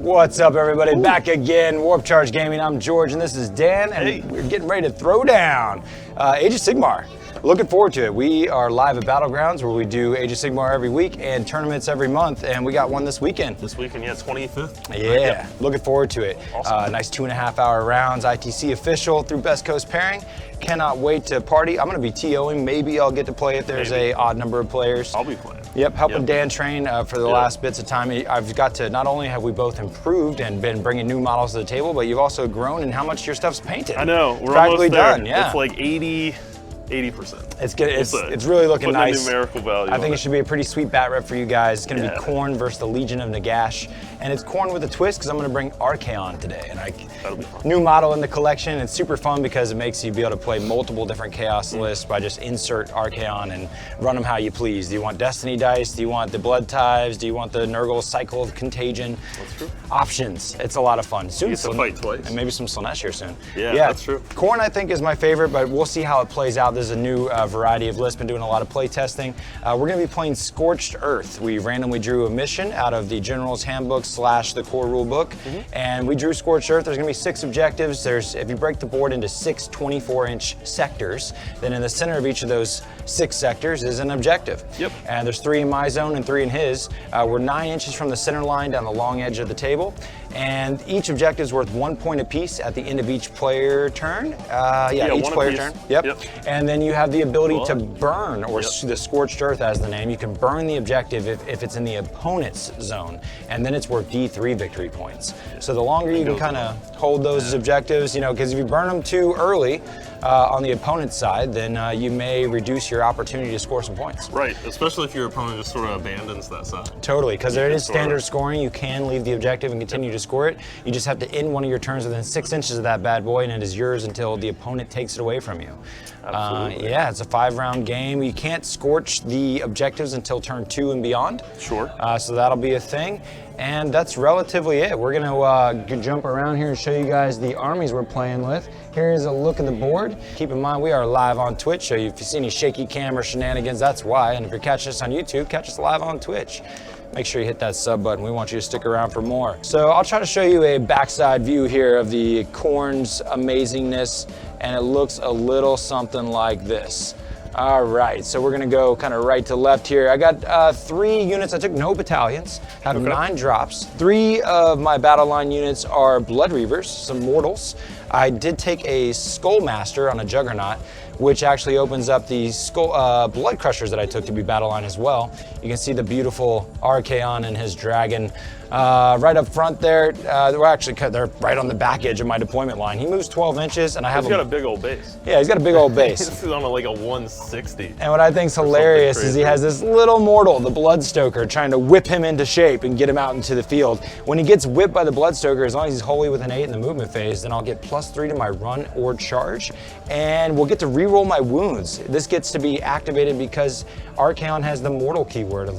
What's up, everybody? Back again, Warp Charge Gaming. I'm George, and this is Dan, and we're getting ready to throw down Age of Sigmar. Looking forward to it. We are live at Battlegrounds, where we do Age of Sigmar every week and tournaments every month, and we got one this weekend. This weekend, yeah, 25th. Yeah, looking forward to it. Awesome. Nice 2.5-hour rounds, ITC official through Best Coast pairing. Cannot wait to party. I'm going to be TOing. Maybe I'll get to play if there's a odd number of players. I'll be playing. Yep, helping Dan train for the last bits of time. I've got to, not only have we both improved and been bringing new models to the table, but you've also grown in how much your stuff's painted. I know, we're practically almost there. Done, yeah. It's like 80%. It's good. It's really looking Putting nice. A numerical value I think it should be a pretty sweet bat rep for you guys. It's going to be Khorne versus the Legion of Nagash, and it's Khorne with a twist because I'm going to bring Archaon today, and that'll be fun. New model in the collection. It's super fun because it makes you be able to play multiple different chaos lists by just insert Archaon and run them how you please. Do you want Destiny dice? Do you want the Blood Ties? Do you want the Nurgle Cycle of Contagion? That's true. Options. It's a lot of fun. Soon, you get to fight twice. And maybe some Slanesh here soon. Yeah, that's true. Khorne, I think, is my favorite, but we'll see how it plays out. There's a new variety of lists. Been doing a lot of play testing. We're going to be playing Scorched Earth. We randomly drew a mission out of the General's Handbook / the core rule book, and we drew Scorched Earth. There's going to be 6 objectives. If you break the board into 6 24-inch sectors, then in the center of each of those 6 sectors is an objective. Yep. And there's 3 in my zone and 3 in his. We're 9 inches from the center line down the long edge of the table, and each objective is worth 1 point apiece at the end of each player turn. Each player turn. Yep. And then you have the ability to burn, or the Scorched Earth as the name. You can burn the objective if it's in the opponent's zone, and then it's worth D3 victory points. So the longer you can kind of hold those objectives, because if you burn them too early on the opponent's side, then you may reduce your opportunity to score some points. Right, especially if your opponent just sort of abandons that side. Totally, because there is standard scoring. You can leave the objective and continue to score it. You just have to end one of your turns within 6 inches of that bad boy, and it is yours until the opponent takes it away from you. Absolutely. It's a 5-round game. You can't scorch the objectives until turn 2 and beyond. Sure. So that'll be a thing. And that's relatively it. We're gonna jump around here and show you guys the armies we're playing with. Here is a look at the board. Keep in mind, we are live on Twitch, so if you see any shaky cam or shenanigans, that's why. And if you're catching us on YouTube, catch us live on Twitch. Make sure you hit that sub button. We want you to stick around for more. So I'll try to show you a backside view here of the Khorne's amazingness, and it looks a little something like this. All right, so we're gonna go kind of right to left here. I got 3 units. I took no battalions, have 9 drops. 3 of my battle line units are Blood Reavers, some mortals. I did take a Skullmaster on a Juggernaut, which actually opens up the Blood Crushers that I took to be battle line as well. You can see the beautiful Archaon and his dragon right up front there. They're right on the back edge of my deployment line. He moves 12 inches, and I have He's got a big old base. Yeah, he's got a big old base. This is on like a 160. And what I think's hilarious is he has this little mortal, the Bloodstoker, trying to whip him into shape and get him out into the field. When he gets whipped by the Bloodstoker, as long as he's wholly with an 8 in the movement phase, then I'll get +3 to my run or charge, and we'll get to reroll my wounds. This gets to be activated because Archaon has the mortal keyword as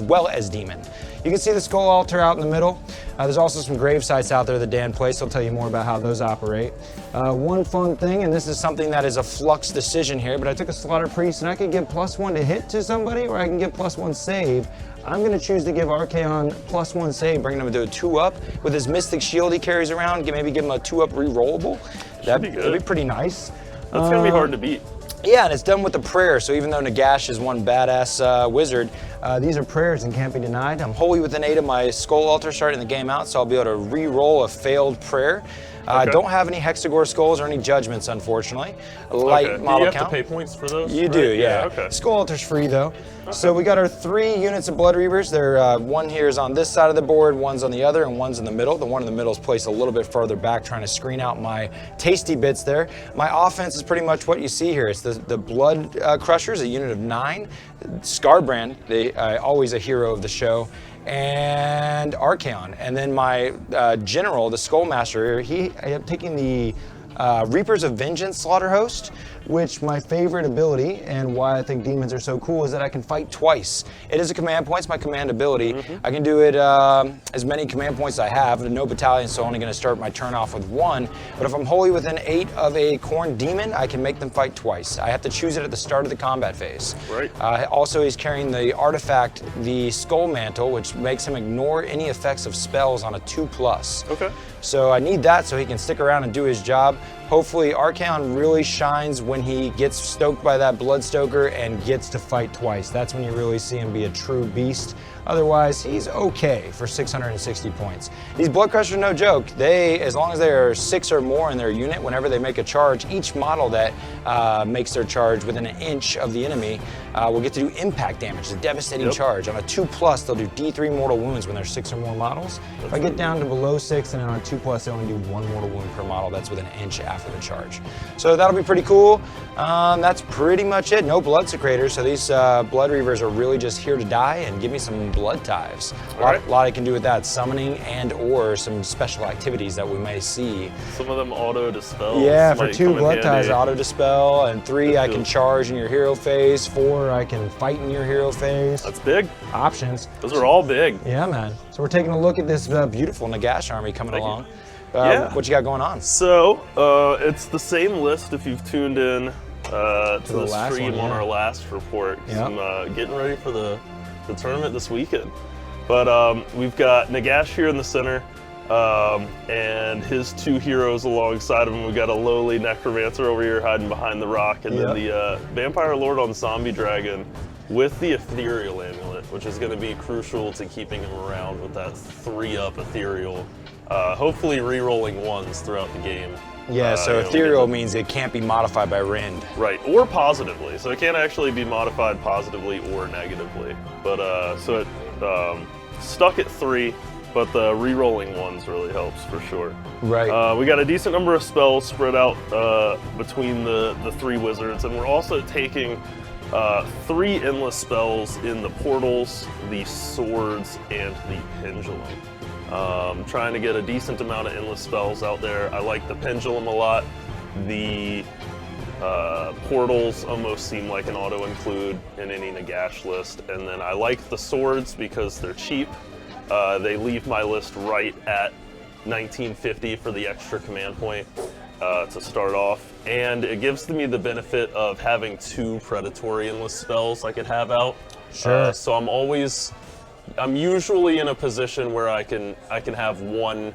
well as demon. You can see the skull altar out in the middle. There's also some grave sites out there that Dan plays. He'll tell you more about how those operate. One fun thing, and this is something that is a flux decision here, but I took a Slaughter Priest, and I could give +1 to hit to somebody, or I can give +1 save. I'm going to choose to give Archaon +1 save, bringing him to a 2-up. With his Mystic Shield he carries around, maybe give him a 2-up rerollable. That'd be pretty nice. That's going to be hard to beat. Yeah, and it's done with a prayer, so even though Nagash is one badass wizard, these are prayers and can't be denied. I'm wholly with an 8 of my Skull Altar starting the game out, so I'll be able to re-roll a failed prayer. I don't have any Hexagore Skulls or any Judgments, unfortunately. Light model count. You have to pay points for those? You do, yeah. Skull Altar's free, though. So we got our 3 units of Blood Reavers. They're, one here is on this side of the board, one's on the other, and one's in the middle. The one in the middle is placed a little bit further back, trying to screen out my tasty bits there. My offense is pretty much what you see here. It's the Blood Crushers, a unit of 9. Skarbrand, always a hero of the show, and Archaon. And then my general, the Skullmaster, I'm taking the Reapers of Vengeance Slaughter Host, which my favorite ability and why I think demons are so cool is that I can fight twice. It is a command point, it's my command ability. I can do it as many command points as I have. No battalion, so I'm only gonna start my turn off with 1. But if I'm wholly within 8 of a Khorne demon, I can make them fight twice. I have to choose it at the start of the combat phase. Right. Also, he's carrying the artifact, the Skull Mantle, which makes him ignore any effects of spells on a 2+. Okay. So I need that so he can stick around and do his job. Hopefully Archaon really shines when he gets stoked by that Bloodstoker and gets to fight twice. That's when you really see him be a true beast. Otherwise, he's okay for 660 points. These Blood Crushers, no joke. They, as long as they are 6 or more in their unit, whenever they make a charge, each model that makes their charge within an inch of the enemy will get to do impact damage, a devastating charge. On a 2+, they'll do D3 mortal wounds when there's 6 or more models. If I get down to below 6 and then on a 2+, they only do 1 mortal wound per model. That's within an inch after the charge. So that'll be pretty cool. That's pretty much it. No Blood Secretors, so these Blood Reavers are really just here to die and give me some blood tithes. A lot I can do with that, summoning and or some special activities that we may see. Some of them auto dispel. Yeah, for 2 blood tithes, auto dispel, and 3 I can charge in your hero phase, 4 I can fight in your hero phase. That's big. Options. Those are all big. Yeah, man. So we're taking a look at this beautiful Nagash army coming along. What you got going on? So it's the same list if you've tuned in to the stream on our last report. I'm getting ready for the tournament this weekend. But we've got Nagash here in the center, and his 2 heroes alongside of him. We've got a lowly necromancer over here hiding behind the rock, and then the vampire lord on zombie dragon with the ethereal amulet, which is going to be crucial to keeping him around with that 3-up ethereal. Hopefully re-rolling 1s throughout the game. Yeah, so ethereal means it can't be modified by Rend. Right, or positively. So it can't actually be modified positively or negatively. But so it stuck at 3, but the re-rolling 1s really helps for sure. Right. We got a decent number of spells spread out between the 3 wizards, and we're also taking 3 endless spells in the portals, the swords, and the pendulum. Trying to get a decent amount of endless spells out there. I like the pendulum a lot. The portals almost seem like an auto-include in any Nagash list. And then I like the swords because they're cheap. They leave my list right at 1950 for the extra command point to start off. And it gives me the benefit of having 2 predatory endless spells I could have out. Sure. So I'm usually in a position where I can have 1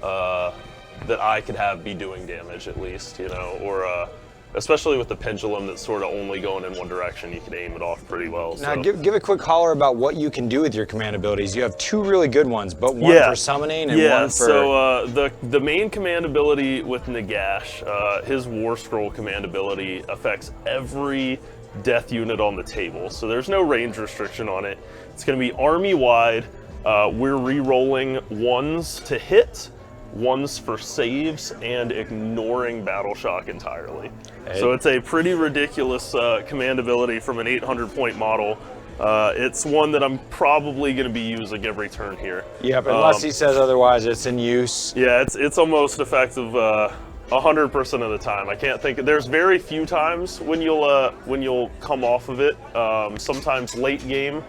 that I could have be doing damage at least, you know, or especially with the pendulum that's sort of only going in one direction, you can aim it off pretty well. Now so. give a quick holler about what you can do with your command abilities. You have 2 really good ones, but one for summoning and one for... So the main command ability with Nagash, his War Scroll command ability affects every death unit on the table, so there's no range restriction on it. It's going to be army-wide. We're re-rolling 1s to hit, 1s for saves, and ignoring Battle Shock entirely. So it's a pretty ridiculous command ability from an 800-point model. It's one that I'm probably going to be using every turn here. Yep, unless he says otherwise, it's in use. Yeah, it's almost effective 100% of the time. I can't think. There's very few times when you'll come off of it. Sometimes late game.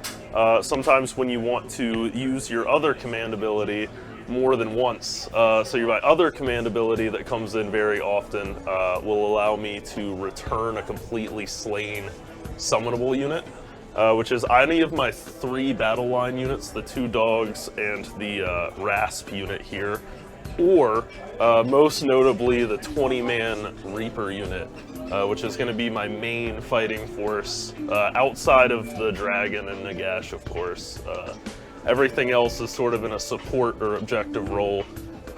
Sometimes when you want to use your other command ability more than once. So your other command ability that comes in very often will allow me to return a completely slain summonable unit, which is any of my 3 battle line units, the 2 dogs and the rasp unit here, or most notably the 20-man Reaper unit, which is going to be my main fighting force outside of the dragon and Nagash, of course. Everything else is sort of in a support or objective role,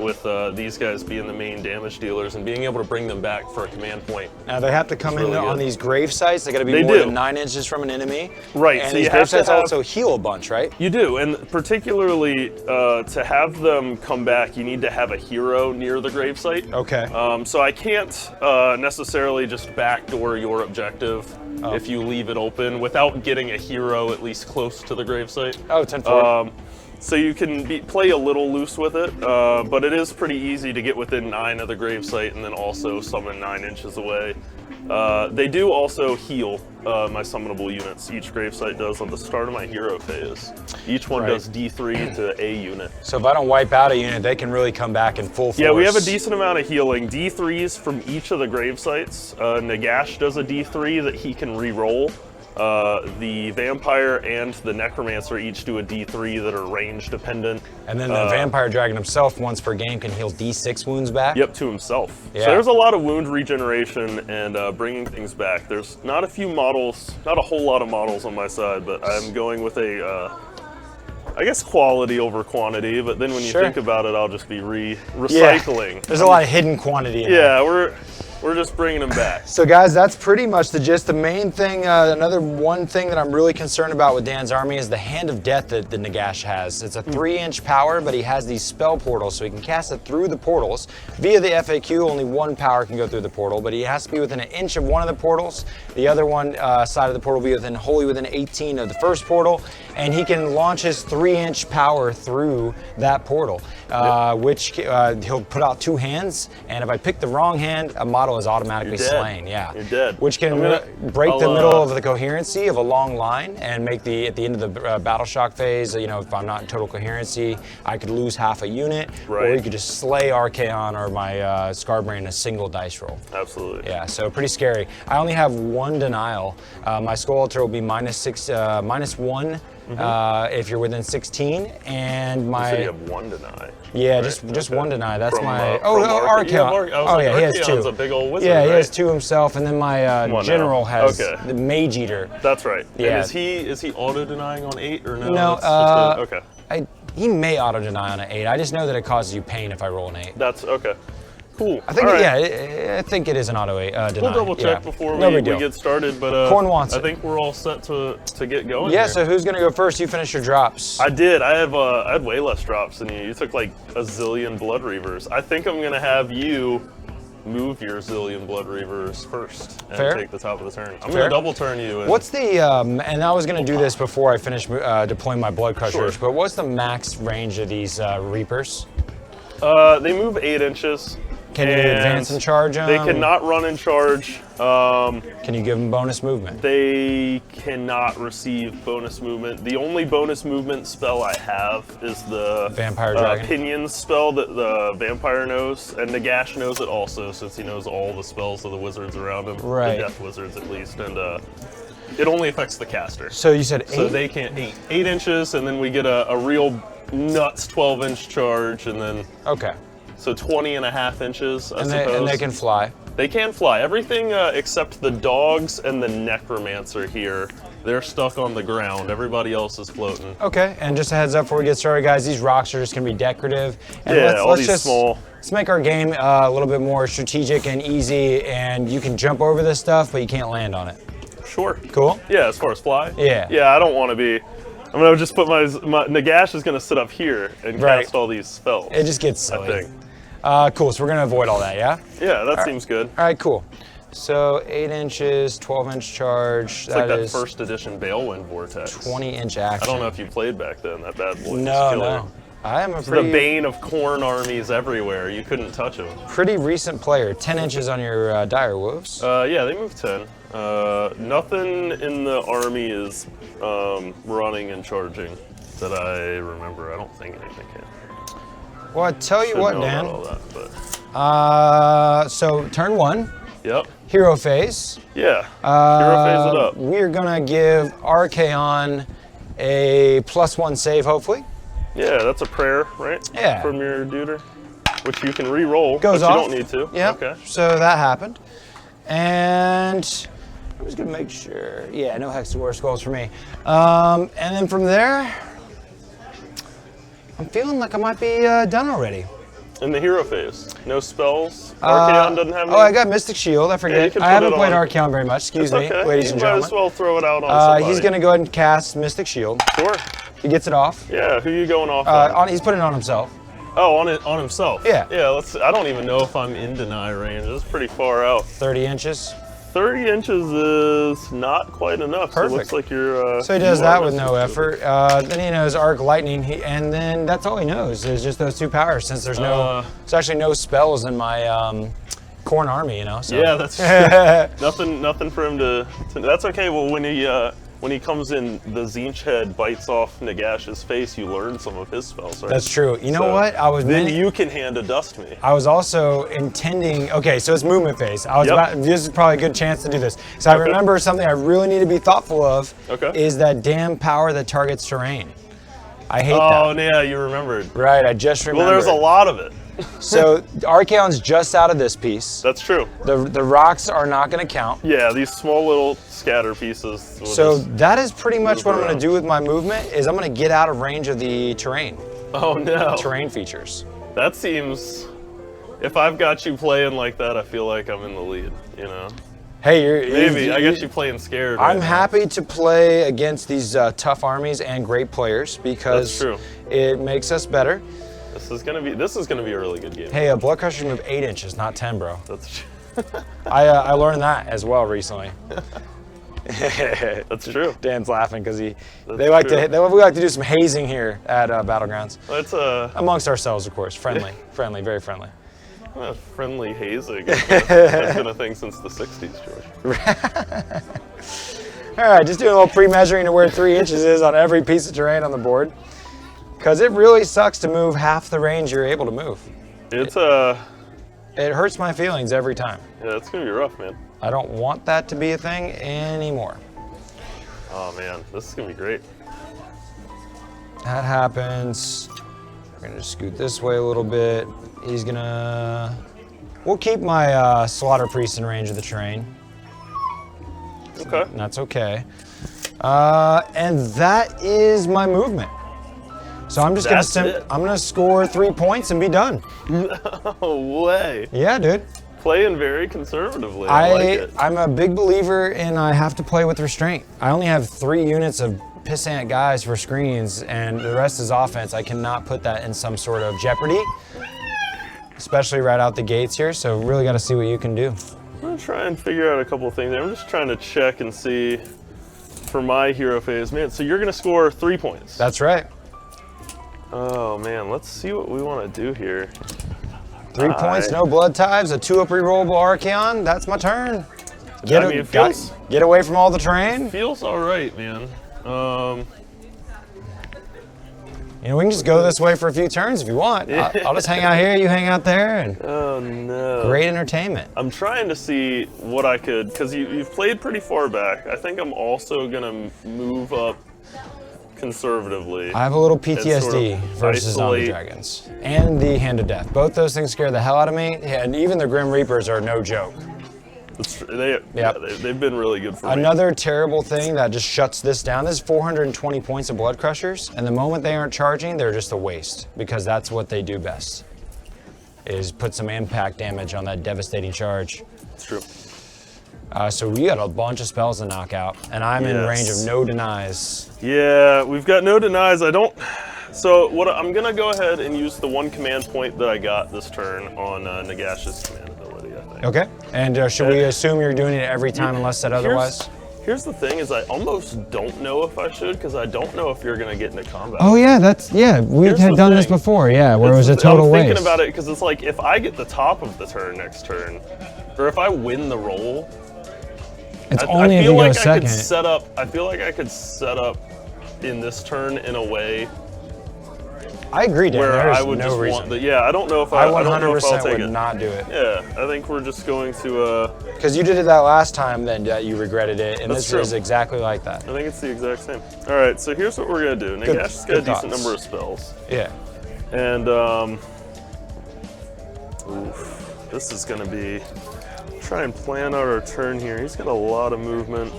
with these guys being the main damage dealers and being able to bring them back for a command point. Now they have to come in on these grave sites. They got to be more than 9 inches from an enemy. Right. And so these grave sites also heal a bunch, right? You do, and particularly to have them come back, you need to have a hero near the gravesite. Okay. So I can't necessarily just backdoor your objective if you leave it open without getting a hero at least close to the gravesite. Oh, 10-4. So you can play a little loose with it, but it is pretty easy to get within 9 of the gravesite and then also summon 9 inches away. They do also heal my summonable units. Each gravesite does on the start of my hero phase. Each one does D3 to a unit. So if I don't wipe out a unit, they can really come back in full force. Yeah, we have a decent amount of healing. D3s from each of the gravesites. Nagash does a D3 that he can re-roll. The Vampire and the Necromancer each do a D3 that are range dependent. And then the Vampire Dragon himself, once per game, can heal D6 wounds back? Yep, to himself. Yeah. So there's a lot of wound regeneration and bringing things back. There's not a few models, not a whole lot of models on my side, but I'm going with a, I guess quality over quantity, but then when you think about it, I'll just be recycling. Yeah. There's a lot of hidden quantity in Yeah, we're just bringing them back. So guys, that's pretty much the gist. The main thing, another one thing that I'm really concerned about with Dan's army is the Hand of Death that the Nagash has. It's a 3-inch power, but he has these spell portals, so he can cast it through the portals. Via the FAQ, only 1 power can go through the portal, but he has to be within 1 inch of one of the portals. The other one side of the portal will be wholly within 18 of the first portal, and he can launch his 3-inch power through that portal, which he'll put out 2 hands, and if I pick the wrong hand, a model is automatically slain. Yeah, you're dead. Which can break the middle of the coherency of a long line and make at the end of the battle shock phase, you know, if I'm not in total coherency, I could lose half a unit, or you could just slay Archaon or my skarbrand in a single dice roll. Absolutely. Yeah, so pretty scary. I only have 1 denial. My Skull Altar will be -1 if you're within 16, and my. So you have 1 deny. Yeah, right? just 1 deny. That's my. Archaon. Oh yeah, he has 2. A big old wizard. Yeah, he has 2 himself, and then my general has the Mage Eater. That's right. Yeah. And is he auto denying on 8 or no? No. Okay. He may auto deny on an 8. I just know that it causes you pain if I roll an 8. That's okay. Cool. I think I think it is an auto deny. We'll double check before we get started, but Khorne wants I think we're all set to get going. Yeah. Here. So who's gonna go first? You finish your drops. I did. I had way less drops than you. You took like a zillion Blood Reavers. I think I'm gonna have you move your zillion Blood Reavers first and take the top of the turn. I'm gonna double turn you. What's the and I was gonna do this before I finish deploying my Blood Crushers, but what's the max range of these Reapers? They move 8 inches. Can you advance and charge them? They cannot run and charge. Can you give them bonus movement? They cannot receive bonus movement. The only bonus movement spell I have is the Vampire Dragon. Pinions spell that the Vampire knows, and Nagash knows it also, since he knows all the spells of the wizards around him. Right. The Death Wizards, at least. And it only affects the caster. So you said 8? So they can't 8 inches, and then we get a real nuts 12-inch charge, and then... Okay. So 20.5 inches, I suppose. And they can fly. They can fly. Everything except the dogs and the Necromancer here, they're stuck on the ground. Everybody else is floating. Okay, and just a heads up before we get started, guys, these rocks are just gonna be decorative. And let's small. Let's make our game a little bit more strategic and easy, and you can jump over this stuff, but you can't land on it. Sure. Cool? Yeah, as far as fly? Yeah. Yeah, I don't want to be... I'm gonna just put my Nagash is gonna sit up here and cast all these spells. It just gets silly. I think. Cool, so we're gonna avoid all that, yeah? Yeah, that seems good. All right, cool. So 8 inches, 12-inch charge. It's like that first edition Balewind Vortex. 20-inch action. I don't know if you played back then. That bad boy. No. I am the bane of Khorne armies everywhere. You couldn't touch him. Pretty recent player. 10 inches on your dire wolves. Yeah, they move 10. Nothing in the army is running and charging that I remember. I don't think anything can. Well, I tell you what, Dan. All that, so turn 1. Yep. Hero phase. Yeah. Hero phase it up. We're gonna give Archaon a +1 save, hopefully. Yeah, that's a prayer, right? Yeah. From your duder, which you can re-roll. Goes but off. You don't need to. Yeah. Okay. So that happened, and I'm just gonna make sure. Yeah, no Hexawar Skulls for me. And then from there, I'm feeling like I might be done already. In the hero phase, no spells. Archaon doesn't have any. Oh, I got Mystic Shield. I forget. Yeah, I haven't played Archaon very much. Excuse me, ladies and gentlemen. Might as well throw it out on somebody. He's gonna go ahead and cast Mystic Shield. Sure. He gets it off. Yeah. Who are you going off on? He's putting it on himself. Oh, on himself. Yeah. Yeah. I don't even know if I'm in deny range. That's pretty far out. 30 inches. 30 inches is not quite enough. Perfect. So it looks like you're. So he does that with no effort. Then he knows arc lightning, and then that's all he knows is just those 2 powers. Since there's there's actually no spells in my Khorne army, you know. So. Yeah, that's true. nothing for him to. That's okay. Well, when he comes in, the Tzeentch head bites off Nagash's face. You learn some of his spells, right? That's true. You know what? Then you can hand a dust me. I was also intending. Okay, so it's movement phase. I was this is probably a good chance to do this. So I remember something I really need to be thoughtful of. Is that damn power that targets terrain. I hate that. Oh yeah, you remembered. Right, I just remembered. Well, there's a lot of it. So Archaon's just out of this piece. That's true. The rocks are not going to count. Yeah, these small little scatter pieces. So that is pretty much what I'm going to do with my movement. Is I'm going to get out of range of the terrain. Oh no. Terrain features. That seems. If I've got you playing like that, I feel like I'm in the lead. You know. Hey, I got you playing scared. I'm happy to play against these tough armies and great players because it makes us better. This is gonna be a really good game. Hey, blood crushers move 8 inches, not 10, bro. That's true. I learned that as well recently. That's true. Dan's laughing because we like to do some hazing here at Battlegrounds. That's amongst ourselves, of course. Friendly, very friendly. Friendly hazing. That's been a thing since the '60s, George. All right, just doing a little pre-measuring to where 3 inches is on every piece of terrain on the board. Because it really sucks to move half the range you're able to move. It hurts my feelings every time. Yeah, it's gonna be rough, man. I don't want that to be a thing anymore. Oh man, this is gonna be great. That happens. We're gonna just scoot this way a little bit. We'll keep my slaughter priest in range of the terrain. Okay. That's okay. And that is my movement. So I'm just I'm gonna score 3 points and be done. No way. Yeah, dude. Playing very conservatively. I like it. I'm a big believer in I have to play with restraint. I only have 3 units of pissant guys for screens, and the rest is offense. I cannot put that in some sort of jeopardy, especially right out the gates here. So really got to see what you can do. I'm gonna try and figure out a couple of things. I'm just trying to check and see for my hero phase. Man, so you're gonna score 3 points. That's right. Oh man, let's see what we want to do here. 3 points, no blood ties, a 2-up rerollable Archaon. That's my turn. Get away from all the terrain. Feels all right, man. You know, we can just go this way for a few turns if you want. Yeah. I'll just hang out here, you hang out there, and oh no. Great entertainment. I'm trying to see what I could, because you've played pretty far back. I think I'm also gonna move up conservatively. I have a little PTSD versus zombie dragons and the Hand of Death. Both those things scare the hell out of me, and even the Grim Reapers are no joke. They've been really good for me. Another terrible thing that just shuts this down, this is 420 points of blood crushers, and the moment they aren't charging, they're just a waste, because that's what they do best, is put some impact damage on that devastating charge. It's true. So we got a bunch of spells to knock out, and I'm in range of no denies. Yeah, we've got no denies. So I'm gonna go ahead and use the 1 command point that I got this turn on Nagash's command ability, I think. Okay, and should we assume you're doing it every time unless said otherwise? Here's the thing, is I almost don't know if I should, because I don't know if you're gonna get into combat. Oh yeah, we had done this before, yeah, where it was a total waste. I'm thinking about it, because it's like, if I get the top of the turn next turn, or if I win the roll, it's only if you go second. I feel like I could set up in this turn in a way. I agree, Dan. Where I would just want I don't know if I 100% would not do it. Yeah, I think we're just going to. Because you did it that last time, then you regretted it, and this is exactly like that. I think it's the exact same. All right, so here's what we're gonna do. Nagash's got a decent number of spells. Yeah. And this is gonna be. Try and plan out our turn here. He's got a lot of movement.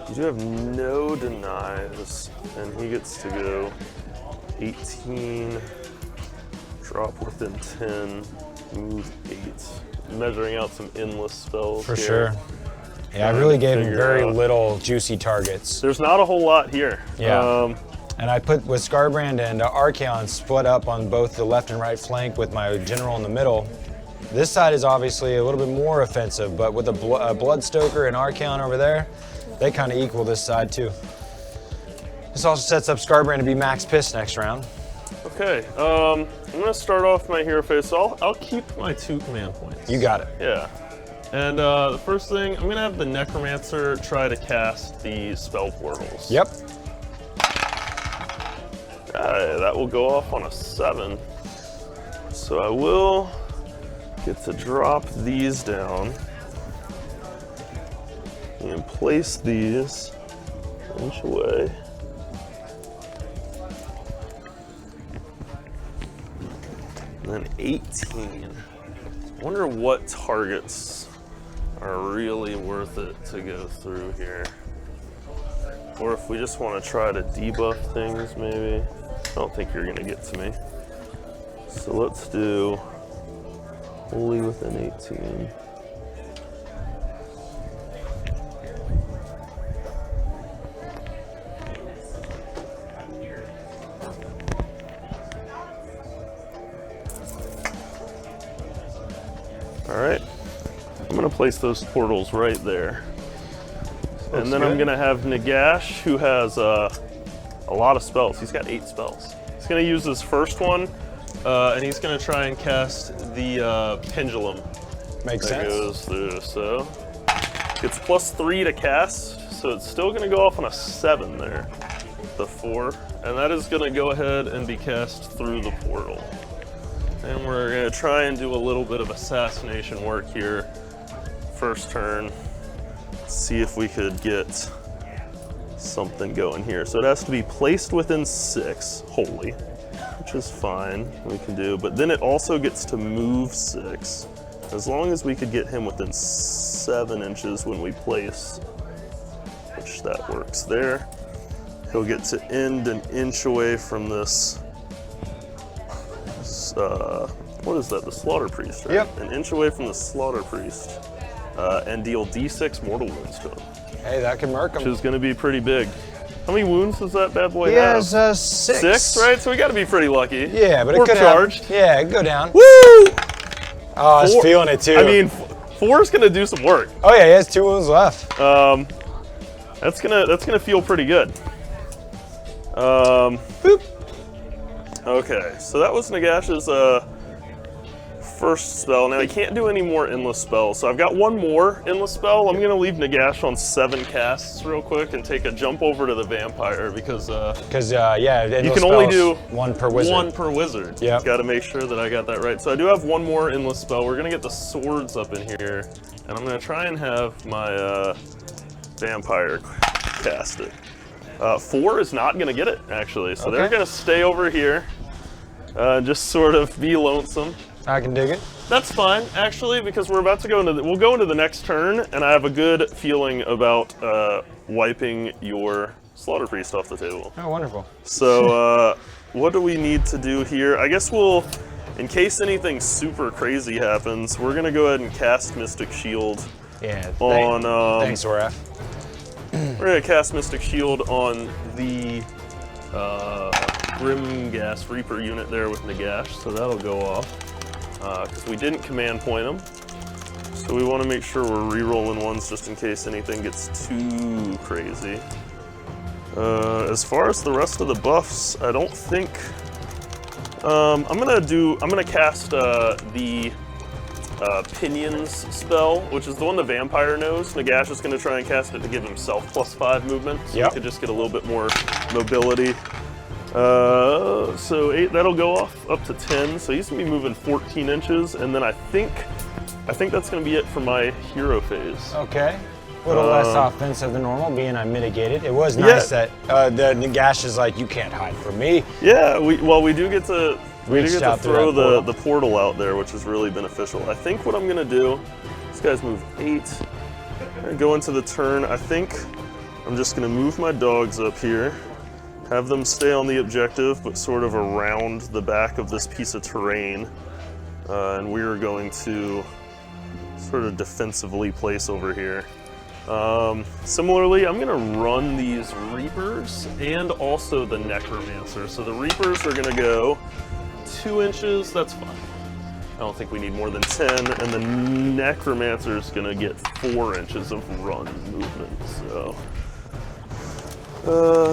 You do have no denies, and he gets to go 18, drop within 10, move 8. Measuring out some endless spells For here. Sure. Yeah, I really gave him very little juicy targets. There's not a whole lot here. Yeah. And I put with Skarbrand and Archaon split up on both the left and right flank with my general in the middle. This side is obviously a little bit more offensive, but with a Bloodstoker and Archaon over there, they kind of equal this side too. This also sets up Skarbrand to be max piss next round. Okay, I'm gonna start off my hero phase, so I'll keep my 2 command points. You got it. Yeah. And the first thing, I'm gonna have the Necromancer try to cast the spell portals. Yep. That will go off on a 7. So I will get to drop these down and place these an inch away. And then 18. I wonder what targets are really worth it to go through here. Or if we just want to try to debuff things, maybe. I don't think you're gonna get to me. So let's do wholly within 18. All right, I'm gonna place those portals right there. And then I'm gonna have Nagash, who has a lot of spells. He's got 8 spells. He's gonna use his first one, and he's gonna try and cast the Pendulum. Makes that sense. Goes through, so it's +3 to cast, so it's still gonna go off on a 7 there, the 4, and that is gonna go ahead and be cast through the portal. And we're gonna try and do a little bit of assassination work here. First turn, see if we could get something going here. So it has to be placed within 6, wholly, which is fine, we can do. But then it also gets to move 6, as long as we could get him within 7 inches when we place, which that works there. He'll get to end an inch away from this, what is that, the Slaughter Priest, right? Yep. An inch away from the Slaughter Priest, and deal D6 mortal wounds to him. Hey, that can murk him. Which is going to be pretty big. How many wounds does that bad boy He have? has 6. 6, right? So we got to be pretty lucky. Yeah, but it We're could charged. have. Yeah, it'd go down. Woo! Oh, I was 4 feeling it too. I mean, 4 is going to do some work. Oh yeah, he has 2 wounds left. That's gonna feel pretty good. Boop. Okay, so that was Nagash's first spell. Now he can't do any more endless spells, so I've got one more endless spell. I'm gonna leave Nagash on 7 casts real quick and take a jump over to the vampire because yeah, you can only do 1 per wizard. 1 per wizard. Yep. Got to make sure that I got that right. So I do have one more endless spell. We're gonna get the swords up in here, and I'm gonna try and have my vampire cast it. 4 is not gonna get it actually, so they're gonna stay over here, just sort of be lonesome. I can dig it. That's fine, actually, because we're about to go into we'll go into the next turn, and I have a good feeling about wiping your Slaughter Priest off the table. Oh, wonderful. So, what do we need to do here? I guess we'll, in case anything super crazy happens, we're gonna go ahead and cast Mystic Shield. Yeah. On thanks, Waraf. We're gonna cast Mystic Shield on the Grimgas Reaper unit there with Nagash, so that'll go off. Because we didn't command point them. So we want to make sure we're re-rolling ones just in case anything gets too crazy. As far as the rest of the buffs, I don't think... I'm gonna cast the Pinions spell, which is the one the vampire knows. Nagash is gonna try and cast it to give himself +5 movement, so he could just get a little bit more mobility. So 8, that'll go off up to 10, so he's gonna be moving 14 inches, and then I think that's gonna be it for my hero phase. Okay. A little less offensive than normal, being I mitigated. It was nice that the Nagash is like, you can't hide from me. Yeah, we do get to throw the portal out there, which is really beneficial. I think what I'm gonna do, these guys move 8. I'm gonna go into the turn. I think I'm just gonna move my dogs up here, have them stay on the objective, but sort of around the back of this piece of terrain. And we are going to sort of defensively place over here. Similarly, I'm gonna run these Reapers and also the Necromancer. So the Reapers are gonna go 2 inches, that's fine. I don't think we need more than 10, and the Necromancer is gonna get 4 inches of run movement, so.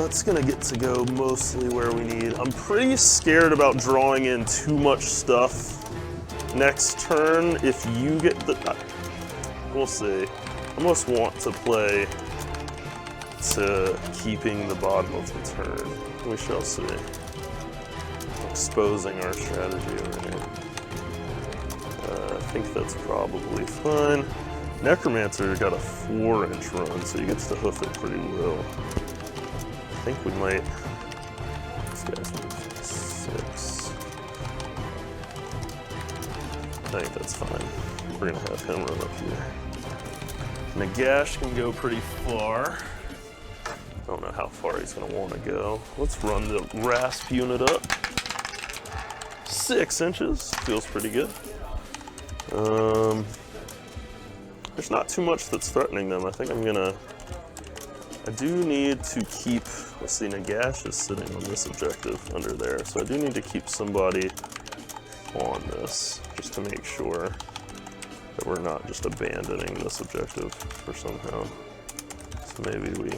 It's gonna get to go mostly where we need. I'm pretty scared about drawing in too much stuff next turn. If you get the, we'll see. I almost want to play to keeping the bottom of the turn. We shall see. Exposing our strategy over here. I think that's probably fine. Necromancer got a 4-inch run, so he gets to hoof it pretty well. I think we might. This guy's moving 6. I think that's fine. We're gonna have him run up here. Nagash can go pretty far. I don't know how far he's gonna want to go. Let's run the Rasp unit up. 6 inches, feels pretty good. There's not too much that's threatening them. I think I do need to keep, let's see, Nagash is sitting on this objective under there, so I do need to keep somebody on this, just to make sure that we're not just abandoning this objective for somehow. So maybe we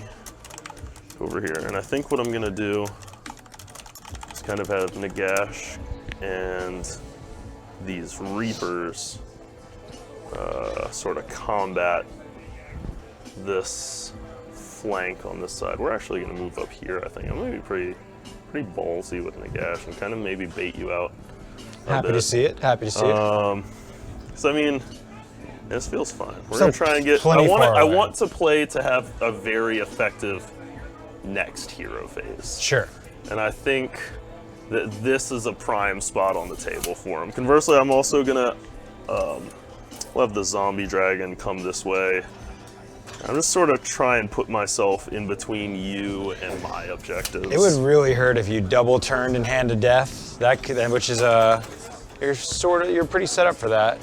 go over here, and I think what I'm gonna do is kind of have Nagash and these Reapers sort of combat this flank on this side. We're actually going to move up here, I think. I'm going to be pretty ballsy with Nagash and kind of maybe bait you out. Happy to see it. Happy to see it. So I mean, this feels fine. We're going to try and get. I want to play to have a very effective next hero phase. Sure. And I think that this is a prime spot on the table for him. Conversely, I'm also gonna we'll have the zombie dragon come this way. I'm just sort of try and put myself in between you and my objectives. It would really hurt if you double turned in Hand of Death. Which is you're pretty set up for that.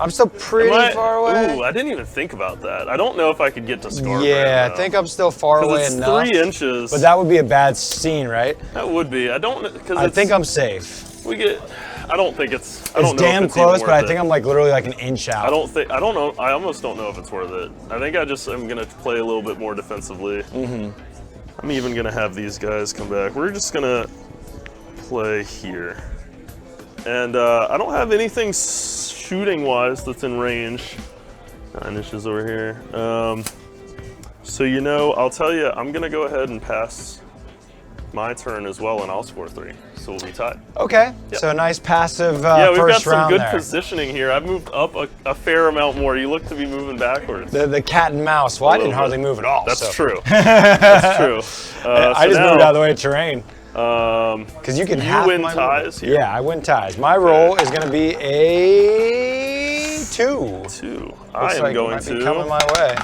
I'm still pretty far away. Ooh, I didn't even think about that. I don't know if I could get to skarbrand. Yeah, I think I'm still far away enough. 3 inches. But that would be a bad scene, right? That would be. I don't, because I think I'm safe. I don't think it's. It's damn close, but I think I'm like literally like an inch out. I don't know. I almost don't know if it's worth it. I think I just am gonna play a little bit more defensively. I'm even gonna have these guys come back. We're just gonna play here. And I don't have anything shooting-wise that's in range. 9 inches over here. So I'll tell you, I'm gonna go ahead and pass my turn as well, and I'll score 3. So we'll be tied. Okay. Yep. So a nice passive first round there. Yeah, we've got some good positioning here. I've moved up a fair amount more. You look to be moving backwards. The cat and mouse. Well, I didn't hardly move at all. That's true. That's true. I just moved out of the way of terrain. Because you can half win my ties here. Yeah, I win ties. My roll is going to be a 2. 2. I am going to. Be coming my way.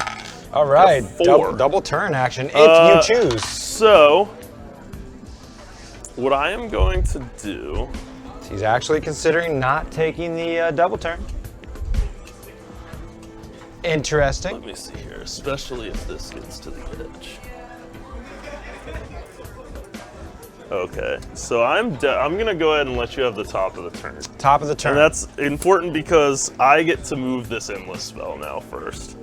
All right. 4. Double turn action if you choose. So, what I am going to do. He's actually considering not taking the double turn. Interesting. Let me see here, especially if this gets to the edge. Okay, so I'm gonna go ahead and let you have the top of the turn. Top of the turn. And that's important because I get to move this endless spell now first.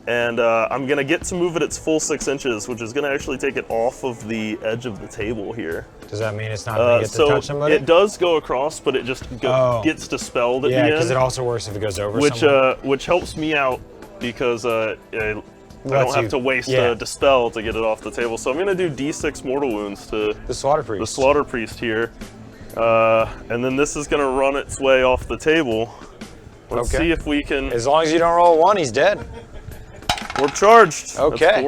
And I'm gonna get to move it its full 6 inches, which is gonna actually take it off of the edge of the table here. Does that mean it's not gonna get to touch somebody? It does go across, but it just gets dispelled at the end. Yeah, because it also works if it goes over someone. Which helps me out because I don't have to waste a dispel to get it off the table. So I'm gonna do D6 mortal wounds to the Slaughter Priest. The Slaughter Priest here. And then this is gonna run its way off the table. Let's see if we can. As long as you don't roll a 1, he's dead. We're charged. Okay.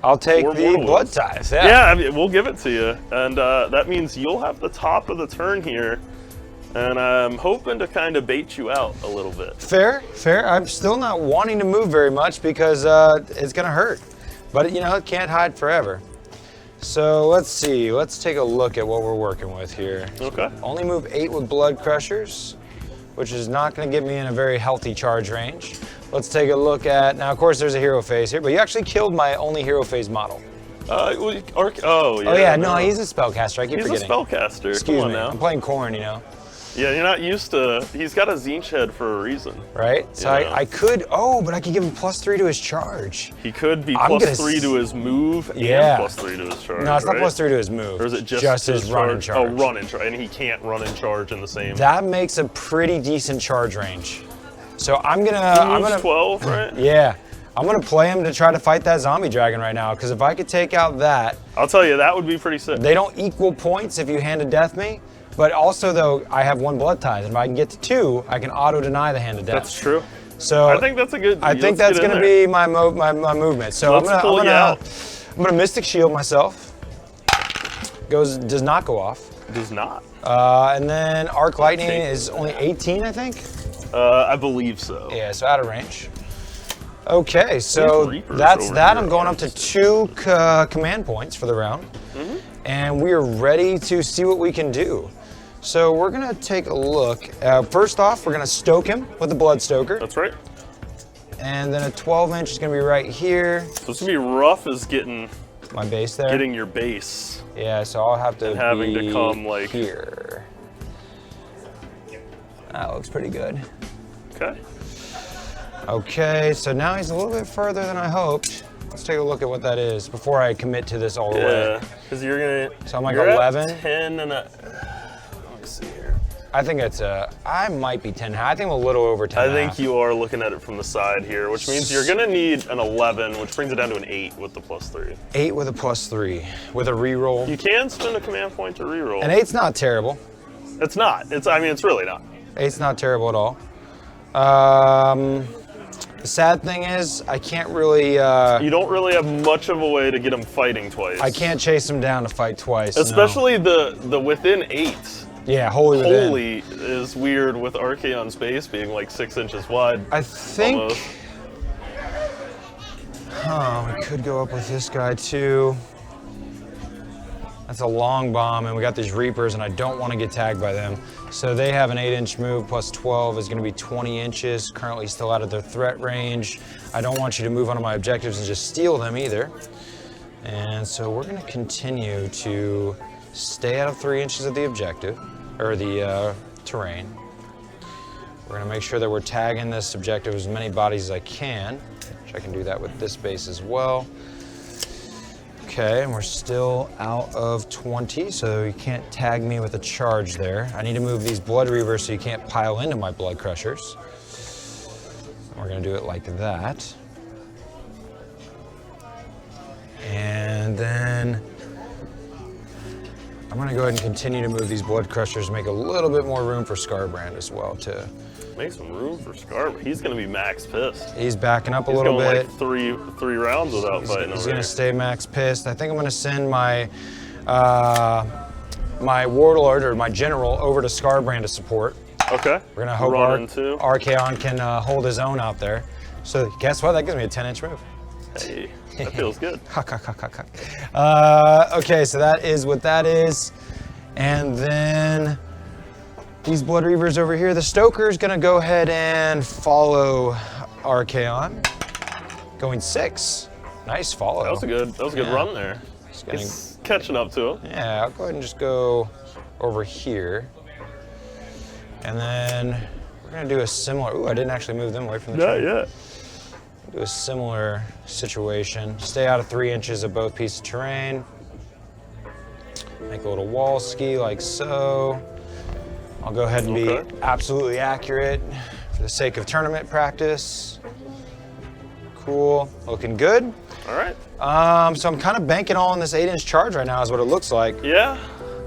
I'll take the blood ties. Yeah, I mean, we'll give it to you. And that means you'll have the top of the turn here. And I'm hoping to kind of bait you out a little bit. Fair. I'm still not wanting to move very much because it's going to hurt. But, it can't hide forever. So let's see. Let's take a look at what we're working with here. Okay. Only move 8 with Blood Crushers, which is not going to get me in a very healthy charge range. Let's take a look at, now of course there's a hero phase here, but you actually killed my only hero phase model. Oh yeah. Oh yeah, no, he's a spellcaster, I keep forgetting. He's a spellcaster. Excuse Come on me, now. I'm playing Khorne, Yeah, you're not used to. He's got a Zinch head for a reason. Right? So Yeah. I could. Oh, but I could give him +3 to his charge. He could be I'm gonna +3 to his move Yeah. and +3 to his charge. No, it's not right? +3 to his move. Or is it just his run and charge? Oh, run and charge, and he can't run and charge in the same. That makes a pretty decent charge range. So I'm gonna 12, right? Yeah. I'm gonna play him to try to fight that zombie dragon right now, because if I could take out that, I'll tell you, that would be pretty sick. they don't equal points if you hand a death me, but also though, I have 1 blood tithe, and if I can get to 2, I can auto deny the hand of death. That's true. So I think that's a good. I think that's gonna be my movement. So Let's pull you out. I'm gonna Mystic Shield myself. Does not go off. Does not. And then Arc Lightning is only 18, I think. I believe so. Yeah, so out of range. Okay, so Reapers that's over that. here I'm going are up to 2 command points for the round. And we are ready to see what we can do. So we're gonna take a look. First off, we're gonna stoke him with the Blood Stoker. That's right. And then a 12-inch is gonna be right here. So it's gonna be rough as getting My base there. your base. Yeah, so I'll have to And having to be come, like- here. That looks pretty good. Okay. Okay, so now he's a little bit further than I hoped. Let's take a look at what that is before I commit to this all the way. Yeah, because you're gonna. So I'm like you're at 11? 10 and a. Let's see here. I think it's I might be 10. I think I'm a little over 10. I and a think half. you are looking at it from the side here, which means you're gonna need an 11, which brings it down to an 8 with the +3. 8 with a +3 with a reroll. You can spend a command point to reroll. And 8's not terrible. It's not. I mean, it's really not. 8's not terrible at all. The sad thing is, I can't really. You don't really have much of a way to get him fighting twice. I can't chase him down to fight twice. no. Especially the within 8. Yeah, Holy Within. Holy is weird with Archaon's base being like 6 inches wide. I think. Almost. Oh, we could go up with this guy too. That's a long bomb, and we got these Reapers, and I don't want to get tagged by them. So they have an 8-inch move, plus 12 is going to be 20 inches, currently still out of their threat range. I don't want you to move onto my objectives and just steal them either. And so we're going to continue to stay out of 3 inches of the objective, or the terrain. We're going to make sure that we're tagging this objective as many bodies as I can, which I can do that with this base as well. Okay, and we're still out of 20, so you can't tag me with a charge there. I need to move these Blood Reavers so you can't pile into my Blood Crushers. We're gonna do it like that. And then I'm gonna go ahead and continue to move these Blood Crushers, make a little bit more room for Skarbrand as well too. Make some room for Scar. He's gonna be max pissed. He's backing up a He's little going bit. like three rounds without fighting He's over gonna here. stay max pissed. I think I'm gonna send my my warlord or my general over to Skarbrand to support. Okay. We're gonna hope Run into. Archaon can hold his own out there. So guess what? That gives me a 10-inch move. Hey, that feels good. Okay, so that is what that is. And then these Blood Reavers over here, the Stoker's gonna go ahead and follow Archaon. Going 6. Nice follow. That was a good Yeah. run there. Getting- He's catching up to him. Yeah, I'll go ahead and just go over here. And then we're gonna do a similar, ooh, I didn't actually move them away from the Not tree. yet. Do a similar situation. Stay out of 3 inches of both pieces of terrain. Make a little wall ski like so. I'll go ahead and Okay. be absolutely accurate for the sake of tournament practice. Cool, looking good. All right. So I'm kind of banking on this 8-inch charge right now is what it looks like. Yeah.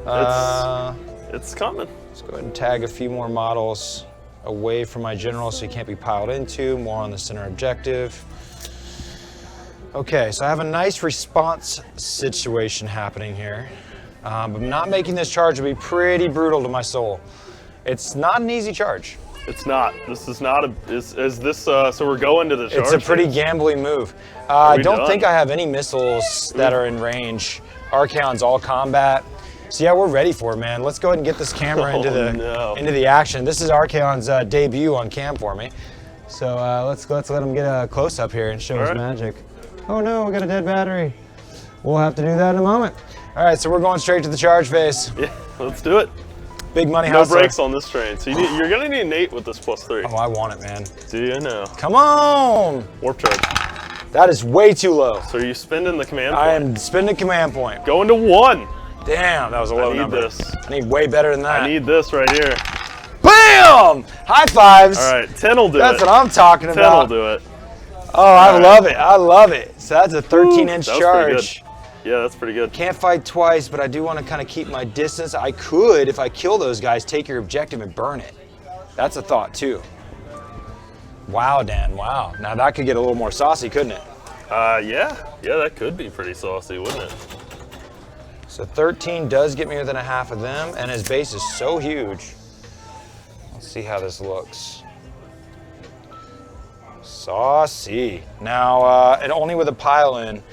Uh, It's coming. Let's go ahead and tag a few more models away from my general so you can't be piled into, more on the center objective. Okay, so I have a nice response situation happening here. But I'm not making this charge to be pretty brutal to my soul. It's not an easy charge. It's not. This is not a. Is this? So we're going to the charge. It's a pretty phase? gambly move. I we don't done? think I have any missiles that are in range. Archaon's all combat. So yeah, we're ready for it, man. Let's go ahead and get this camera into the action. This is Archaon's debut on cam for me. So let's let him get a close up here and show his right. magic. Oh no, we got a dead battery. We'll have to do that in a moment. All right, so we're going straight to the charge phase. Yeah. Let's do it. Big money No hustler. brakes on this train. So you're gonna need Nate with this +3. Oh, I want it, man. Do you know? Come on! Warp charge. That is way too low. So are you spending the command point? I am spending command point. Going to 1. Damn, that was a low number. I need this. I need way better than that. I need this right here. BAM! High fives. All right, 10 will do it. That's what I'm talking 10 about. will do it. Oh, I love it. I love it. So that's a 13-inch that was charge. pretty good. Yeah, that's pretty good. Can't fight twice, but I do want to kind of keep my distance. I could, if I kill those guys, take your objective and burn it. That's a thought, too. Wow, Dan, wow. Now that could get a little more saucy, couldn't it? Yeah, that could be pretty saucy, wouldn't it? So 13 does get me within a half of them, and his base is so huge. Let's see how this looks. Saucy. Now, and only with a pile in.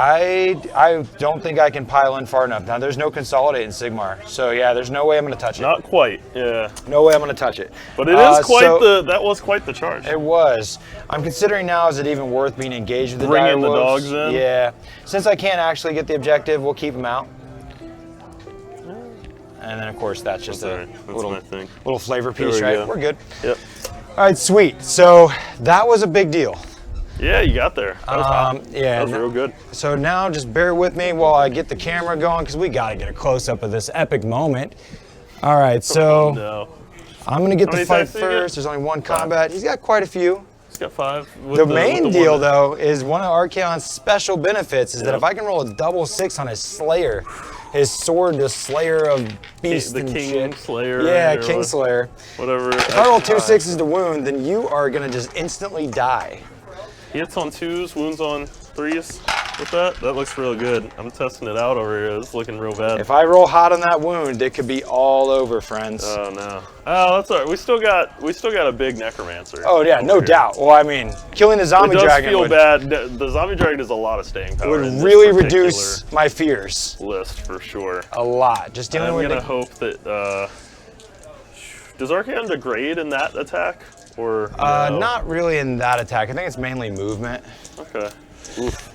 I don't think I can pile in far enough. Now, there's no consolidate in Sigmar, so yeah, there's no way I'm going to touch it. Not quite, yeah. No way I'm going to touch it. But it is that was quite the charge. It was. I'm considering now, is it even worth being engaged with the Bringing the direwolves? dogs in? Yeah. Since I can't actually get the objective, we'll keep them out. And then, of course, that's just a little flavor piece, right? We're good. Yep. All right, sweet. So that was a big deal. Yeah, you got there. That was hot. Yeah, that was real good. So now just bear with me while I get the camera going, because we got to get a close-up of this epic moment. All right, so I'm going to get the fight first. There's only one combat. He's got quite a few. He's got 5. The main deal, though, is one of Archaon's special benefits is that if I can roll a double 6 on his Slayer, his sword, the Slayer of beasts the and King shit. Slayer. Yeah, King Slayer. Whatever. If I roll 2 6s to wound, then you are going to just instantly die. He hits on 2s, wounds on 3s with that. That looks real good. I'm testing it out over here. It's looking real bad. If I roll hot on that wound, it could be all over, friends. Oh no. Oh, that's all right. We still got a big necromancer. Oh yeah, no doubt. Well, I mean, killing the zombie dragon would bad. The zombie dragon does a lot of staying power. Would really reduce my fears. List for sure. A lot. Just dealing with. I'm gonna hope that. Does Archaon degrade in that attack? Or no? Not really in that attack. I think it's mainly movement. Okay. Oof.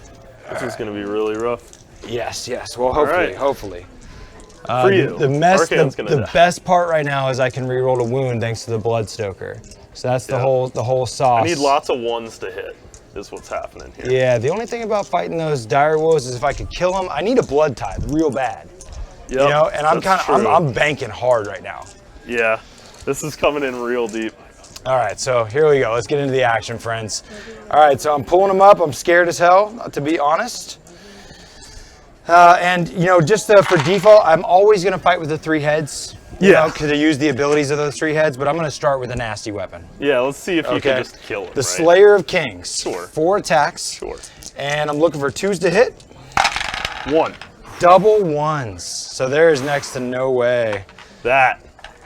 This is going to be really rough. Yes. Well, hopefully. Hopefully. For you. The best part right now is I can reroll a wound thanks to the Bloodstoker. So that's the whole sauce. I need lots of 1s to hit. Is what's happening here. Yeah. The only thing about fighting those direwolves is if I could kill them, I need a blood tithe real bad. Yep, you know, and I'm banking hard right now. Yeah. This is coming in real deep. All right, so here we go. Let's get into the action, friends. All right, so I'm pulling them up. I'm scared as hell, to be honest. And, you know, just for default, I'm always going to fight with the 3 heads. You know, because I use the abilities of those 3 heads, but I'm going to start with a nasty weapon. Yeah, let's see if you can just kill it. The Slayer of Kings. Sure. 4 attacks. Sure. And I'm looking for 2s to hit. 1. Double 1s. So there is next to no way.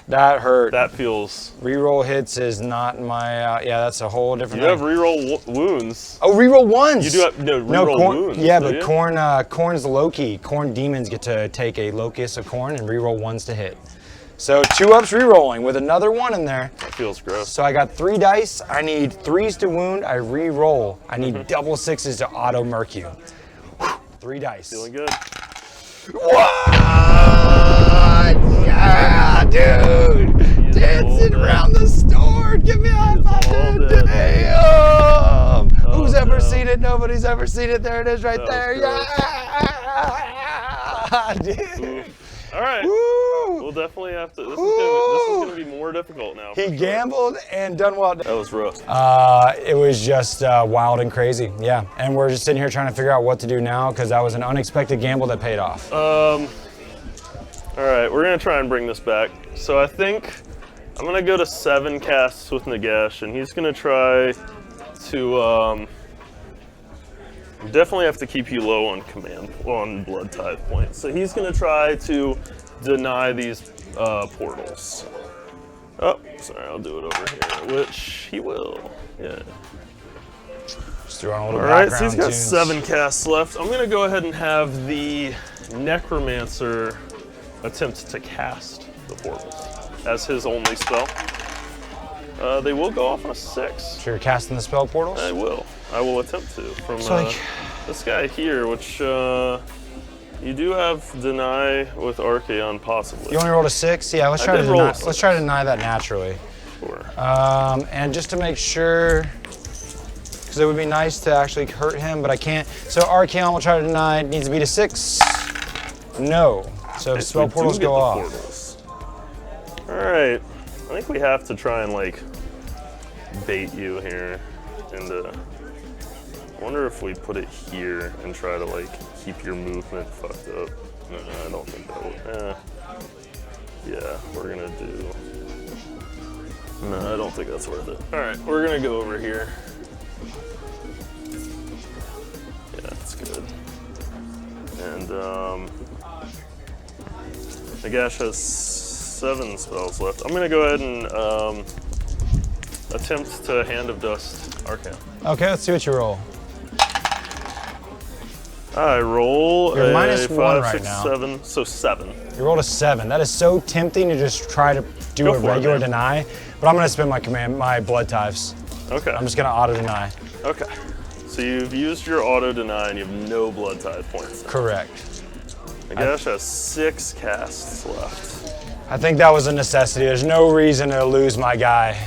That hurt. That feels. Reroll hits is not my. Yeah, that's a whole different. You have reroll wounds. Oh, reroll 1s. You do have reroll wounds. Yeah, but Khorne's low-key. Khorne demons get to take a locus of Khorne and reroll 1s to hit. So 2-ups rerolling with another 1 in there. That feels gross. So I got 3 dice. I need 3s to wound. I reroll. I need double 6s to auto murk you. 3 dice. Feeling good. What? Yeah, dude! Dancing around the store! Give me a high five, dude! Damn! Who's ever seen it? Nobody's ever seen it. There it is right there. Yeah! Dude. All right. Woo. We'll definitely have to. This is gonna be more difficult now. He gambled and done well. That was rough. It was just wild and crazy. Yeah, and we're just sitting here trying to figure out what to do now because that was an unexpected gamble that paid off. All right, we're gonna try and bring this back. So I think I'm gonna go to 7 casts with Nagash, and he's gonna try to. Definitely have to keep you low on blood tithe points. So he's gonna try to deny these portals. Oh, sorry, I'll do it over here, which he will. Yeah. Just throw on a little All right, so background he's got tunes. 7 casts left. I'm gonna go ahead and have the Necromancer attempt to cast the portals as his only spell. They will go off on a 6. So you're casting the spell portals? I will attempt to from this guy here, which You do have deny with Archaon, possibly. You only rolled a 6? Yeah, let's try to deny. Let's try to deny that naturally. Sure. And just to make sure, because it would be nice to actually hurt him, but I can't. So Archaon will try to deny. It needs to beat a 6. No. So spell portals go off. Portals. All right. I think we have to try and like bait you here, and I wonder if we put it here and try to like keep your movement fucked up. No, I don't think that will. Yeah, we're gonna do. No, I don't think that's worth it. All right, we're gonna go over here. Yeah, that's good. And Nagash has 7 spells left. I'm gonna go ahead and attempt to Hand of Dust Archaon. Okay, let's see what you roll. I roll You're a -1 5, right 6, now. 7, so 7. You rolled a 7. That is so tempting to just try to do Go a for it, regular man. deny, but I'm gonna spend my blood tithes. Okay. I'm just gonna auto deny. Okay. So you've used your auto deny and you have no blood tithe points. Correct. Nagash has 6 casts left. I think that was a necessity. There's no reason to lose my guy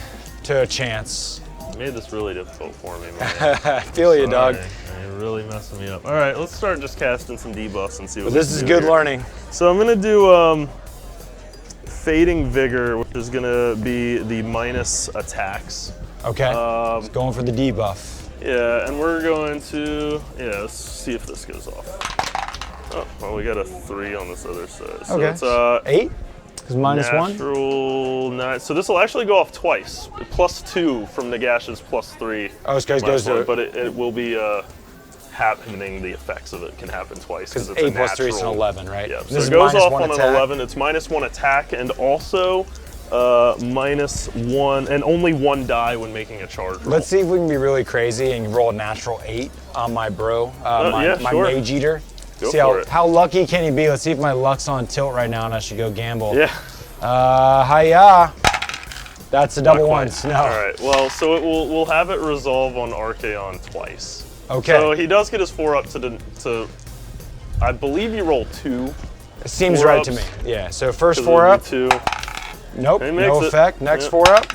to a chance. You made this really difficult for me, man. I feel you, dog. Sorry. You're really messing me up. All right, let's start just casting some debuffs and see what But we this can is do good here. learning. So I'm gonna do Fading Vigor, which is gonna be the minus attacks. Okay. It's going for the debuff. Yeah, and we're going to, let's see if this goes off. Oh, well, we got a 3 on this other side. So Okay. it's 8? Because -1? natural 9. So this will actually go off twice. +2 from Nagash's +3. Oh, this guy goes to. But it will be happening, the effects of it can happen twice. Because it's 8 a plus 3 is an natural. 11, right? Yeah, so This is it goes off -1 on attack. an 11. It's -1 attack and also -1, and only 1 die when making a charge roll. Let's see if we can be really crazy and roll a natural 8 on my bro, my sure. Mage Eater. Go See for it. how lucky can he be? Let's see if my luck's on tilt right now and I should go gamble. Yeah. Hiya. That's a double Not quite. ones. No. All right. Well, so we'll have it resolve on Archaon twice. Okay. So he does get his 4 up to I believe you roll 2. It seems 4 right ups. to me. Yeah. So first 'Cause 4 it'll up. be 2. Nope. He makes No it. effect. Next Yep. 4 up.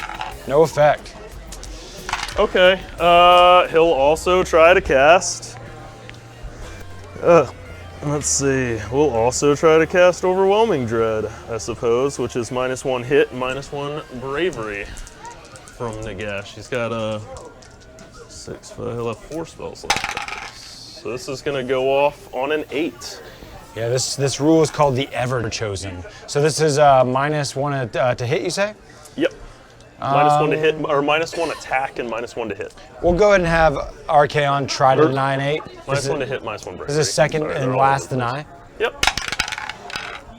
No effect. Okay. He'll also try to cast. Let's see. We'll also try to cast Overwhelming Dread, I suppose, which is -1 hit, -1 bravery from Nagash. He's got a 6. He'll have 4 spells left. So this is gonna go off on an 8. Yeah. This rule is called the Ever Chosen. So this is -1 to hit. You say? Yep. -1 to hit, or -1 attack and -1 to hit. We'll go ahead and have Archaon try to deny an 8. -1 to hit, -1 bravery. This is second Sorry, and they're all last over the place. deny. Yep.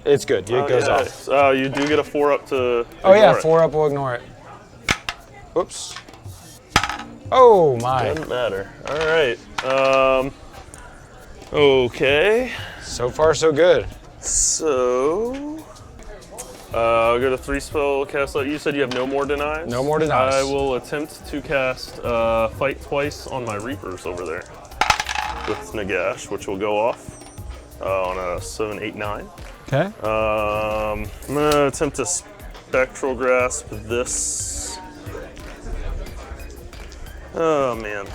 It's good. It goes off. You do get a 4 up to. Oh yeah, ignore it. 4 up. We'll ignore it. Oops. Oh my. Doesn't matter. All right. Okay. So far, so good. So, I'll go to 3 spell cast. You said you have no more denies? No more denies. I will attempt to cast Fight Twice on my Reapers over there with Nagash, which will go off on a 7, 8, 9. Okay. I'm going to attempt to Spectral Grasp this. Oh, man.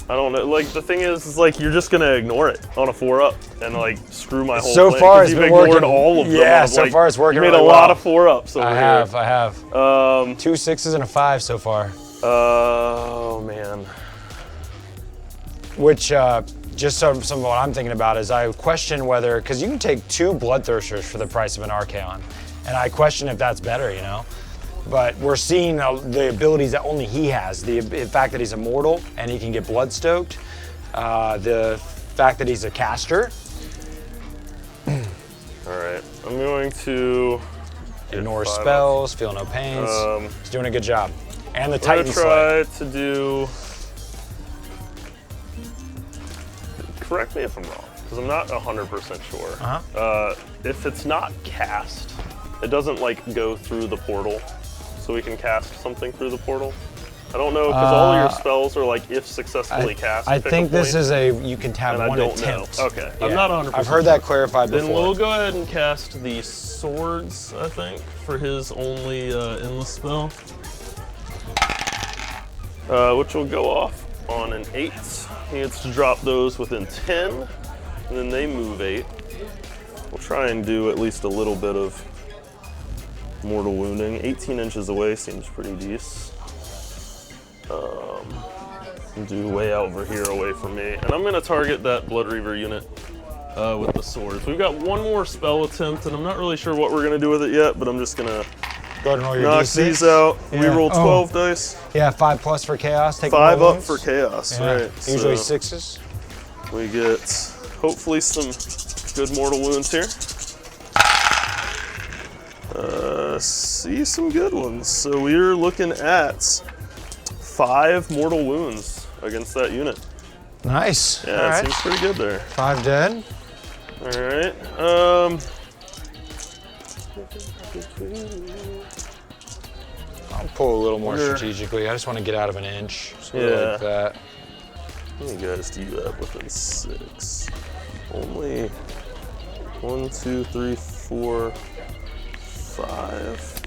I don't know. Like, the thing is like, you're just gonna ignore it on a 4 up and like screw my whole So plan, far 'cause it's you've been ignored working. all of them. Yeah, I'm so like, far it's working You made really a lot well. of 4 ups over I here. have. 2 6s and a 5 so far. Oh man. Which, just some of what I'm thinking about is I question whether, because you can take 2 Bloodthirsters for the price of an Archaon, and I question if that's better, you know? But we're seeing the abilities that only he has. The fact that he's immortal and he can get blood stoked. The fact that he's a caster. All right. I'm going to Ignore 5 up. spells, feel no pains. He's doing a good job. And the I'm gonna Titan Slay. try to do. Correct me if I'm wrong, because I'm not 100% sure. If it's not cast, it doesn't like go through the portal, so we can cast something through the portal. I don't know, because all of your spells are like if successfully cast. I think this is you can have one attempt. Okay, Yeah. I'm not 100%. I've heard that clarified before. Then we'll go ahead and cast the swords, I think, for his only endless spell. Which will go off on an 8. He gets to drop those within 10, and then they move 8. We'll try and do at least a little bit of mortal wounding. 18 inches away seems pretty decent. Do way over here away from me. And I'm gonna target that Blood Reaver unit with the swords. We've got one more spell attempt, and I'm not really sure what we're gonna do with it yet, but I'm just gonna go ahead and roll your knock D6. these out. Yeah. We roll 12 dice. Yeah, 5+ for chaos. Take 5 more up wounds. for chaos, Yeah. right. Usually so 6s. we get hopefully some good mortal wounds here. See some good ones. So we're looking at 5 mortal wounds against that unit. Nice. Yeah, All it right. seems pretty good there. 5 dead. All right. I'll pull a little more strategically. I just want to get out of an inch. Sort of like that. How many guys do you have within 6? Only 1, 2, 3, 4, 5.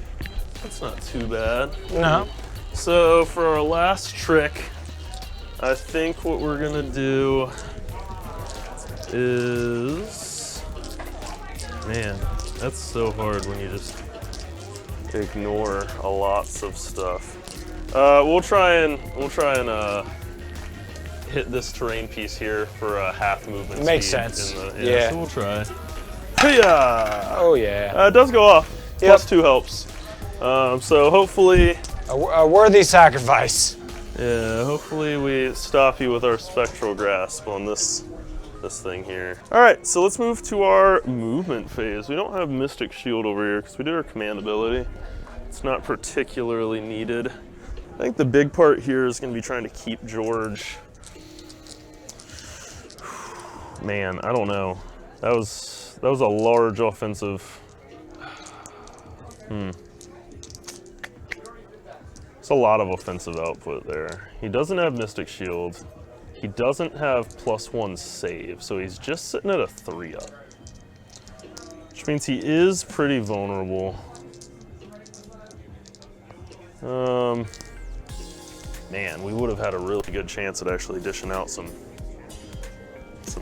That's not too bad. No. So for our last trick, I think what we're gonna do is, man, that's so hard when you just ignore a lots of stuff. We'll try and hit this terrain piece here for a half movement. Makes speed sense. Yeah, so we'll try. Hiya! Oh yeah. It does go off. Yep. +2 helps. So hopefully, A worthy sacrifice. yeah, hopefully we stop you with our spectral grasp on this thing here. All right, so let's move to our movement phase. We don't have Mystic Shield over here because we did our command ability. It's not particularly needed. I think the big part here is going to be trying to keep George. Man, I don't know. That was a large offensive. It's a lot of offensive output there. He doesn't have Mystic Shield. He doesn't have +1 save, so he's just sitting at a 3 up. Which means he is pretty vulnerable. Man, we would have had a really good chance at actually dishing out some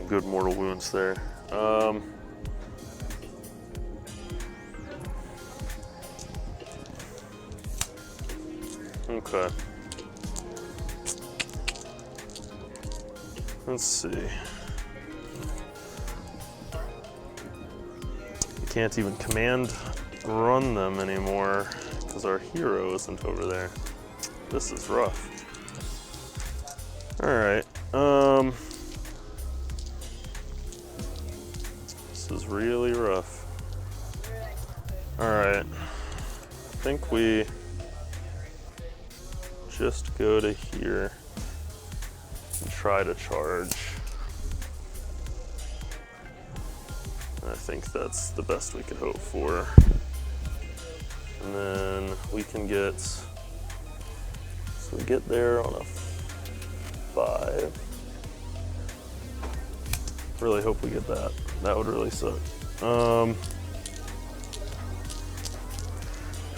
good mortal wounds there. Okay. Let's see. You can't even command run them anymore because our hero isn't over there. This is rough. All right. This is really rough. All right. I think we just go to here and try to charge. I think that's the best we could hope for. And then we can get, so we get there on a 5. Really hope we get that. That would really suck. I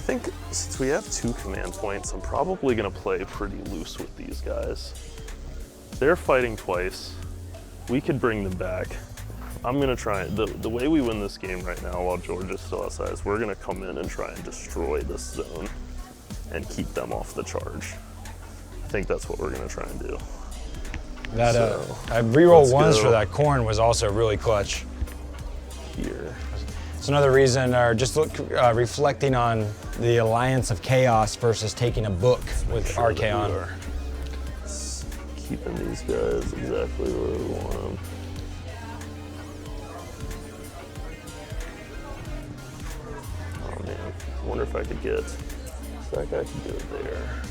think since we have 2 command points, I'm probably gonna play pretty loose with these guys. They're fighting twice. We could bring them back. I'm gonna try, the way we win this game right now while George is still outside is we're gonna come in and try and destroy this zone and keep them off the charge. I think that's what we're gonna try and do. That So, reroll let's 1s go. for that Khorne was also really clutch. Here. It's another reason, or just reflecting on the alliance of chaos versus taking a book with Sure that we Archaon. are keeping these guys exactly where we want them. Oh man, I wonder if I could get, that guy could go there.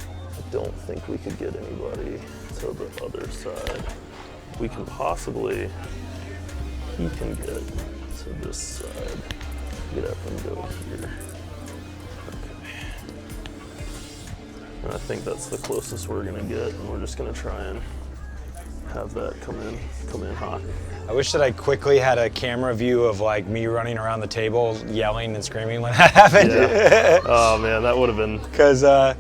I don't think we could get anybody to the other side. We can possibly, he can get to this side. Get up and go here. Okay. And I think that's the closest we're gonna get, and we're just gonna try and have that come in hot. I wish that I quickly had a camera view of like me running around the table yelling and screaming when that happened. Yeah. Oh man, that would have been. Because yeah.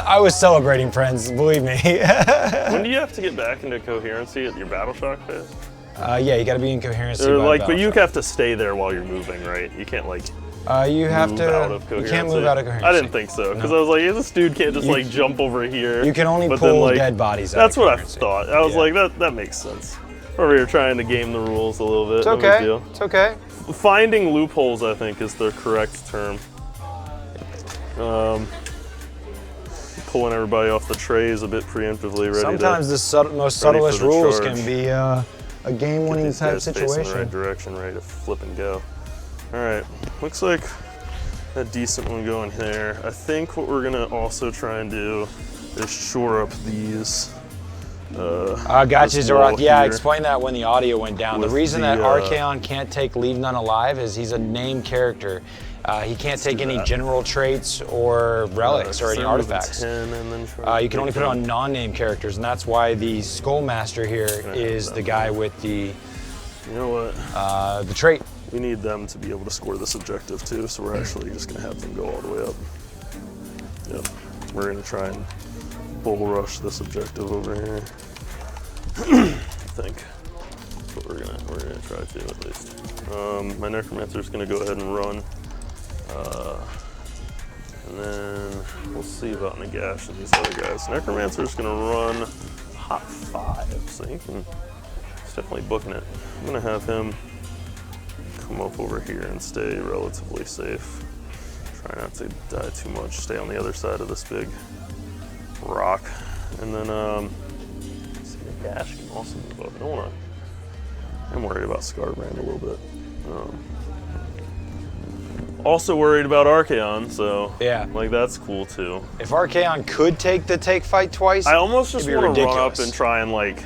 I was celebrating, friends, believe me. When do you have to get back into coherency at your battle shock phase? Yeah, you got to be in coherency. But you have to stay there while you're moving, right? You can't like. You have move to. Out of coherency. You can't move out of coherency. I didn't think so because I was like, this dude can't just like jump over here. You can only but pull then, like, dead bodies out That's of what I coherency. thought. I was like, that makes sense. Over here trying to game the rules a little bit. It's no okay. big deal. It's okay. Finding loopholes, I think, is the correct term. Pulling everybody off the trays a bit preemptively, ready. Sometimes the most subtlest rules can be a game-winning type situation. In the right direction, ready to flip and go. All right, looks like a decent one going there. I think what we're gonna also try and do is shore up these. Gotcha, Zorath. Yeah, I explained that when the audio went down. The reason that the, Archaon can't take Leave None Alive is he's a named character. He can't take any general traits or relics or any artifacts. 10 and then You can only put it on non-named characters, and that's why the Skullmaster here is the guy with the. You know what? The trait. We need them to be able to score this objective too, so we're actually just gonna have them go all the way up. Yep. We're gonna try and bull rush this objective over here. I think. But we're gonna try to at least. My Necromancer's gonna go ahead and run. And then we'll see about Nagash and these other guys. Necromancer's gonna run hot 5, so he's definitely booking it. I'm gonna have him come up over here and stay relatively safe. Try not to die too much. Stay on the other side of this big rock, and then see, Nagash can also move up. I don't wanna. I'm worried about Skarbrand a little bit. Also worried about Archaon, so yeah, like that's cool too. If Archaon could take the take fight twice, I almost just want to run up ridiculous. and try and like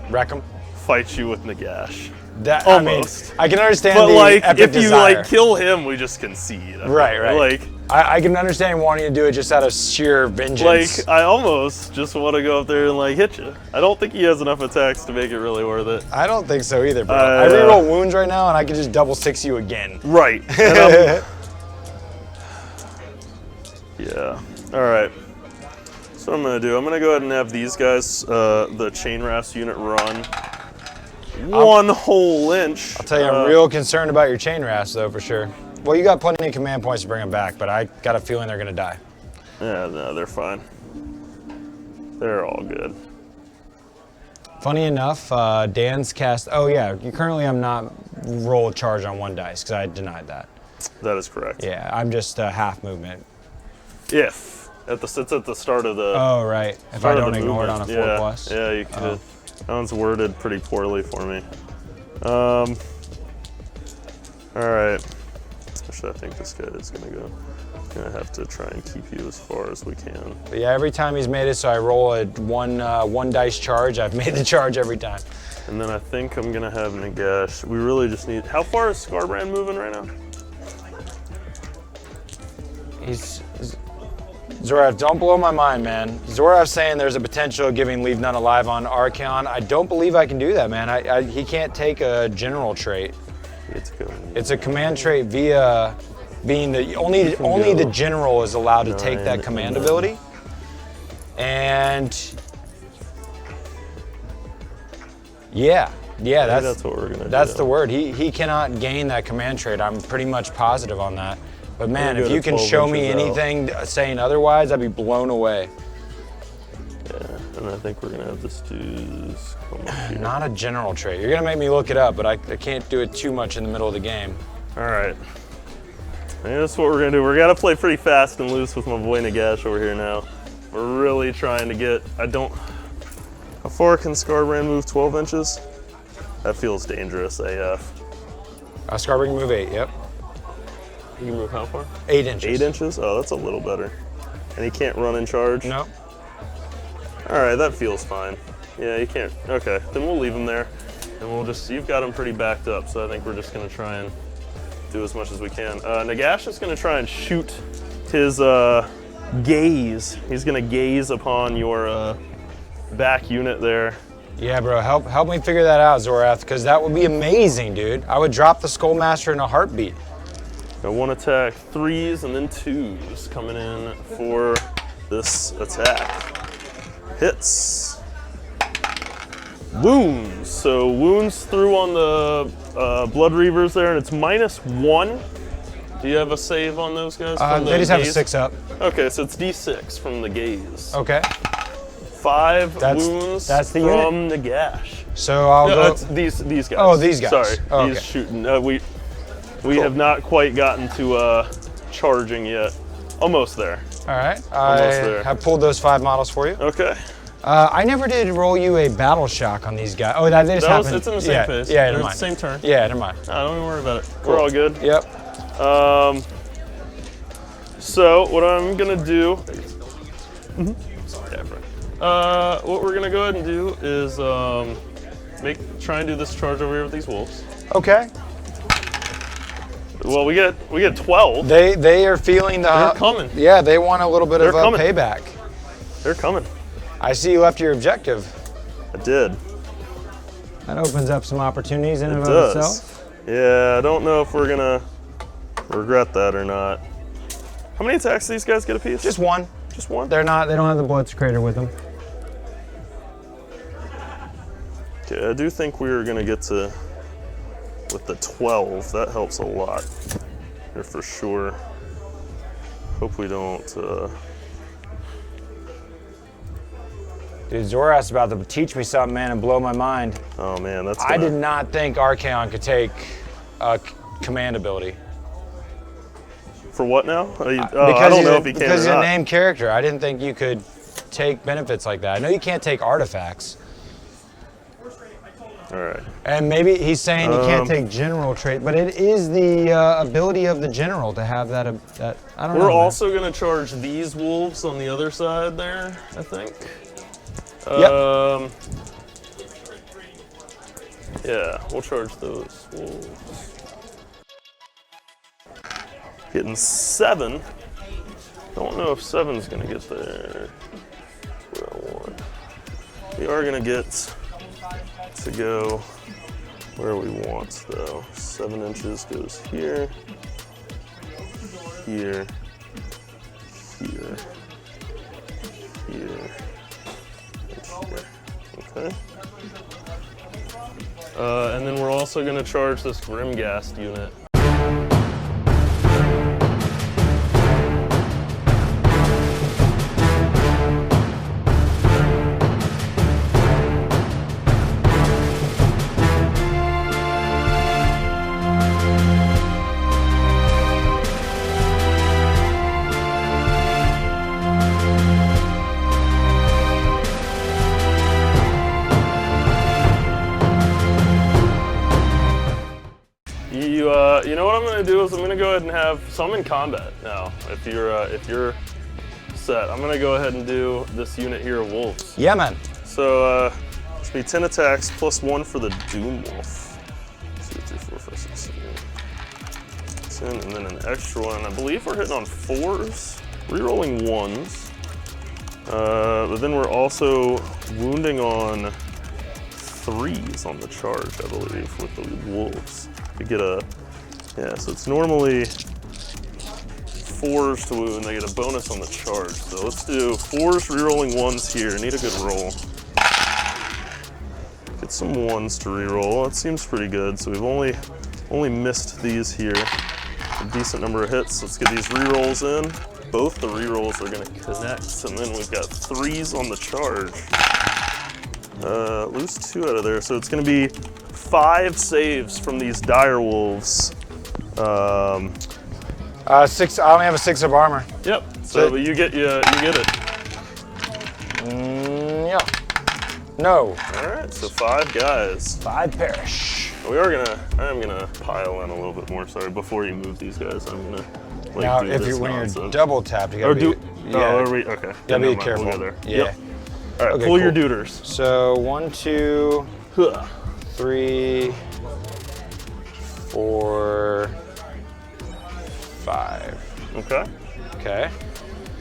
wreck him. Fight you with Nagash. That Almost. I mean, I can understand But the like, epic if you desire. like kill him, we just concede. Right. Like, I can understand wanting to do it just out of sheer vengeance. like I almost just want to go up there and like hit you. I don't think he has enough attacks to make it really worth it. I don't think so either, bro. I reroll wounds right now, and I can just double 6 you again. Right. And yeah. All right. So what I'm gonna do, I'm gonna go ahead and have these guys, the chain rasp unit, run one whole inch. I'll tell you, I'm real concerned about your chain rasp, though, for sure. Well, you got plenty of command points to bring them back, but I got a feeling they're gonna die. Yeah, no, they're fine. They're all good. Funny enough, Dan's cast. Oh yeah, currently I'm not roll a charge on 1 dice because I denied that. That is correct. Yeah, I'm just half movement. If it's at the start of the. Oh right. If I don't ignore it on a 4+. Yeah, you could. That one's worded pretty poorly for me. All right. Actually, I think this guy is gonna have to try and keep you as far as we can. But yeah, every time he's made it, so I roll a one dice charge. I've made the charge every time. And then I think I'm gonna have Nagash. We really just need. How far is Skarbrand moving right now? Zorath, don't blow my mind, man. Zorath's saying there's a potential of giving Leave None Alive on Archaon. I don't believe I can do that, man. He can't take a general trait. It's a command trait via being the only the general is allowed to take that command ability. And yeah, that's what we're gonna do. That's the word. He cannot gain that command trait. I'm pretty much positive on that. But man, if you can show me anything saying otherwise, I'd be blown away. Yeah, and I think we're gonna have this dude come up here. Not a general trait. You're gonna make me look it up, but I can't do it too much in the middle of the game. All right. And that's what we're gonna do. We're gonna play pretty fast and loose with my boy Nagash over here now. We're really trying to get. How far can Skarbrand move? 12 inches? That feels dangerous AF. Skarbrand can move 8. Yep. You can move how far? 8 inches. 8 inches? Oh, that's a little better. And he can't run and charge? No. All right, that feels fine. Yeah, you can't. Okay, then we'll leave him there. And we'll just, you've got him pretty backed up, so I think we're just gonna try and do as much as we can. Nagash is gonna try and shoot his gaze. He's gonna gaze upon your back unit there. Yeah, bro, help me figure that out, Zorath, because that would be amazing, dude. I would drop the Skullmaster in a heartbeat. Got 1 attack, 3s, and then 2s coming in for this attack. Hits. Wounds. So wounds through on the Blood Reavers there, and it's -1. Do you have a save on those guys? They just have a 6 up. Okay, so it's D6 from the gaze. Okay. 5 wounds that's the from Nagash. So I'll go. It's these guys. Oh, these guys. Sorry, Oh, he's okay. shooting. We have not quite gotten to charging yet. Almost there. All right. Almost there. have pulled those 5 models for you. Okay. I never did roll you a battle shock on these guys. Oh, they just happened. It's in the same phase. Yeah, They're never in mind. the same turn. Yeah, never mind. No, don't even worry about it. Cool. We're all good. Yep. So what I'm gonna do. What we're gonna go ahead and do is try and do this charge over here with these wolves. Okay. Well, we get 12. They are feeling the. They're coming. Yeah, they want a little bit of a coming. payback. They're coming. I see you left your objective. I did. That opens up some opportunities in and It of does. itself. Yeah, I don't know if we're gonna regret that or not. How many attacks do these guys get apiece? Just one. Just one? They don't have the Blood Crater with them. Okay, I do think we're gonna get to with the 12. That helps a lot here for sure. Hope we don't. Dude, Zorath's about to teach me something, man, and blow my mind. Oh man, that's. I did not think Archaon could take command ability. For what now? I don't know if he can because he's or a not. named character. I didn't think you could take benefits like that. I know you can't take artifacts. All right. And maybe he's saying you can't take general trait, but it is the ability of the general to have that. I don't know. We're man. also gonna charge these wolves on the other side there, I think. Yep. Yeah, we'll charge those wolves. Getting 7. Don't know if 7's gonna get there. Where I want. We are gonna get to go where we want though. 7 inches goes here, here, here, here, and here. Okay. And then we're also gonna charge this Grimghast unit. You know what I'm gonna do is I'm gonna go ahead and have some in combat now. If you're set, I'm gonna go ahead and do this unit here of wolves. Yeah, man. So it's gonna be 10 attacks plus 1 for the Doom Wolf. 2, 3, 4, 5, 6, 7, 10, and then an extra one. I believe we're hitting on 4s, rerolling 1s. But then we're also wounding on 3s on the charge, I believe, with the wolves. We get a, yeah, so it's normally 4s to wound, they get a bonus on the charge. So let's do 4s, rerolling 1s here, need a good roll. Get some 1s to reroll, that seems pretty good. So we've only missed these here. A decent number of hits, let's get these rerolls in. Both the rerolls are gonna connect, and then we've got 3s on the charge. Lose 2 out of there, so it's gonna be 5 saves from these dire wolves. 6. I only have a 6 of armor. Yep. So but you get it. Yeah. No. All right. So 5 guys. 5 perish. I am gonna pile in a little bit more. Sorry. Before you move these guys, I'm gonna Now, do if this when nonsense. you're double tapped, you gotta Or do. yeah. Oh, are we okay? Gotta Then be never mind, careful. We'll go there. Yeah. Yep. All right. Okay, pull your cool. duders. So 1, 2, Huh. 3, 4, 5. Okay. Okay.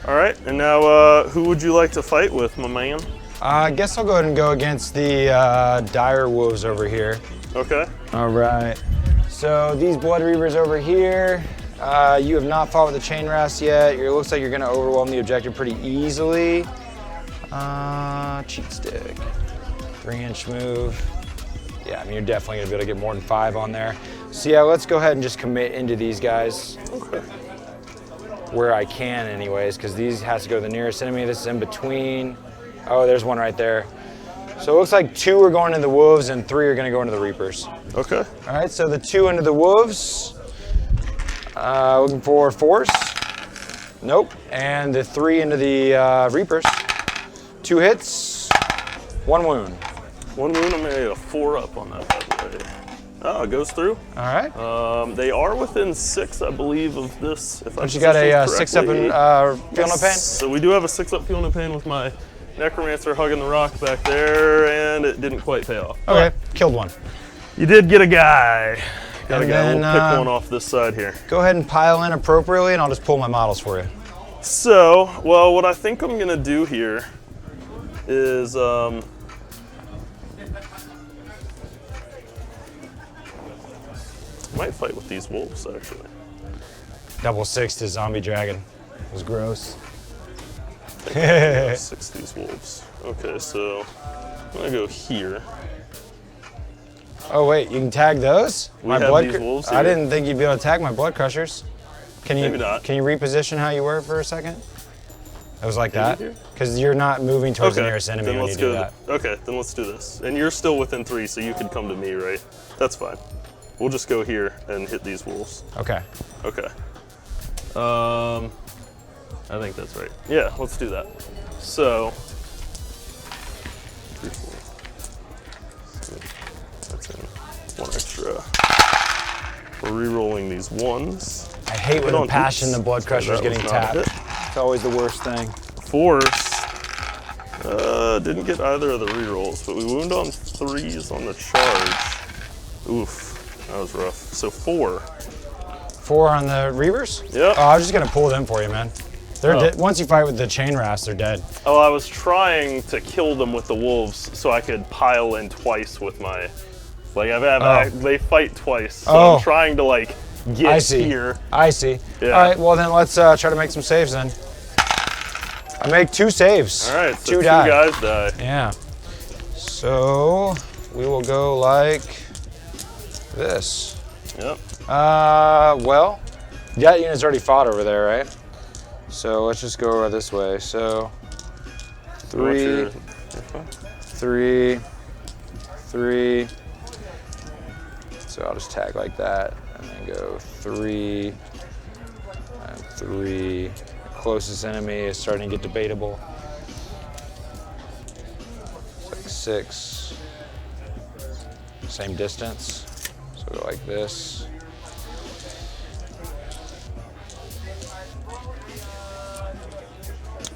All right, and now who would you like to fight with, my man? I guess I'll go ahead and go against the dire wolves over here. Okay. All right. So these blood reavers over here, you have not fought with the chain rasp yet. It looks like you're gonna overwhelm the objective pretty easily. Cheat stick, 3-inch move. Yeah, I mean, you're definitely gonna be able to get more than 5 on there. So yeah, let's go ahead and just commit into these guys. Okay. Where I can anyways, because these has to go to the nearest enemy. This is in between. Oh, there's one right there. So it looks like 2 are going into the wolves and 3 are gonna go into the reapers. Okay. All right, so the 2 into the wolves. Looking for force. Nope. And the 3 into the reapers. 2 hits, 1 wound. 1 wound, I'm gonna get a 4 up on that bad boy. Oh, it goes through. All right. They are within 6, I believe, of this. If But you got a 6 up and feel no pain? So we do have a 6 up feel no pain with my necromancer hugging the rock back there, and it didn't quite pay off. Okay, killed 1. You did get a guy. Got a And guy. then, We'll pick one off this side here. Go ahead and pile in appropriately and I'll just pull my models for you. So, well, what I think I'm gonna do here is I might fight with these wolves, actually. Double 6 to zombie dragon. It was gross. 6 these wolves. Okay, so I'm gonna go here. Oh wait, you can tag those? We have these wolves I here. didn't think you'd be able to tag my blood crushers. Can you? Maybe not. Can you reposition how you were for a second? It was like that? here? Because you're not moving towards the Okay, nearest enemy then when let's you do go. that. Okay, then let's do this. And you're still within 3, so you could come to me, right? That's fine. We'll just go here and hit these wolves. Okay. Okay. I think that's right. Yeah, let's do that. So, 3, 4. That's in 1 extra. We're re-rolling these 1s. I hate with a passion the blood crusher's That was getting not a tapped. hit. It's always the worst thing. Force. Didn't get either of the rerolls, but we wound on 3s on the charge. Oof, that was rough. So 4. 4 on the reavers? Yep. Oh, I was just gonna pull them for you, man. They're Oh. once you fight with the chain rasp, they're dead. Oh, I was trying to kill them with the wolves so I could pile in twice with my, like they fight twice. So Oh. I'm trying to like I get see. here. I see. Yeah. All right, well then let's try to make some saves then. I make 2 saves. All right, so 2 2 die. guys die. Yeah. So we will go like this. Yep. Well, that unit's already fought over there, right? So let's just go this way. So 3, 3, 3. So I'll just tag like that and then go 3 and 3. Closest enemy is starting to get debatable. It's like 6. Same distance. So go like this.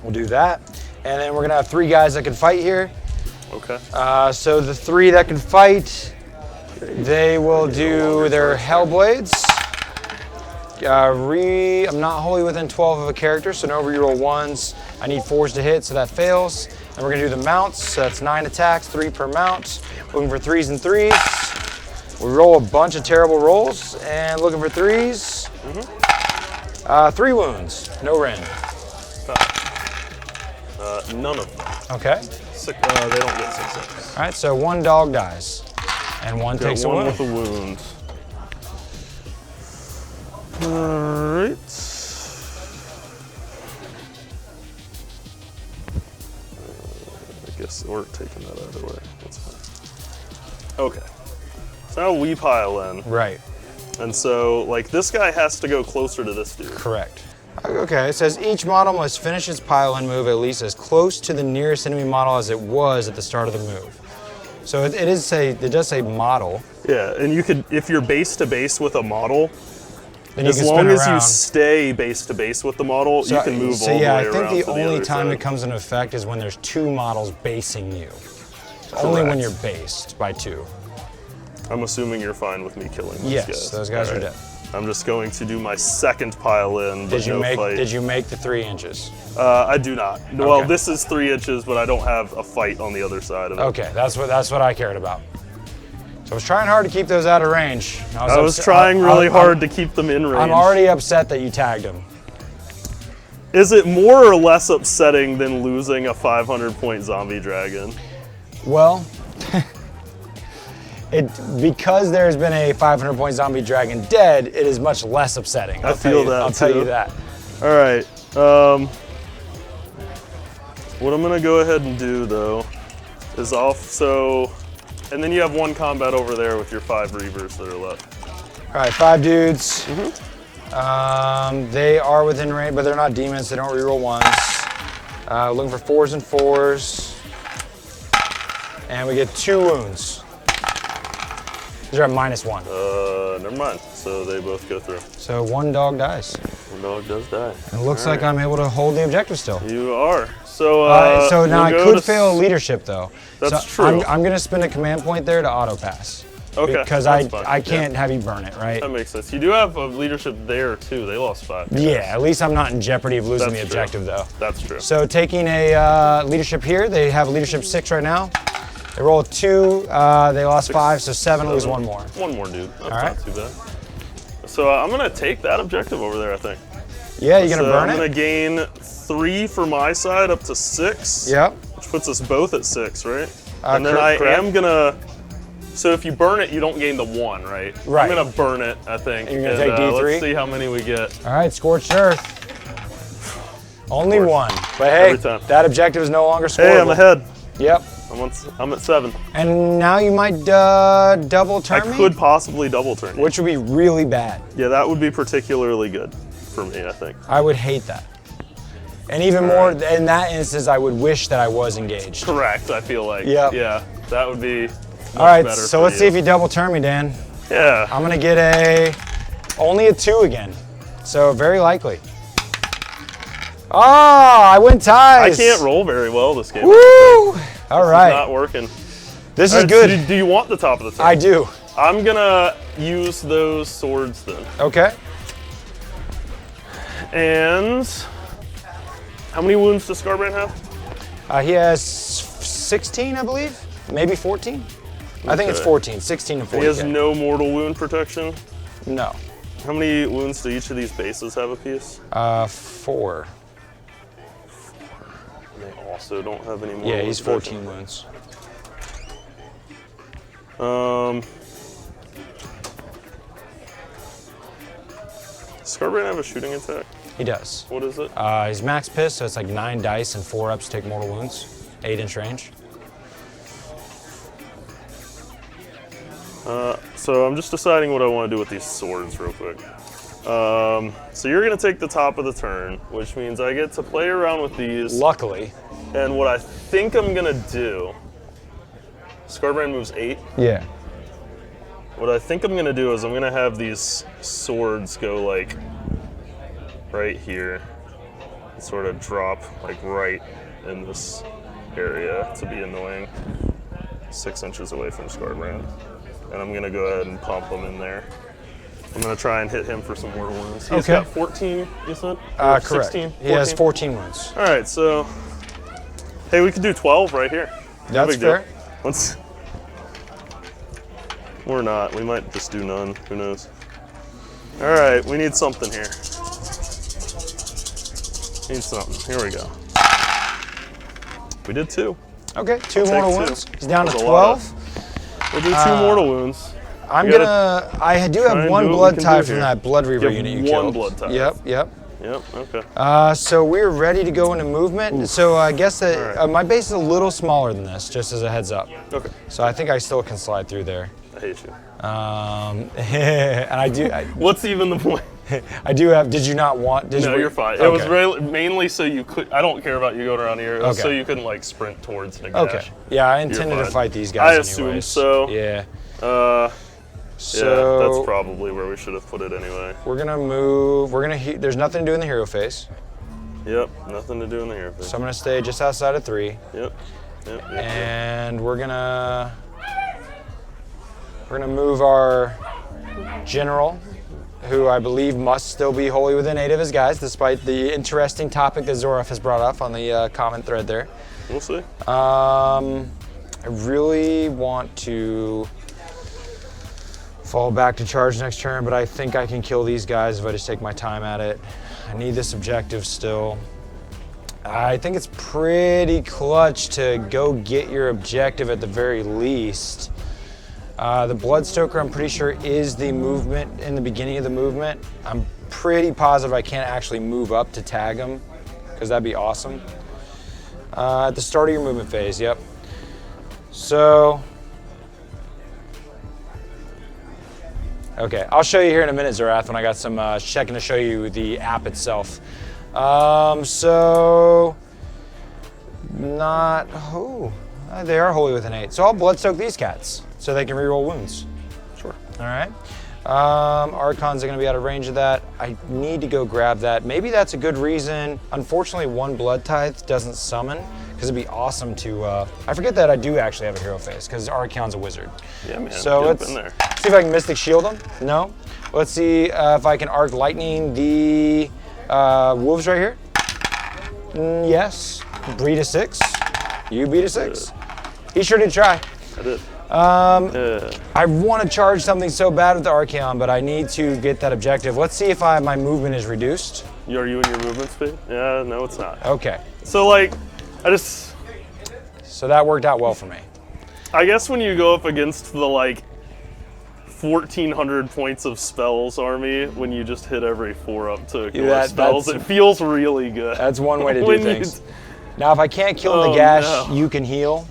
We'll do that. And then we're gonna have 3 guys that can fight here. Okay. So the 3 that can fight, they will do their Hellblades. I'm not wholly within 12 of a character, so no reroll 1s. I need 4s to hit, so that fails. And we're gonna do the mounts, so that's 9 attacks, 3 per mount. Looking for 3s and 3s. We roll a bunch of terrible rolls, and looking for 3s. 3 wounds, no rend. None of them. Okay. They don't get 6. All right, so 1 dog dies, and 1 takes a Got 1 wound. with a wound. All right. I guess we're taking that either way. That's fine. Okay. So now we pile in. Right. And so, like, this guy has to go closer to this dude. Correct. Okay, it says each model must finish its pile-in move at least as close to the nearest enemy model as it was at the start of the move. So it does say model. Yeah, and you could, if you're base to base with a model, Then you as can long spin as you around. stay base to base with the model, you can move all the way I around think to the only other time side. it comes into effect is when there's 2 models basing you. Only when you're based by 2. I'm assuming you're fine with me killing these guys. Yes, those guys All are right. dead. I'm just going to do my second pile in. But Did you make the 3 inches? I do not. Well, Okay. this is 3 inches, but I don't have a fight on the other side of it. Okay, that's what I cared about. So I was trying hard to keep those out of range. I was trying really hard to keep them in range. I'm already upset that you tagged them. Is it more or less upsetting than losing a 500-point zombie dragon? Well, because there's been a 500-point zombie dragon dead, it is much less upsetting. I feel that I'll tell you that. All right. What I'm gonna go ahead and do though is and then you have 1 combat over there with your 5 reavers that are left. All right, 5 dudes. They are within range, but they're not demons. They don't reroll ones. Looking for 4s and 4s. And we get 2 wounds. These are at -1. Never mind. So they both go through. So 1 dog dies. 1 dog does die. It looks like I'm able to hold the objective still. You are. So so now I we'll could fail leadership though. That's so true. I'm gonna spend a command point there to auto pass. Okay. Because that's fine. I can't have you burn it, right? That makes sense. You do have a leadership there too. They lost 5. Yeah, at least I'm not in jeopardy of losing That's the true. objective though. That's true. So taking a leadership here, they have a leadership 6 right now. They roll 2, they lost 5, so 7, lose 1 more. 1 more, dude. That's All right. not too bad. So I'm gonna take that objective over there, I think. Yeah, you're gonna burn I'm it? gonna gain 3 for my side up to 6. Yep. Which puts us both at 6, right? And then I correct. am gonna. So if you burn it, you don't gain the 1, right? Right. I'm gonna burn it, I think. You're gonna take D3? Let's see how many we get. All right, scorched earth. Only course. 1, but hey, Every time. that objective is no longer scoreable. Hey, I'm ahead. Yep. I'm at 7. And now you might double turn I me? could possibly double turn you. Which would be really bad. Yeah, that would be particularly good for me, I think. I would hate that. And even more, in that instance, I would wish that I was engaged. Correct, I feel like. Yep. Yeah, that would be much All right, better so for let's see if you double turn me, Dan. Yeah. I'm gonna get only a 2 again. So very likely. Oh, I win I ties. can't roll very well this game. Woo! All It's right, not working. this All is right, good. so do you want the top of the turn? I do. I'm gonna use those swords then. Okay. And how many wounds does Skarbrand have? He has 16, I believe. Maybe 14. I think it's Okay. 14, 16 and 14. He has no mortal wound protection. No. How many wounds do each of these bases have apiece? 4. They also don't have any mortal Yeah, wound he's protection. 14 wounds. Skarbrand have a shooting attack? He does. What is it? He's max piss, so it's like 9 dice and 4 ups take mortal wounds. 8-inch range. So I'm just deciding what I want to do with these swords real quick. So you're gonna take the top of the turn, which means I get to play around with these. Luckily. And what I think I'm gonna do, Skarbrand moves 8. Yeah. What I think I'm gonna do is I'm gonna have these swords go like right here, and sort of drop like right in this area to be annoying. 6 inches away from Skarbrand. And I'm gonna go ahead and pump him in there. I'm gonna try and hit him for some mortal wounds. He's Okay. got 14, you said? Or Correct. 16? He has 14? 14 wounds. All right, so, hey, we could do 12 right here. No That's big deal. fair. Let's, or not, we might just do none, who knows. All right, we need something here. Need something, here we go. We did 2. Okay, 2 I'll mortal take 2. wounds. He's down to That's a lot. 12. We'll do 2 mortal wounds. I do try have and 1 do what we blood can tie do from here. that blood reaver You have unit you 1 killed. blood tie. Yep. Yep, okay. So we're ready to go into movement. So I guess that All right. my base is a little smaller than this, just as a heads up. Okay, So I think I still can slide through there. I hate you. And What's even the point? I do have. Did you not want? No, you're fine. It was really, mainly so you could. I don't care about you going around here. It was so you couldn't like sprint towards Nagash. Okay. Yeah, I intended to fine. fight these guys. I assumed anyways. so. Yeah. Yeah, So that's probably where we should have put it anyway. we're gonna move. There's nothing to do in the hero phase, Yep, nothing to do in the air. so I'm gonna stay just outside of 3, Yep. and we're gonna move our general who I believe must still be wholly within 8 of his guys, despite the interesting topic that Zoraf has brought up on the comment thread there. We'll see. I really want to fall back to charge next turn, but I think I can kill these guys if I just take my time at it. I need this objective still. I think it's pretty clutch to go get your objective at the very least. The Bloodstoker, I'm pretty sure, is the movement in the beginning of the movement. I'm pretty positive I can't actually move up to tag him, because that'd be awesome. At the start of your movement phase, yep. So, okay, I'll show you here in a minute, Zorath, when I got some checking to show you the app itself. They are wholly within 8. So I'll Bloodstoke these cats so they can reroll wounds. Sure. All right. Archons are going to be out of range of that. I need to go grab that. Maybe that's a good reason. Unfortunately, 1 Blood Tithe doesn't summon, because it'd be awesome to... I forget that I do actually have a hero phase, because Archaon's a wizard. Yeah, man. So let's see if I can Mystic Shield him. No. Let's see if I can Arc Lightning the wolves right here. Yes. Breed a 6. You beat a 6. He sure did try. I did. I want to charge something so bad with the Archaon, but I need to get that objective. Let's see if my movement is reduced. Are you in your movement speed? Yeah, no, it's not. Okay. So, like, So that worked out well for me. I guess when you go up against the, like, 1,400 points of spells army, when you just hit every 4 up to kill spells, it feels really good. That's one way to do things. Now, if I can't kill Nagash, you can heal.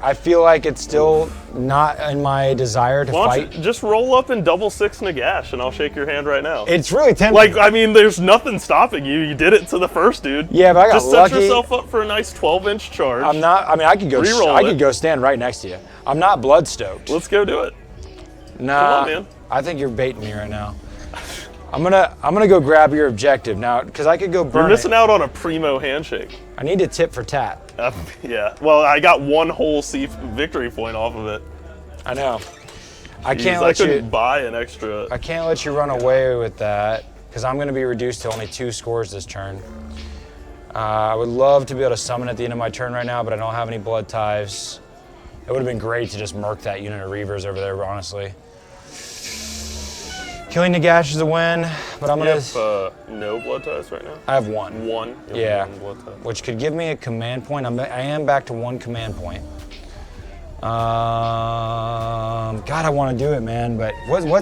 I feel like it's still not in my desire to fight. Just roll up and double 6 Nagash, and I'll shake your hand right now. It's really tempting. Like, I mean, there's nothing stopping you. You did it to the first dude. Yeah, but I got just lucky. Set yourself up for a nice 12-inch charge. I'm not. I mean, I could go. I could go stand right next to you. I'm not Bloodstoked. Let's go do it. Nah, come on, man. I think you're baiting me right now. I'm gonna go grab your objective now, because I could go burn. You're missing out on a primo handshake. I need a tip for tat. Yeah. Well, I got 1 whole victory point off of it. I know. I couldn't buy an extra. I can't let you run away with that, because I'm going to be reduced to only 2 scores this turn. I would love to be able to summon at the end of my turn right now, but I don't have any Blood Tithes. It would have been great to just murk that unit of Reavers over there, honestly. Killing Nagash is a win, but I'm going to... You have no Blood Tithes right now? I have 1. 1? Yeah, 1 blood tithe. Which could give me a command point. I am back to 1 command point. God, I want to do it, man, but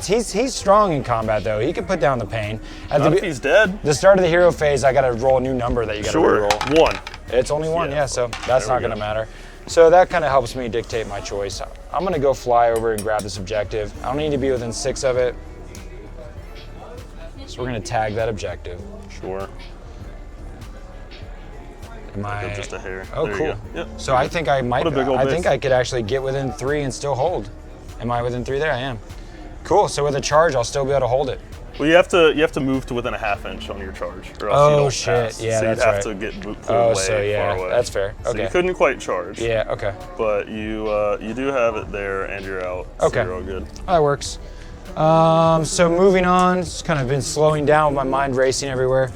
he's strong in combat, though. He can put down the pain. Not if he's dead. The start of the hero phase, I got to roll a new number that you got to reroll. 1. It's only 1, yeah, so that's not going to matter. So that kind of helps me dictate my choice. I'm going to go fly over and grab this objective. I don't need to be within 6 of it. So we're going to tag that objective. Sure. Just a hair. Oh, there cool. Yep. So I think I might. I base. think I could actually get within 3 and still hold. Am I within 3 there? I am. Cool. So with a charge, I'll still be able to hold it. Well, you have to move to within a ½ inch on your charge, or else you don't pass. Yeah, so that's you'd right. have to get pulled away, far away. That's fair. Okay. So you couldn't quite charge. Yeah. Okay. But you do have it there, and you're out. So Okay. You're all good. That works. So moving on, it's kind of been slowing down with my mind racing everywhere.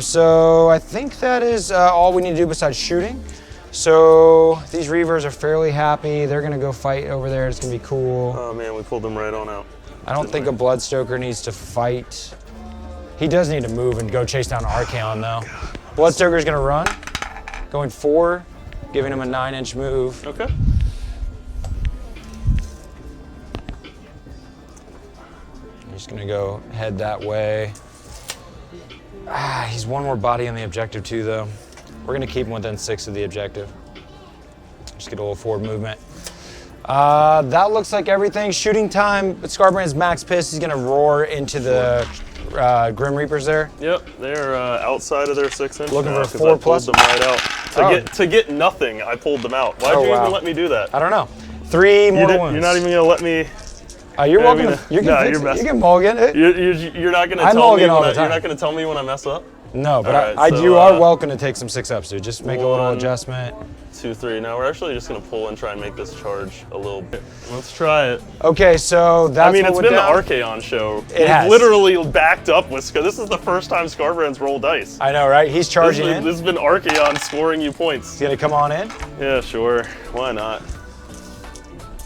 So I think that is all we need to do besides shooting. So these Reavers are fairly happy. They're gonna go fight over there. It's gonna be cool. Oh man, we pulled them right on out. I don't think a Bloodstoker needs to fight. He does need to move and go chase down Archaon though. Bloodstoker's gonna run, going 4, giving him a 9-inch move. Okay. He's gonna go head that way. He's 1 more body on the objective too though. We're gonna keep him within 6 of the objective. Just get a little forward movement. That looks like everything. Shooting time, Skarbrand's max piss. He's gonna roar into the Grim Reapers there. Yep, they're outside of their 6 inch. Looking now, for 4 plus. I pulled them right out. To get nothing, I pulled them out. Why'd you even let me do that? I don't know. 3 mortal wounds. You're not even gonna let me. You're welcome. You can mulligan it. You're not gonna tell me. You're not gonna tell me when I mess up. No, but Alright, you are welcome to take some 6-ups, dude. Just make a little 1, adjustment. 2, 3. Now we're actually just gonna pull and try and make this charge a little bit. Let's try it. Okay, so that's I mean, what it's went been down. the Archaon show. It has. Literally backed up with This is the first time Skarbrand's rolled dice. I know, right? He's charging in. This has been Archaon scoring you points. He's gonna come on in. Yeah, sure. Why not?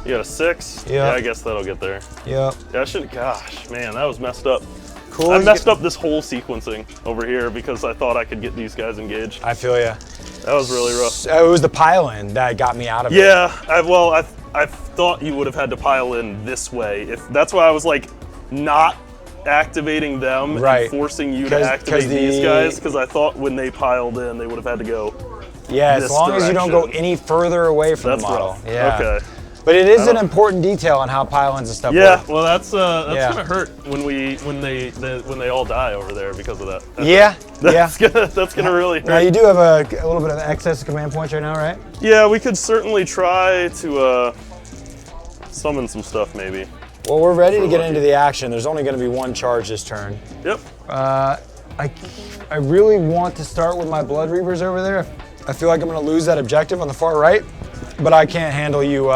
You got a 6? Yeah. Yeah, I guess that'll get there. Yep. Yeah, I should. Gosh, man, that was messed up. Cool. I messed up this whole sequencing over here because I thought I could get these guys engaged. I feel ya. That was really rough. It was the pile-in that got me out of it. Yeah, I thought you would have had to pile in this way. That's why I was like not activating them Right. and forcing you to activate these guys, because I thought when they piled in they would have had to go. Yeah, as this long as you don't go direction. any further away from That's the model. rough. Yeah. Okay. But it is an important detail on how pile-ins and stuff Yeah, work. well that's Yeah. gonna hurt when they all die over there because of that. Yeah, That's gonna really hurt. Now you do have a little bit of excess command points right now, right? Yeah, we could certainly try to summon some stuff maybe. Well, we're ready to get lucky. into the action. There's only going to be one charge this turn. Yep. I really want to start with my Blood Reavers over there. I feel like I'm going to lose that objective on the far right, but I can't handle you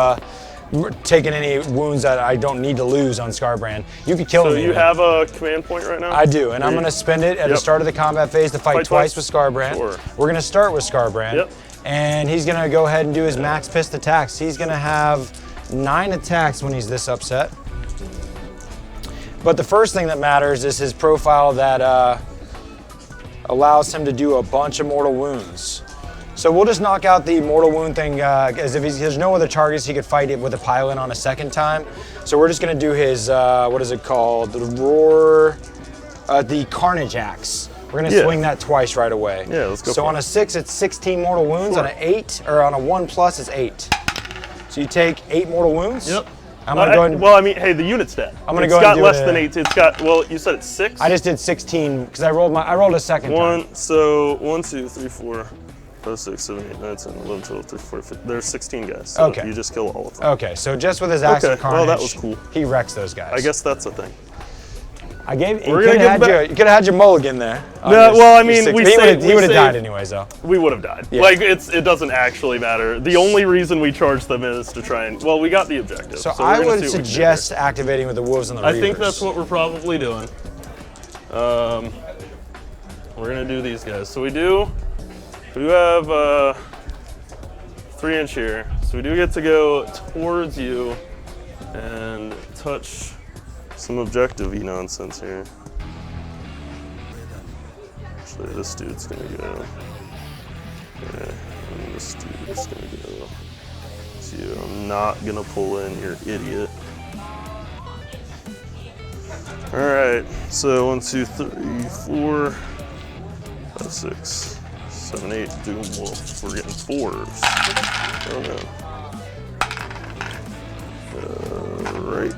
taking any wounds that I don't need to lose on Skarbrand. You could kill me. So you have a command point right now? I do, and I'm going to spend it at the start of the combat phase to fight twice with Skarbrand. Sure. We're going to start with Skarbrand, Yep. and he's going to go ahead and do his max fist attacks. He's going to have 9 attacks when he's this upset. But the first thing that matters is his profile that allows him to do a bunch of mortal wounds. So we'll just knock out the mortal wound thing as if there's no other targets he could fight it with a pile-in on a second time. So we're just gonna do his, what is it called? The Roar, the Carnage Axe. We're gonna swing that twice right away. Yeah, let's go So for on it. a 6, it's 16 mortal wounds. Sure. On an 8, or on a 1+, it's 8. So you take 8 mortal wounds. Yep. I'm gonna go ahead and, well, I mean, hey, the unit's dead. I'm gonna It's go ahead got and do less it, than 8. It's got, well, you said it's 6? I just did 16 because I rolled a second time. So 1, 2, 3, 4, 5, 6, 7, 8, 9, 10, 11, 12, 13, 14, 15. There's 16 guys. So Okay. you just kill all of them. Okay, so just with his Axe of Okay, Carnage, well, that was cool. he wrecks those guys. I guess that's a thing. I gave. You We're could gonna have give had your had your mulligan there. No, well, I mean, he we would saved- have died anyways, though. We would have died. Yeah. Like, it doesn't actually matter. The only reason we charged them is to try and, well, we got the objective. So we're I gonna would see what we can do suggest activating with the wolves and the here. reavers. I think that's what we're probably doing. We're gonna do these guys. So we do have 3-inch here. So we do get to go towards you and touch some objective-y nonsense here. Actually, this dude's gonna go. Yeah, and this dude's gonna go. So I'm not gonna pull in, you're idiot. Alright, so 1, 2, 3, 4, 5, 6, 7, 8, Doom Wolf. We're getting 4s. Oh no. Right.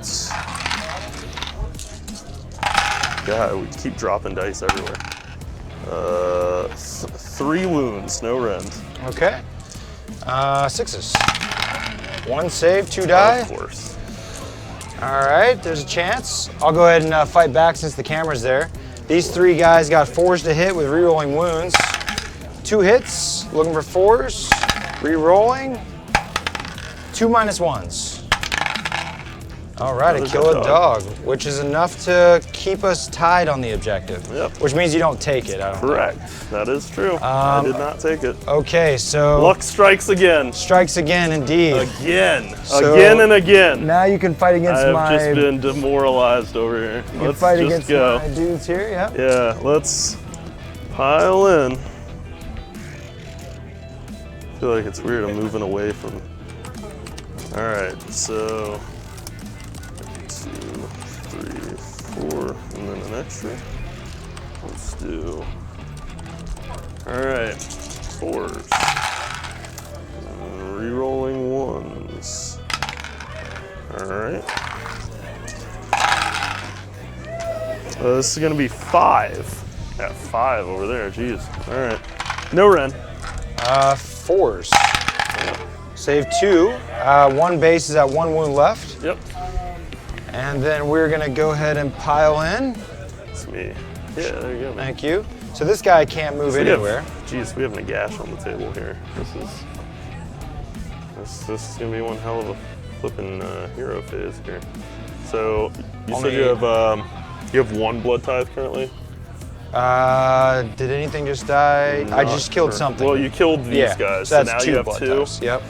God, we keep dropping dice everywhere. 3 wounds, no rend. Okay. 6s. 1 save, 2 die. Of course. All right, there's a chance. I'll go ahead and fight back since the camera's there. These 3 guys got 4s to hit with rerolling wounds. 2 hits, looking for 4s. Rerolling. 2 -1s. All right, Another a kill a dead dog, which is enough to keep us tied on the objective. Yep. Which means you don't take it. I don't know. Correct. That is true. I did not take it. Okay, so Luck strikes again. strikes again, indeed. Again. So- Again and again. Now you can fight against I have my. just been demoralized over here. you can Let's fight just against go. my dudes here. Yeah. Yeah, let's pile in. I feel like it's weird I'm moving away from. All right, so 2, 3, 4, and then an extra. Let's do. All right, 4s. Rerolling 1s. All right. This is gonna be 5. At 5 over there, jeez. All right. No rend. 4s. Save 2. 1 base is at 1 wound left. Yep. And then we're gonna go ahead and pile in. It's me. Yeah, there you go. Thank you. So this guy can't move anywhere. Jeez, we have Nagash on the table here. This is gonna be one hell of a flipping hero phase here. So you said you have one blood tithe currently. Did anything just die? I just killed something. Well, you killed these guys, so now that's you have blood two. tithes. Yep.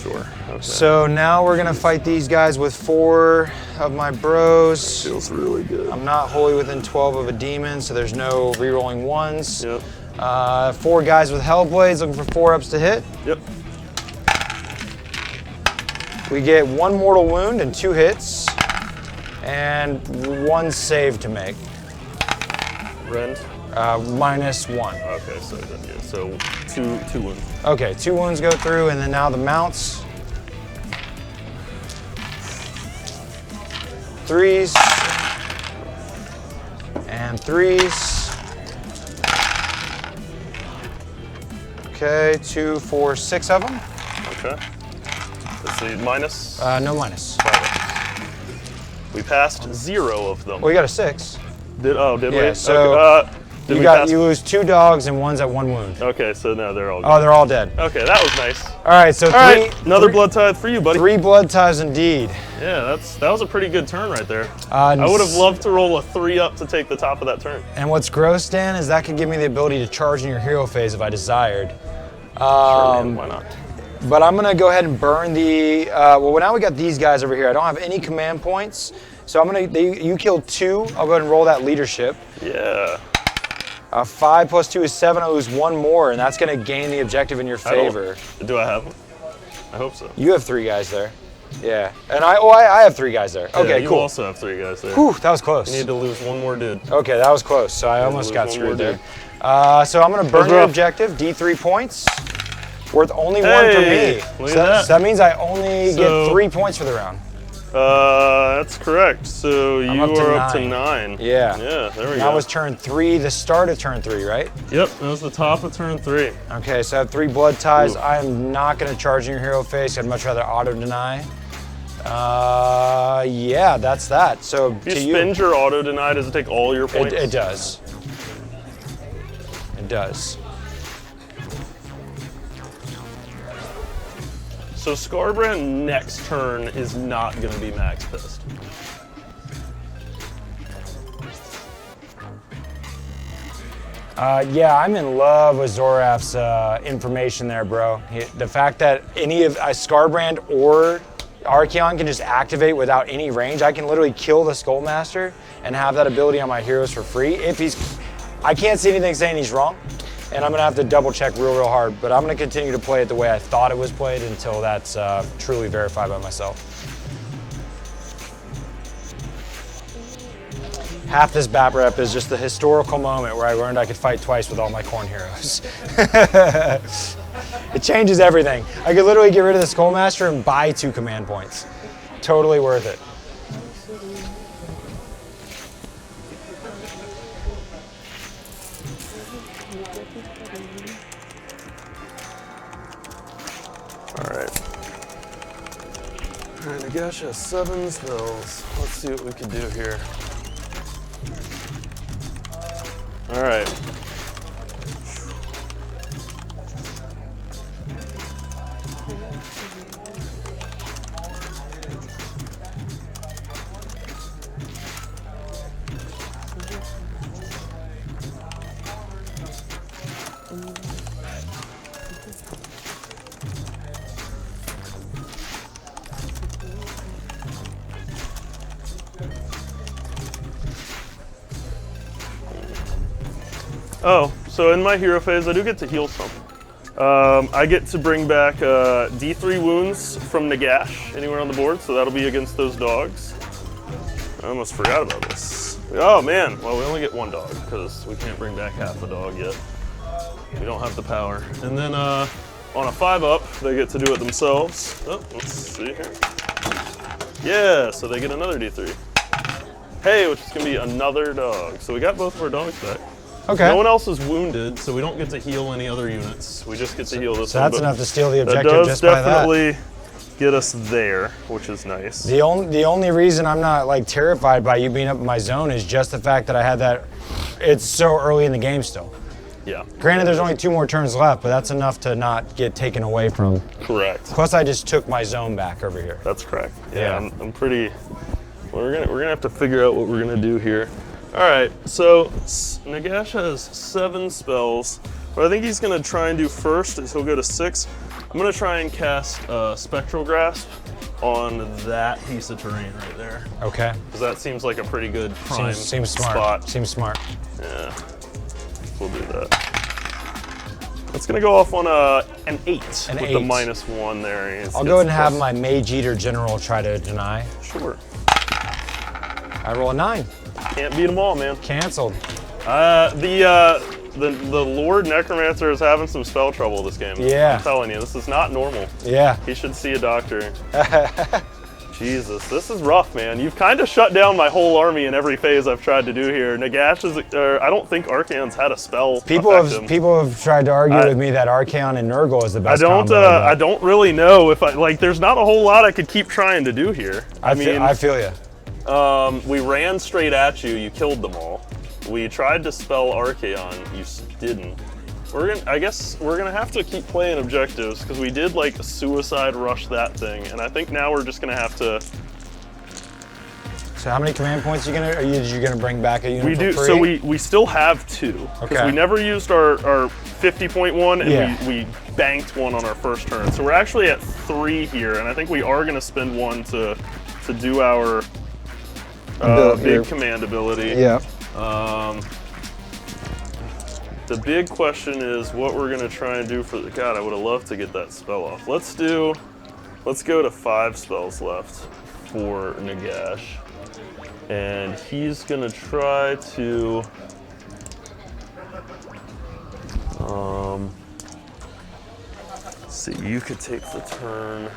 Sure. Okay. So now we're gonna fight these guys with 4 of my bros. Feels really good. I'm not wholly within 12 of a demon, so there's no rerolling ones. Yep. 4 guys with Hellblades looking for 4-ups to hit. Yep. We get 1 mortal wound and 2 hits, and 1 save to make. Rend? -1. Okay, so then yeah, so two wounds. Okay, 2 wounds go through, and then now the mounts. 3s. And 3s. Okay, 2, 4, 6 of them. Okay. Let's see, minus? No minus. We passed 0 of them. Well, you got a 6. Did we? Yeah, so okay. you lose 2 dogs and one's at 1 wound. Okay, so no, they're all good. Oh, they're all dead. Okay, that was nice. All right, so another blood tithe for you, buddy. 3 blood tithes indeed. Yeah, that was a pretty good turn right there. I would have loved to roll a 3-up to take the top of that turn. And what's gross, Dan, is that could give me the ability to charge in your hero phase if I desired. Sure, man, why not? But I'm gonna go ahead and burn the. Well, now we got these guys over here. I don't have any command points, so I'm gonna. You killed 2. I'll go ahead and roll that leadership. Yeah. 5 + 2 is 7. I lose 1 more, and that's gonna gain the objective in your favor. Do I have them? I hope so. You have 3 guys there. Yeah, and I have 3 guys there. Okay, you cool. You also have 3 guys there. Whew, that was close. You need to lose 1 more dude. Okay, that was close. So I almost got screwed there. So I'm gonna burn your objective. D3 points. Worth only 1 for me. Look So at that. that means I only get 3 points for the round. That's correct. So you are up to 9. Yeah. Yeah, there we go. That was turn 3, the start of turn 3, right? Yep, that was the top of turn 3. Okay, so I have 3 blood ties. Ooh. I am not going to charge in your hero face. I'd much rather auto deny. Yeah, that's that. So if you spend your auto deny, does it take all your points? It does. It does. So Skarbrand next turn is not going to be max pissed. Yeah, I'm in love with Zoraf's information there, bro. The fact that any of Skarbrand or Archaon can just activate without any range. I can literally kill the Skullmaster and have that ability on my heroes for free. I can't see anything saying he's wrong. And I'm gonna have to double check real hard, but I'm gonna continue to play it the way I thought it was played until that's truly verified by myself. Half this BAP rep is just the historical moment where I learned I could fight twice with all my Khorne heroes. It changes everything. I could literally get rid of the Skullmaster and buy 2 command points. Totally worth it. Alright, Nagash has 7 spells. Let's see what we can do here. Alright. Oh, so in my hero phase, I do get to heal some. I get to bring back D3 wounds from Nagash anywhere on the board, so that'll be against those dogs. I almost forgot about this. Oh man, well we only get 1 dog because we can't bring back half a dog yet. We don't have the power. And then on a 5-up, they get to do it themselves. Oh, let's see here. Yeah, so they get another D3. Hey, which is gonna be another dog. So we got both of our dogs back. Okay. No one else is wounded, so we don't get to heal any other units. We just get to heal this so one. That's enough to steal the objective just by that. That does definitely get us there, which is nice. The only reason I'm not like terrified by you being up in my zone is just the fact that I had that it's so early in the game still. Yeah. Granted, there's only 2 more turns left, but that's enough to not get taken away from. Correct. Plus, I just took my zone back over here. That's correct. Yeah. I'm pretty. Well, we're gonna have to figure out what we're gonna do here. All right. So Nagash has 7 spells. What I think he's gonna try and do first is he'll go to 6. I'm gonna try and cast Spectral Grasp on that piece of terrain right there. Okay. Because that seems like a pretty good prime Seems smart. spot. Seems smart. Yeah. We'll do that. It's gonna go off on an 8 with the -1 there. I'll go ahead and have my Mage Eater General try to deny. Sure. I roll a 9. Can't beat them all, man. Canceled. The Lord Necromancer is having some spell trouble this game. Yeah. I'm telling you, this is not normal. Yeah. He should see a doctor. Jesus, this is rough, man. You've kind of shut down my whole army in every phase I've tried to do here. Nagash is, I don't think Archaon's had a spell People have tried to argue with me that Archaon and Nurgle is the best combo. I don't really know if there's not a whole lot I could keep trying to do here. I feel you. We ran straight at you, you killed them all. We tried to spell Archaon, you didn't. I guess we're gonna have to keep playing objectives because we did like suicide rush that thing, and I think now we're just gonna have to. So how many command points are you gonna bring back a unit? We do. For free? So we still have 2 because we never used our 50-point one, and we banked 1 on our first turn. So we're actually at 3 here, and I think we are gonna spend 1 to do our big command ability. Yeah. The big question is what we're gonna try and do for the God. I would have loved to get that spell off. Let's go to 5 spells left for Nagash, and he's gonna try to. See, you could take the turn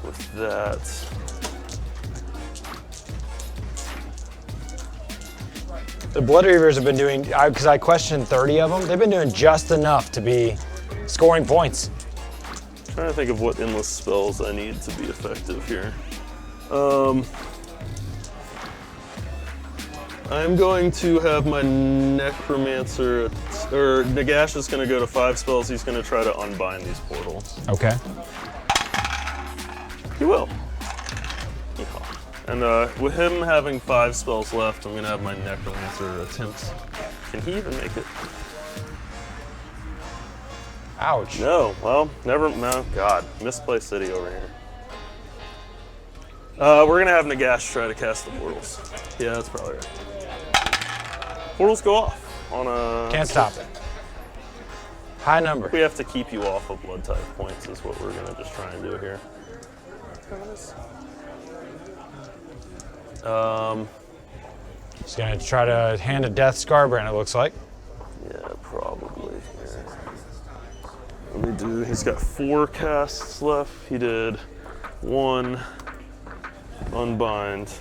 with that. The Blood Reavers have been doing, because I questioned 30 of them, they've been doing just enough to be scoring points. I'm trying to think of what endless spells I need to be effective here. I'm going to have my Necromancer, or Nagash is going to go to 5 spells. He's going to try to unbind these portals. Okay. He will. And with him having 5 spells left, I'm going to have my Necromancer attempt. Can he even make it? Ouch. No, well, no, God. Misplaced city over here. We're going to have Nagash try to cast the portals. Yeah, that's probably right. Portals go off on a... Can't stop it. High number. We have to keep you off of blood type points is what we're going to just try and do here. He's gonna try to hand a death skarbrand, it looks like. Yeah, probably. Here. Let me do, he's got 4 casts left. He did 1 unbind.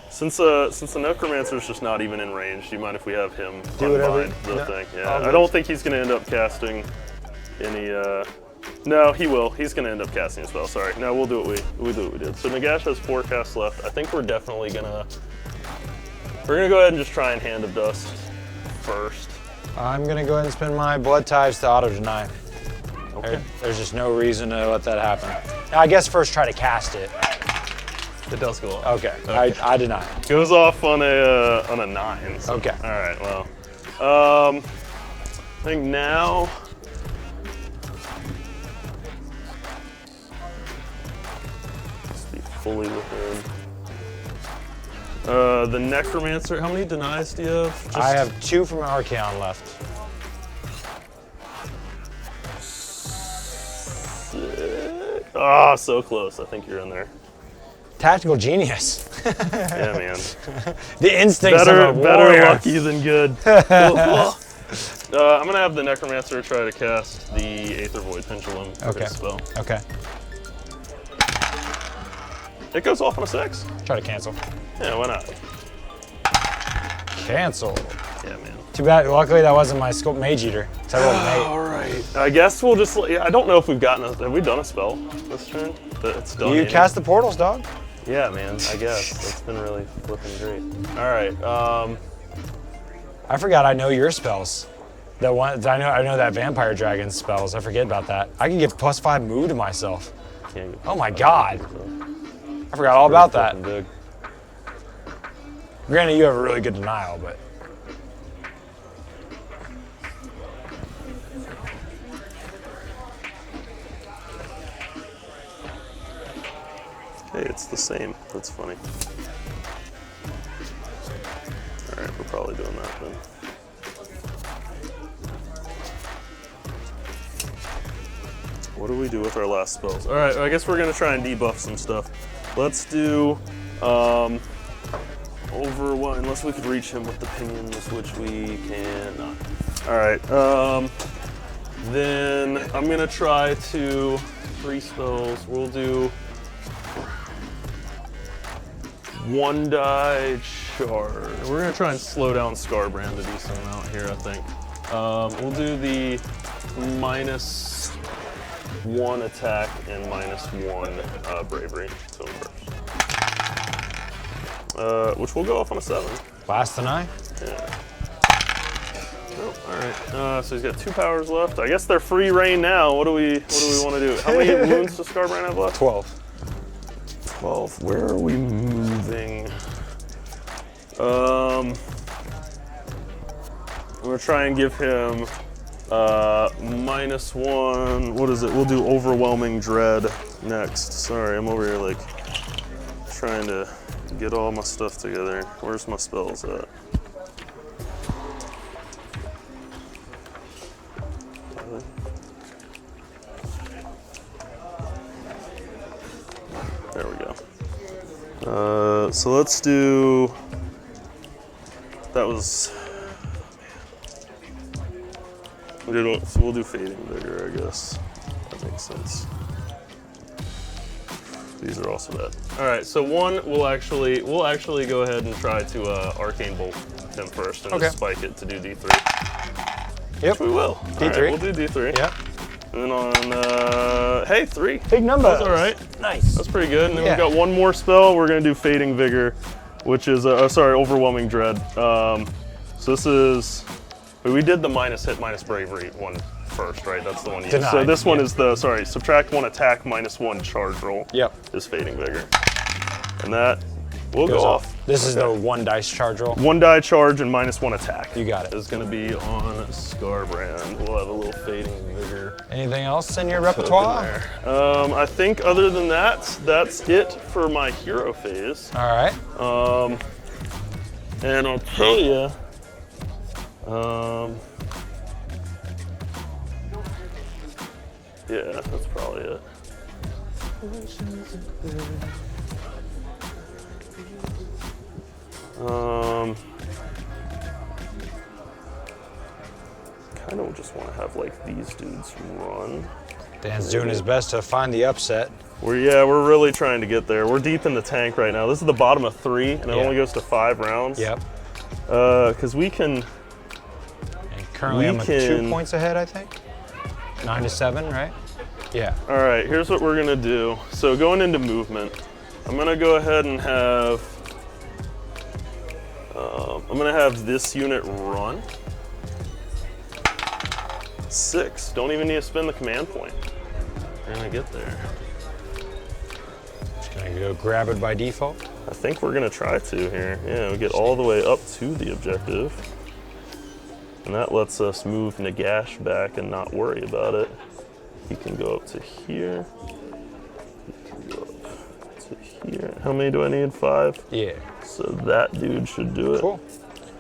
Since the Necromancer's just not even in range, do you mind if we have him unbind the thing? Yeah, I don't think he's going to end up casting any. No, he will. He's going to end up casting a spell. Sorry. No, we'll do what we did. So Nagash has 4 casts left. I think we're definitely gonna go ahead and just try and Hand of Dust first. I'm gonna go ahead and spend my blood ties to auto deny. Okay. There's just no reason to let that happen. Now, I guess first try to cast it. It does go off. Okay. I deny it. Goes off on a 9. So. Okay. All right. Well, I think now. Let's be fully within. The Necromancer. How many denies do you have? I have 2 from Archaon left. Ah, so close. I think you're in there. Tactical genius. Yeah, man. The instincts of a warrior. Better lucky than good. I'm gonna have the Necromancer try to cast the Aether Void Pendulum for his spell. Okay. It goes off on a 6. Try to cancel. Yeah, why not? Cancel. Yeah, man. Too bad. Luckily, that wasn't my Mage Eater. So I rolled an 8. All right. right. I guess we'll just. I don't know if we've gotten. Have we done a spell this turn? It's done. You cast the portals, dog. Yeah, man. I guess that's been really flipping great. All right. I forgot I know your spells. The one I know that vampire dragon spells. I forget about that. I can give +5 move to myself. Oh my god. I forgot all about that. Big. Granted, you have a really good denial, but. Hey, it's the same. That's funny. All right, we're probably doing that then. What do we do with our last spells? All right, I guess we're gonna try and debuff some stuff. Let's do Overwhelm, unless we could reach him with the pinions, which we cannot. All right, then I'm gonna try to 3 spells. We'll do 1 die charge. We're gonna try and slow down Skarbrand a decent amount here, I think. We'll do the -1 attack and -1 bravery to him first. Which will go off on a 7. Last deny? Yeah. Oh, all right. So he's got 2 powers left. I guess they're free reign now. What do we want to do? How many wounds does Skarbrand have left? 12. 12. Where are we moving? I'm gonna try and give him -1. What is it? We'll do overwhelming dread next. Sorry, I'm over here like trying to get all my stuff together. Where's my spells at? There we go. So let's do. That was. So we'll do fading vigor, I guess. That makes sense. These are also bad. All right, so we'll actually go ahead and try to arcane bolt him first and just spike it to do D3. Yep. Which we will. D3. All right, we'll do D3. Yep. And then on, hey, 3. Big number. That's all right. Nice. That's pretty good. And then we've got 1 more spell. We're gonna do fading vigor, which is overwhelming dread. So this is. We did the -hit -bravery one first, right? That's the one you used. So this one is the, subtract 1 attack -1 charge roll. Yep. Is fading vigor. And that will go off. This is the 1 dice charge roll? 1 die charge and -1 attack. You got it. Is gonna be on Skarbrand. We'll have a little fading vigor. Anything else in your repertoire? I think other than that, that's it for my hero phase. All right. And I'll tell you, yeah, that's probably it. Kind of just want to have like these dudes run. Dan's doing his best to find the upset. We're really trying to get there. We're deep in the tank right now. This is the bottom of 3, and it only goes to 5 rounds. Yep. Because we can. And currently, I'm 2 points ahead, I think. 9 to 7, right? Yeah. All right. Here's what we're gonna do. So going into movement, I'm gonna go ahead and have. I'm gonna have this unit run. 6. Don't even need to spend the command point. We're gonna get there. Just gonna go grab it by default. I think we're gonna try to here. Yeah, we get all the way up to the objective. And that lets us move Nagash back and not worry about it. He can go up to here. He can go up to here. How many do I need? 5? Yeah. So that dude should do it. Cool.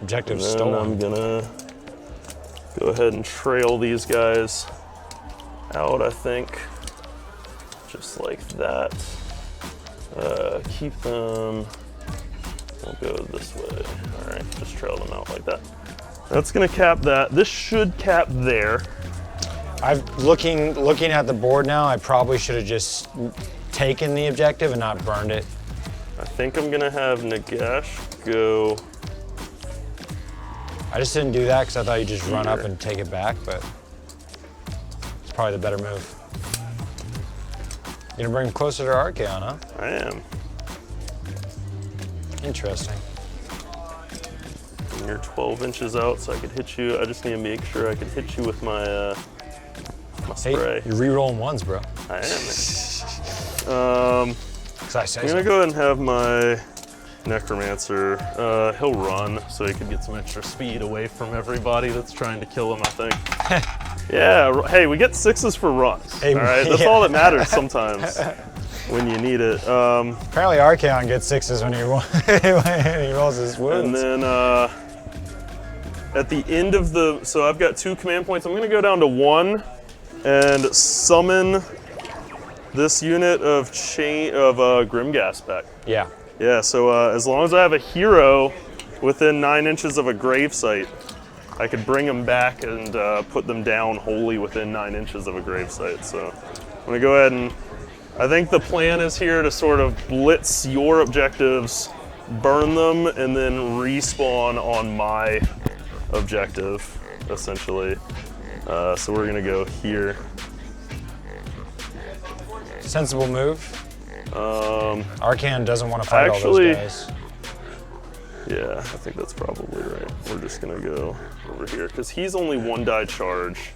Objective and then stolen. I'm gonna go ahead and trail these guys out, I think. Just like that. Keep them, we'll go this way. All right, just trail them out like that. That's gonna cap that. This should cap there. Looking at the board now, I probably should have just taken the objective and not burned it. I think I'm gonna have Nagash go. I just didn't do that because I thought you just run up and take it back, but. probably the better move. You're gonna bring him closer to Archaon, huh? I am. Interesting. And you're 12 inches out, so I could hit you. I just need to make sure I can hit you with my my spray. Hey, you're re-rolling ones, bro. I am. I'm gonna go ahead and have my Necromancer. He'll run, so he can get some extra speed away from everybody that's trying to kill him, I think. Yeah, hey, we get 6s for runs, Hey, all right? That's all that matters sometimes when you need it. Apparently Archaon gets 6s when he rolls his wounds. And then at the end of the, so I've got 2 command points. I'm gonna go down to 1 and summon this unit of Grimghast back. Yeah. Yeah, so as long as I have a hero within 9 inches of a gravesite, I could bring them back and put them down wholly within 9 inches of a gravesite. So I'm gonna go ahead and, I think the plan is here to sort of blitz your objectives, burn them, and then respawn on my objective, essentially. So we're gonna go here. Sensible move. Archaon doesn't want to fight all those guys. Yeah, I think that's probably right. We're just gonna go over here because he's only 1 die charge.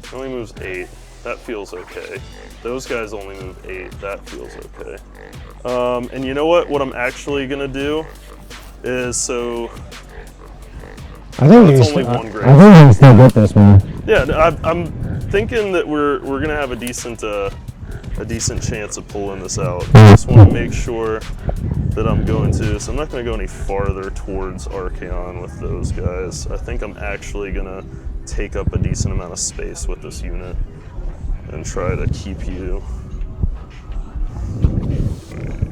He only moves 8. That feels okay. Those guys only move 8. That feels okay. And you know what? What I'm actually gonna do is so. I think it's only 1 grave. I think you can still get this one. Yeah, I'm thinking that we're gonna have a decent chance of pulling this out. I just want to make sure that I'm going to, so I'm not going to go any farther towards Archaon with those guys. I think I'm actually going to take up a decent amount of space with this unit and try to keep you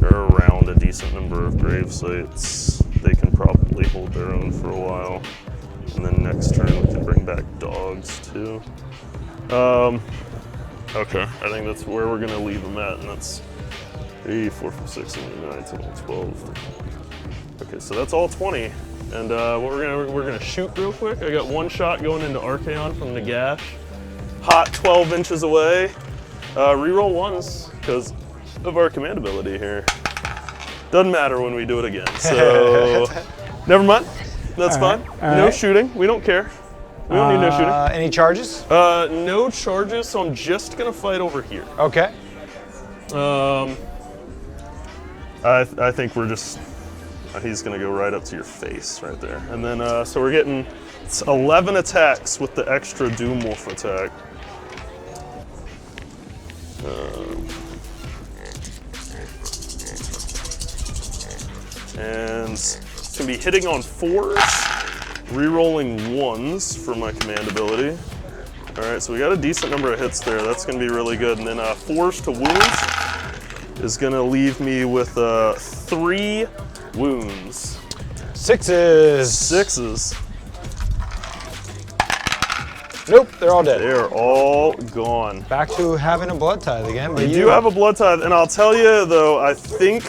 around a decent number of grave sites. They can probably hold their own for a while. And then next turn we can bring back dogs too. Okay, I think that's where we're gonna leave them at, and that's 3, 4, 5, 6, 7, 8, 9, 10, 12. Okay, so that's all 20. And what we're gonna shoot real quick. I got 1 shot going into Archaon from Nagash. Hot 12 inches away. Reroll 1s because of our command ability here. Doesn't matter when we do it again. So never mind. That's fine. No shooting. We don't care. We don't need no shooting. Any charges? No charges, so I'm just gonna fight over here. Okay. I think we're just, he's gonna go right up to your face right there. And then, so we're getting 11 attacks with the extra Doom Wolf attack. And it's gonna be hitting on 4s. Rerolling 1s for my command ability. All right, so we got a decent number of hits there. That's gonna be really good. And then 4s to wounds is gonna leave me with 3 wounds. 6s. 6s. Nope, they're all dead. They're all gone. Back to having a blood tithe again. But You do have a blood tithe, and I'll tell you though, I think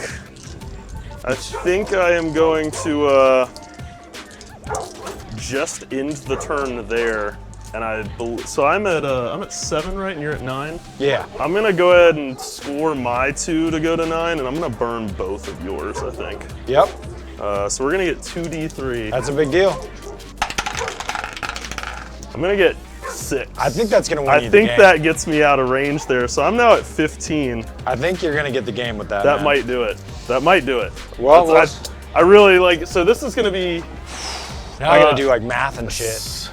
I am going to just end the turn there, and so I'm at 7, right, and you're at 9. Yeah. I'm gonna go ahead and score my 2 to go to 9, and I'm gonna burn both of yours, I think. Yep. So we're gonna get 2d3. That's a big deal. I'm gonna get 6. I think that's gonna win I you the think game. that gets me out of range there, so I'm now at 15. I think you're gonna get the game with that. That man. might do it. That might do it. Well, I really like. So this is gonna be. Now I gotta do like math and shit.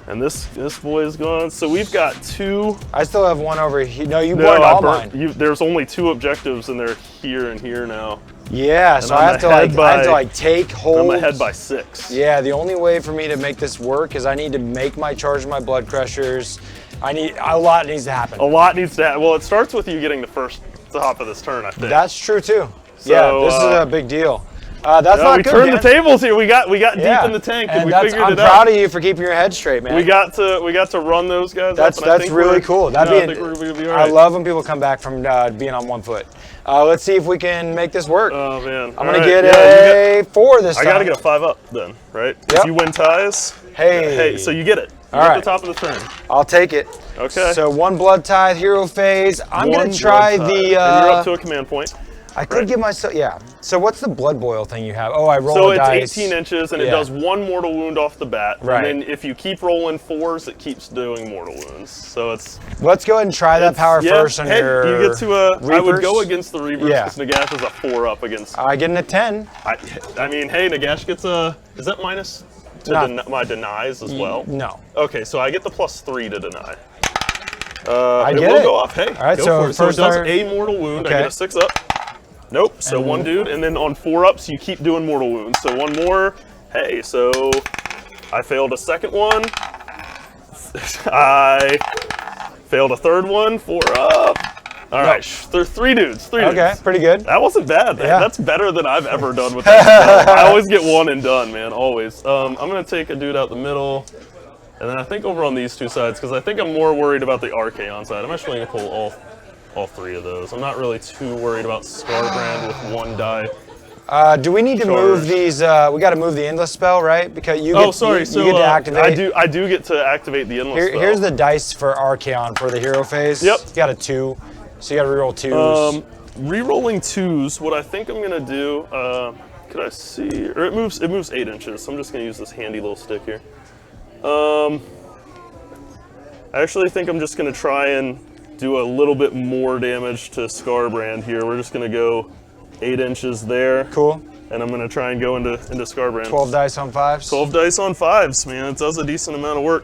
And this boy is gone. So we've got 2. I still have 1 over here. No, you burned all mine. There's only 2 objectives, and they're here and here now. Yeah, so I have to take hold. I'm ahead by 6. Yeah, the only way for me to make this work is I need to make my charge of my blood crushers. A lot needs to happen. A lot needs to happen. Well, it starts with you getting the top of this turn, I think. That's true too. So, yeah, this is a big deal. That's not we good, turned man. the tables here. We got deep in the tank, and we figured it out. I'm proud of you for keeping your head straight, man. We got to run those guys. That's really cool. I think we're gonna be all right. I love when people come back from being on 1 foot. Let's see if we can make this work. Oh man! I'm gonna get a 4 this time. I gotta get a 5 up then, right? Yep. If you win ties, hey, so you get it. You're All at right. the top of the turn. I'll take it. Okay. So 1 blood tithe, hero phase. I'm going to try Blood tithe. the... and you're up to a command point. I could give myself... Yeah. So what's the blood boil thing you have? Oh, I roll So a it's dice. 18 inches, and it Yeah. does 1 mortal wound off the bat. Right. And then if you keep rolling 4s, it keeps doing mortal wounds. So it's... Let's go ahead and try that power first on hey, your you get to I would Reapers. go against the Reapers Yeah. because Nagash is a 4-up against... I get a 10. I mean, hey, Nagash gets a... Is that minus to my denies as well? No. Okay, so I get the +3 to deny. I it get will it. go off. Hey, All right, go so for it. So it first does our- a mortal wound. Okay. I get a 6-up. Nope. So And 1 dude, and then on 4-ups you keep doing mortal wounds. So 1 more. Hey, so I failed a 2nd one. I failed a 3rd one. 4-up. All right, there's 3 dudes. 3 dudes. Okay, pretty good. That wasn't bad. Yeah. That's better than I've ever done with that. I always get 1 and done, man. Always. I'm gonna take a dude out the middle, and then I think over on these 2 sides because I think I'm more worried about the Archaon side. I'm actually gonna pull all 3 of those. I'm not really too worried about Skarbrand with 1 die. Do we need to move these? We got to move the endless spell, right? Because you get, sorry. you So get to activate. I do get to activate the endless spell. Here's the dice for Archaon for the hero phase. Yep. You got a 2, so you got to reroll 2s. Rerolling 2s. What I think I'm gonna do. Could I see? Or it moves 8 inches. So I'm just gonna use this handy little stick here. I actually think I'm just gonna try and do a little bit more damage to Skarbrand here. We're just gonna go 8 inches there. Cool. And I'm gonna try and go into Skarbrand. 12 dice on 5s. 12 dice on 5s, man. It does a decent amount of work.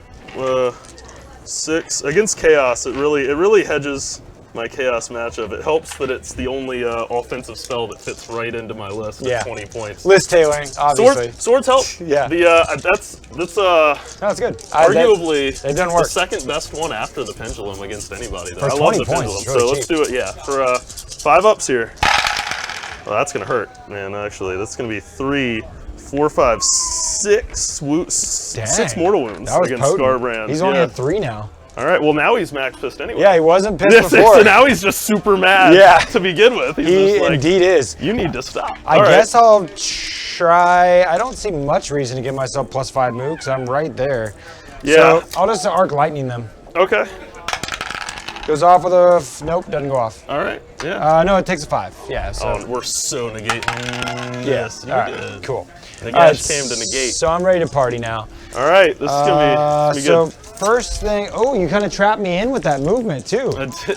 6 against Chaos. It really hedges my Chaos matchup. It helps that it's the only offensive spell that fits right into my list at 20 points. List tailoring, obviously. Swords help. Yeah. That's That's good. arguably they've done the work. 2nd best one after the pendulum against anybody. Though. For I 20 love the points, pendulum, it's really so let's cheap. do it. Yeah, for 5 ups here. Well, that's gonna hurt, man. Actually, that's gonna be 3, 4, 5, 6 6 mortal wounds That was against potent. Skarbrand. He's only at 3 now. All right. Well, now he's max pissed anyway. Yeah, he wasn't pissed Yeah, before. so now he's just super mad. Yeah. To begin with, he's He just like, indeed is. you need to stop. I All right. guess I'll try. I don't see much reason to give myself +5 move because I'm right there. Yeah. So I'll just arc lightning them. Okay. Goes off with a. Nope, doesn't go off. All right. Yeah. No, it takes a 5. Yeah. So. Oh, we're so negating. Yes. You All right. did. Cool. Nagash All right, came to negate. So I'm ready to party now. All right. This is gonna be So good. first thing. Oh, you kind of trapped me in with that movement too.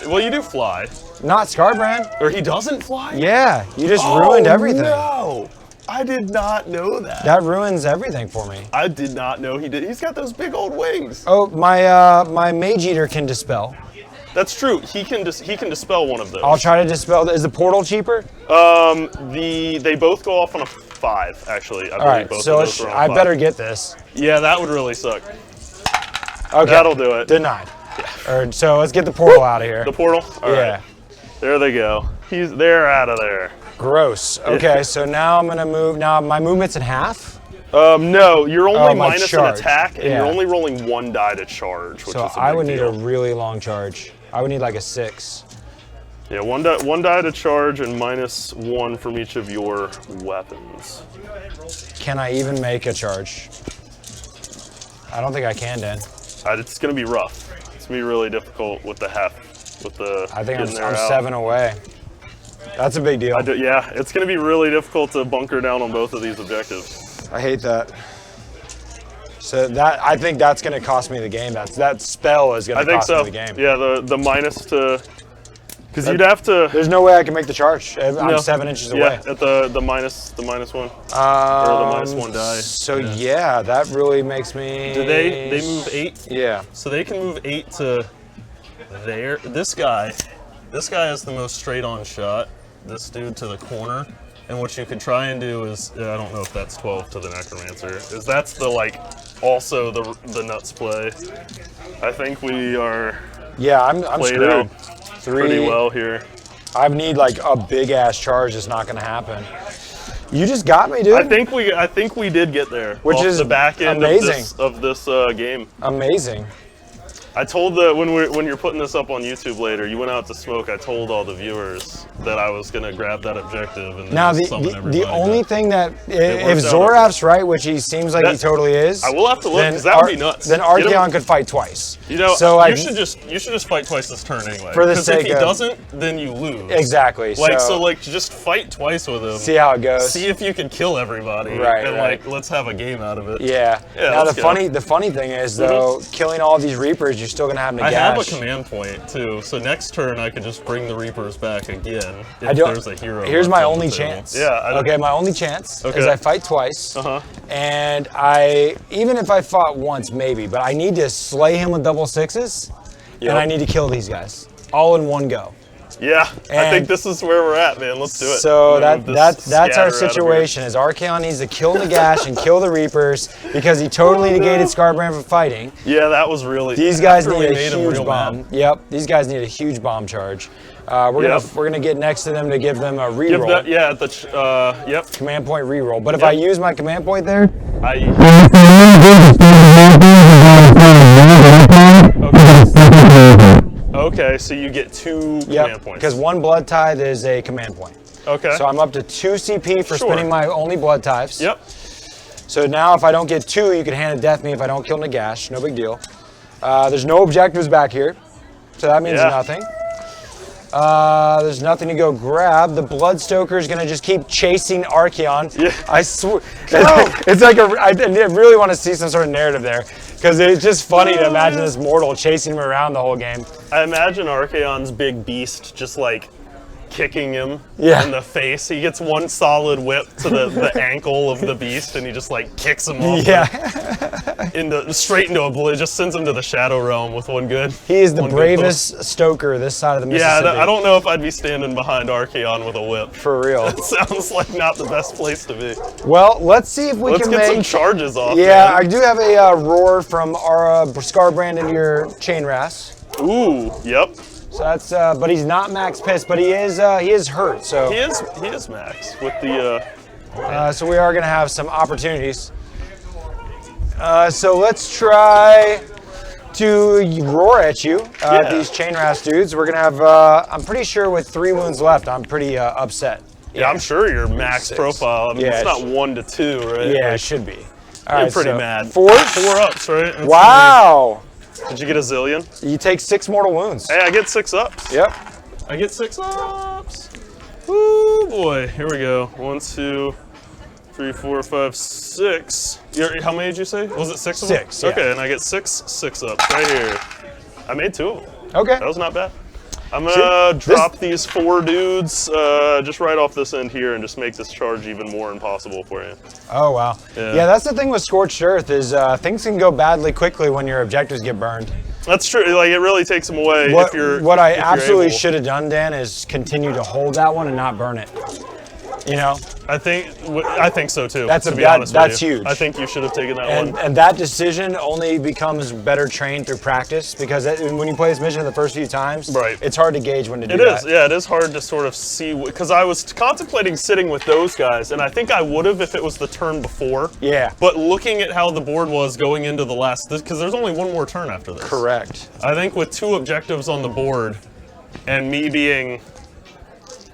Well, you do fly, Not Skarbrand. or he doesn't fly. Yeah. You just ruined everything. No, I did not know that. That ruins everything for me. I did not know he did. He's got those big old wings. Oh, my Mage Eater can dispel. That's true. He can dispel one of those. I'll try to dispel. Is the portal cheaper? They both go off on a 5. Actually, I All believe right, both so of those are on a I 5. better get this. Yeah, that would really suck. Okay, That'll do it. Denied. So let's get the portal out of here. The portal. All Yeah. right. There they go. They're out of there. Gross. Okay, so now I'm gonna move. Now my movement's in half. No, you're only my minus an charge. attack, and Yeah. you're only rolling 1 die to charge, which So is a I big would need deal. a really long charge. I would need like a 6. Yeah, one die to charge and -1 from each of your weapons. Can I even make a charge? I don't think I can, Dan. It's gonna be rough. It's gonna be really difficult with the I think getting there I'm out. 7 away. That's a big deal. Yeah, it's gonna be really difficult to bunker down on both of these objectives. I hate that. So I think that's gonna cost me the game. That spell is I gonna think cost so. me the game. Yeah, the minus to, because you'd have to. There's no way I can make the charge. I'm No. 7 inches away. Yeah, at the minus one, or the -1 die. So yeah, that really makes me. Do they move 8? Yeah. So they can move 8 to there. This guy has the most straight on shot. This dude to the corner. And what you could try and do is, I don't know if that's 12 to the Necromancer, is that's the also the nuts play. I think we are Yeah, I'm played screwed. out 3. pretty well here. I need like a big ass charge. It's not gonna happen. You just got me, dude. I think we did get there. Which off is the back end amazing. of this game. Amazing. I told when you're putting this up on YouTube later, you went out to smoke. I told all the viewers that I was gonna grab that objective and Now the only thing that if Zoraf's right, which he seems like he totally is, I will have to look because that would be nuts. Then Archaon could fight twice. You know, so you should just fight twice this turn anyway. For the sake if he doesn't, then you lose. Exactly. Like just fight twice with him. See how it goes. See if you can kill everybody. Right. And like let's have a game out of it. Yeah. Now the funny thing is though, killing all these Reapers, you're still gonna have Nagash. I have a command point too, so next turn I could just bring the Reapers back again if there's a hero. Here's my only chance. Yeah. Okay, my only chance is I fight twice, and even if I fought once maybe, but I need to slay him with double sixes, and I need to kill these guys all in one go. Yeah, I think this is where we're at, man. Let's do it. So that's our situation. Is Archaon needs to kill Nagash and kill the Reapers because he totally negated Skarbrand from fighting. Yeah, that was really. These guys need a huge bomb. Yep, these guys need a huge bomb charge. We're gonna get next to them to give them a reroll. Yep. Command point reroll. But if I use my command point there, Okay, so you get 2 command points. Because 1 blood tithe is a command point. Okay. So I'm up to 2 CP for spinning my only blood tithes. Yep. So now if I don't get 2, you can hand a death me if I don't kill Nagash. No big deal. There's no objectives back here, so that means nothing. There's nothing to go grab. The Bloodstoker is gonna just keep chasing Archaon. Yeah. I swear, it's like I really want to see some sort of narrative there, because it's just funny to imagine this mortal chasing him around the whole game. I imagine Archaon's big beast just like kicking him in the face. He gets one solid whip to the ankle of the beast, and he just like kicks him off. Straight into oblivion. Just sends him to the Shadow Realm with one good. He is the bravest stoker this side of the Mississippi. Yeah, I don't know if I'd be standing behind Archaon with a whip. For real. That sounds like not the best place to be. Well, let's see if we can get some charges off. Yeah, man. I do have a roar from our skarbrand into your chain ras. Ooh, yep. So that's, but he's not max pissed, but he is hurt. So he is max with the. So we are gonna have some opportunities. So let's try to roar at you, these chain ras dudes. We're gonna have. I'm pretty sure with 3 wounds left, I'm pretty upset. Yeah, I'm sure you're max profile. I mean, it's not 1 to 2, right? Yeah, it should be. All right, pretty mad. 4 ups, right? That's wow. Did you get a zillion? You take 6 mortal wounds. Hey, I get 6 ups. Yep. I get 6 ups. Woo, boy. Here we go. 1, 2, 3, 4, 5, 6. How many did you say? Was it 6 of them? 6, yeah. Okay, and I get 6 ups right here. I made 2 of them. Okay. That was not bad. I'm gonna drop these 4 dudes just right off this end here and just make this charge even more impossible for you. Oh wow. Yeah, that's the thing with Scorched Earth is things can go badly quickly when your objectives get burned. That's true. Like it really takes them away What I absolutely should have done, Dan, is continue to hold that one and not burn it. You know? I think so too. That's huge. I think you should have taken that one. And that decision only becomes better trained through practice, because when you play this mission the first few times, it's hard to gauge when to do that. Yeah, it is hard to sort of see, because I was contemplating sitting with those guys, and I think I would have if it was the turn before. Yeah. But looking at how the board was going into the last, because there's only 1 more turn after this. Correct. I think with 2 objectives on the board, and me being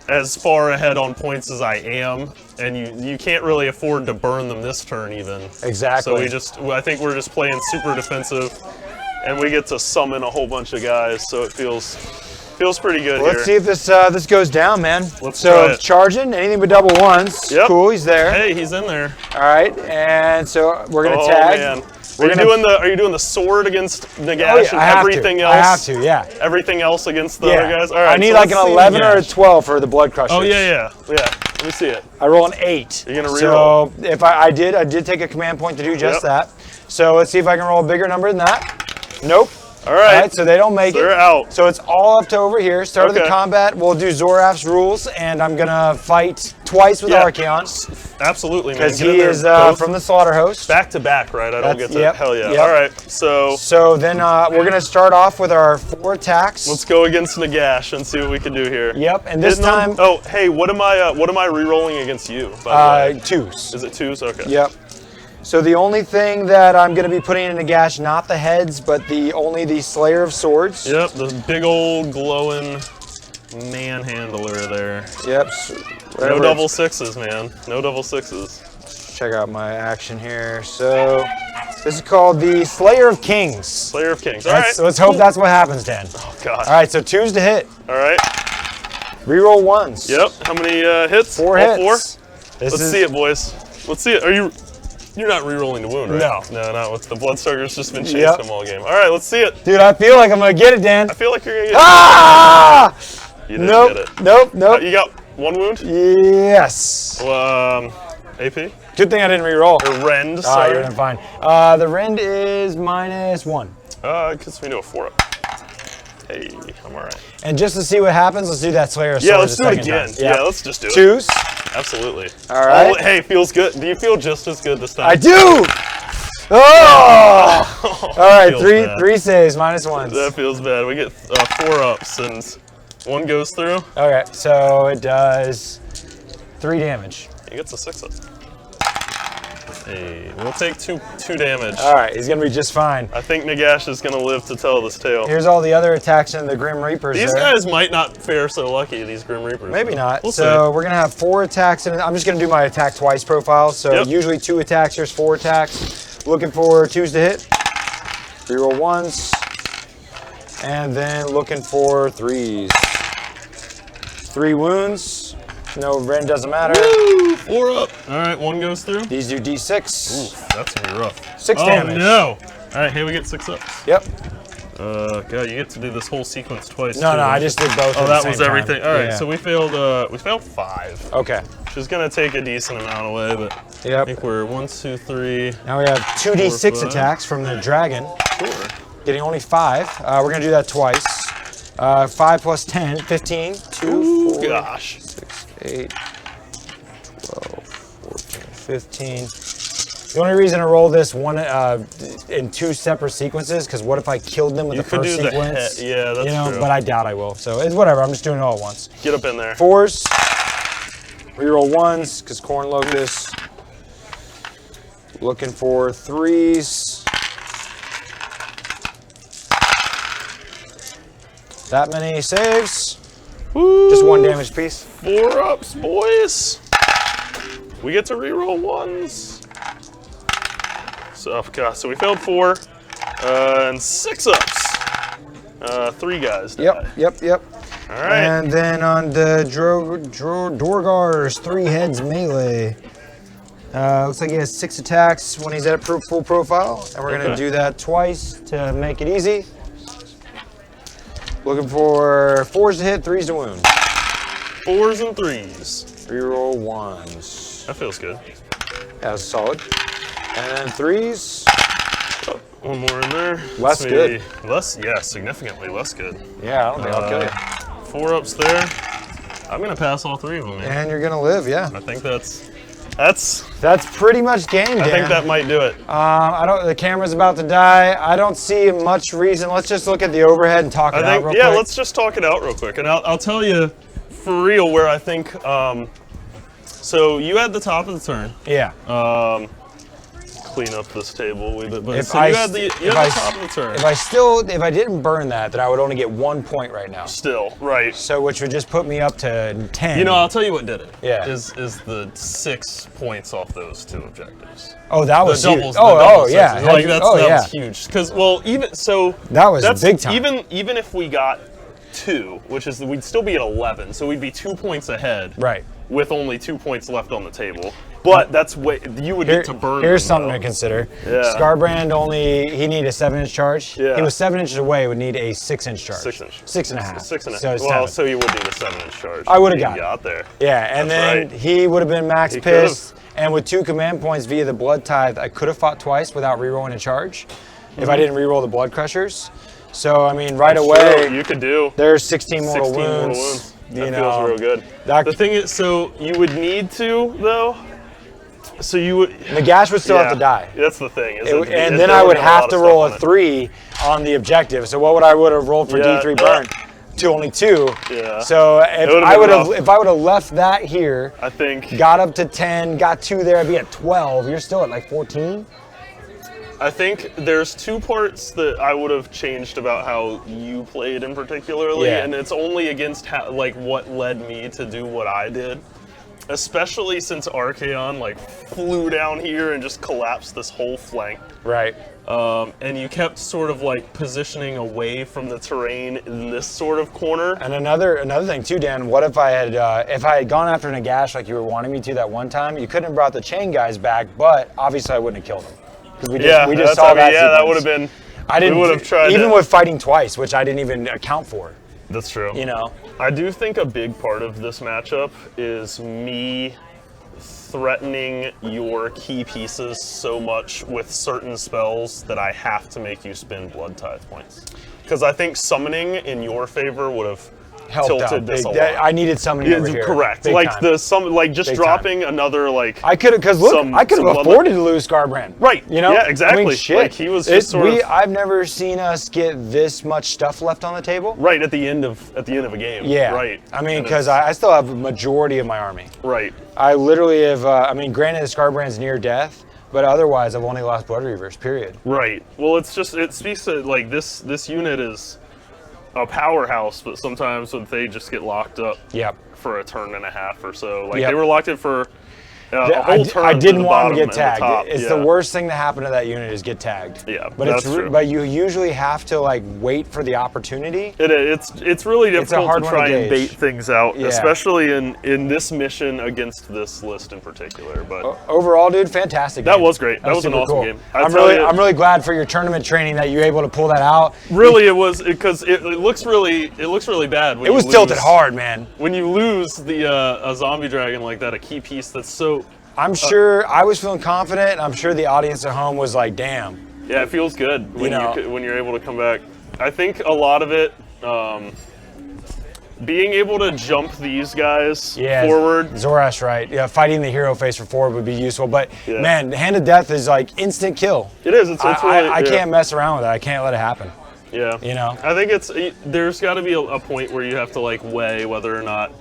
as far ahead on points as I am, and you can't really afford to burn them this turn even. Exactly. So I think we're just playing super defensive, and we get to summon a whole bunch of guys, so it feels pretty good here. Let's see if this goes down, man. Let's try it. Charging, anything but double ones. Yep. Cool, he's there. Hey, he's in there. All right, and so we're gonna tag. Man. Are you doing the sword against Nagash and everything else? I have to, yeah. Everything else against the other guys? All right, I need like an 11 or a 12 for the Blood Crushers. Oh, yeah. Let me see it. I roll an 8. You're going to reroll. So if I did take a command point to do just that. So let's see if I can roll a bigger number than that. Nope. All right, so they don't make it. They're out. So it's all up to over here. Start of the combat, we'll do Zoraf's rules, and I'm gonna fight twice with Archaon. Absolutely, man. Because he is from the slaughter host. Back to back, right? I don't get that. Hell yeah. Yep. All right, so then we're gonna start off with our 4 attacks. Let's go against Nagash and see what we can do here. Yep, and this time. Oh, hey, what am I re-rolling against you? By the way? 2s. Is it 2s? Okay. Yep. So the only thing that I'm going to be putting in Nagash, not the heads, but only the Slayer of Swords. Yep, the big old glowing manhandler there. Yep. No double sixes, man. No double sixes. Check out my action here. So this is called the Slayer of Kings. Slayer of Kings. All right. So let's hope that's what happens, Dan. Oh, God. All right, so 2s to hit. All right. Reroll 1s. Yep. How many hits? 4 All hits. 4? Let's see it, boys. Let's see it. You're not re-rolling the wound, right? No. No, not with the Bloodsucker's just been chasing them all game. All right, let's see it. Dude, I feel like I'm going to get it, Dan. I feel like you're going to get it. Ah! You didn't get it. Nope. You got 1 wound? Yes. Well, AP? Good thing I didn't re-roll. Or rend, Ah, sorry. you're doing fine. The rend is -1. Gets me to a 4-up. Hey, I'm all right. And just to see what happens, let's do that Slayer of Swords. Yeah, let's do it a second again. time. Yeah, let's just do it. 2s. Absolutely. All right. Oh, hey, feels good. Do you feel just as good this time? I do! Oh! All right, Feels three saves, -1s. That feels bad. We get 4-ups and 1 goes through. Okay, so it does 3 damage. He gets a 6-up. Hey, we'll take two damage. All right, he's gonna be just fine. I think Nagash is gonna live to tell this tale. Here's all the other attacks in the Grim Reapers. These there. guys might not fare so lucky, these Grim Reapers. Maybe not. We'll So we're gonna have 4 attacks, and I'm just gonna do my attack twice profile. So Yep. usually 2 attacks, here's 4 attacks. Looking for 2s to hit. Reroll 1s. And then looking for 3s. 3 wounds. No, rend doesn't matter. Woo! 4-up. All right, 1 goes through. These do D6. Ooh, that's gonna be rough. 6 damage. Oh no! All right, hey, we get 6-ups. Yep. God, you get to do this whole sequence twice. No, too, no, don't I you? just did both. Oh, at that the was same everything. time. All right, Yeah. so we failed 5, Okay. which is gonna take a decent amount away, but I Yep. think we're 1, 2, 3. Now we have 2d6 4, 5. attacks from the dragon, Sure. getting only 5. We're gonna do that twice. 5 plus 10, 15. 2, Ooh, 4, gosh. 6, 8, 12, 14, 15. The only reason I roll this one in 2 separate sequences, because what if I killed them with You the could first do the sequence? head. Yeah, that's you know, true. but I doubt I will. So it's whatever. I'm just doing it all at once. Get up in there. 4s. Reroll 1s, because Khorne Locust. Looking for 3s. That many saves. Woo! Just 1 damage piece. 4-ups, boys. We get to reroll 1s. So, oh God, so we failed 4 and 6-ups. 3 guys died. Yep. All right. And then on the Dorgar's 3 heads melee. Looks like he has 6 attacks when he's at full profile. And we're going to do that twice to make it easy. Looking for 4s to hit, 3s to wound. 4s and 3s. Reroll 1s. That feels good. That's solid. And then 3s. Oh, 1 more in there. Less It's good. Yeah, significantly less good. Yeah, I don't think I'll kill you. 4-ups there. I'm gonna pass all 3 of them. Man. And you're gonna live, yeah. I think that's pretty much game, Dan. I think that might do it. The camera's about to die. I don't see much reason. Let's just look at the overhead and talk it out real quick. Let's just talk it out real quick, and I'll tell you for real where I think. So you had the top of the turn. Yeah. Clean up this table a wee bit, but If so I you had the top of the turn. If I didn't burn that, then I would only get 1 point right now. Still, right. So which would just put me up to 10. You know, I'll tell you what did it. Yeah. Is the 6 points off those 2 objectives. Oh, that was the huge. doubles, Oh, the yeah. sixes. Like that yeah. was huge. Because even so, that was big time. Even if we got 2, which is we'd still be at 11, so we'd be 2 points ahead. Right. With only 2 points left on the table. But that's you would get to burn. Here's them, something though. to consider. Yeah. Skarbrand he needed a 7-inch charge. Yeah. He was 7 inches away, would need a 6-inch charge. 6 inch. 6.5. 6.5. So it's well, 7. so you would need a 7-inch charge. I would've You got it. there. Yeah, and That's then right. he would have been max He pissed. And with 2 command points via the Blood Tithe, I could have fought twice without rerolling a charge if I didn't reroll the Blood Crushers. So, I mean, right away, you could do. there's 16 mortal 16 mortal wounds. wounds. You That know, feels real good. The thing is, so you would need to, though. So you would. Nagash would still have to die. That's the thing. And then I would have to roll a 3 on the objective. So what would I have rolled for D3 burn? to only 2. Yeah. So if I would have left that here, I think got up to 10, got 2 there, I'd be at 12. You're still at like 14. I think there's 2 parts that I would have changed about how you played in particularly, and it's only against like what led me to do what I did. Especially since Archaon like flew down here and just collapsed this whole flank. Right. And you kept sort of like positioning away from the terrain in this sort of corner. And another thing too, Dan. What if I had gone after Nagash like you were wanting me to that one time? You couldn't have brought the chain guys back, but obviously I wouldn't have killed them. We just saw that. Yeah, that would have been. We would have tried. Even with fighting twice, which I didn't even account for. That's true. You know. I do think a big part of this matchup is me threatening your key pieces so much with certain spells that I have to make you spend Blood Tithe points. Because I think summoning in your favor would have tilted this a lot. I needed summoning over here. Correct. Big like time. Just dropping another like. I could have, because look, I could have afforded to lose Skarbrand. Right. You know. Yeah. Exactly. I mean, shit. Like he was just I've never seen us get this much stuff left on the table. Right at the end of a game. Yeah. Right. I mean, because I still have a majority of my army. Right. I literally have. I mean, granted, Skarbrand's near death, but otherwise, I've only lost Blood Reavers. Period. Right. Well, it speaks to like this unit is a powerhouse, but sometimes they just get locked up for a turn and a half or so. Like they were locked in for a whole turn. I didn't want them to get tagged. It's the yeah. worst thing to happen to that unit is get tagged. Yeah, but that's true. But you usually have to like wait for the opportunity. It's really difficult to try and bait things out, especially in this mission against this list in particular. But overall, dude, fantastic. That game. was great. That was an awesome cool. game. I'm really glad for your tournament training that you were able to pull that out. Really, it was because it looks really bad. When it was tilted hard, man. When you lose a zombie dragon like that, a key piece that's so. I'm sure I was feeling confident, and I'm sure the audience at home was like, damn. Yeah, it feels good when you're able to come back. I think a lot of it, being able to jump these guys forward. Zorash, right. Yeah, fighting the hero face for forward would be useful, but man, Hand of Death is like instant kill. It is. It's really, I can't mess around with it. I can't let it happen. Yeah. You know? I think there's got to be a point where you have to like weigh whether or not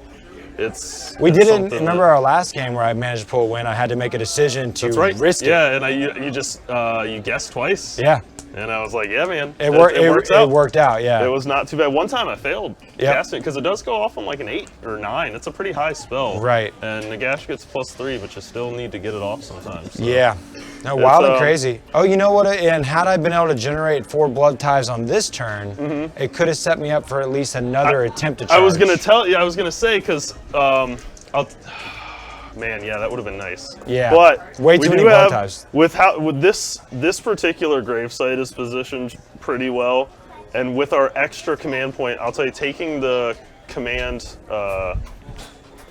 we didn't remember our last game where I managed to pull a win. I had to make a decision to risk it. Yeah, and you guessed twice. Yeah. And I was like, yeah, man. It worked out, yeah. It was not too bad. One time I failed casting because it does go off on like an 8 or 9. It's a pretty high spell. Right. And Nagash gets +3, but you still need to get it off sometimes. So. Yeah. No, wild and crazy. Oh, you know what? And had I been able to generate 4 Blood Tithes on this turn, it could have set me up for at least another attempt to charge. I was gonna say because man, yeah, that would have been nice. Yeah, but way too many Blood Tithes. With this particular gravesite is positioned pretty well, and with our extra command point, I'll tell you, taking the command,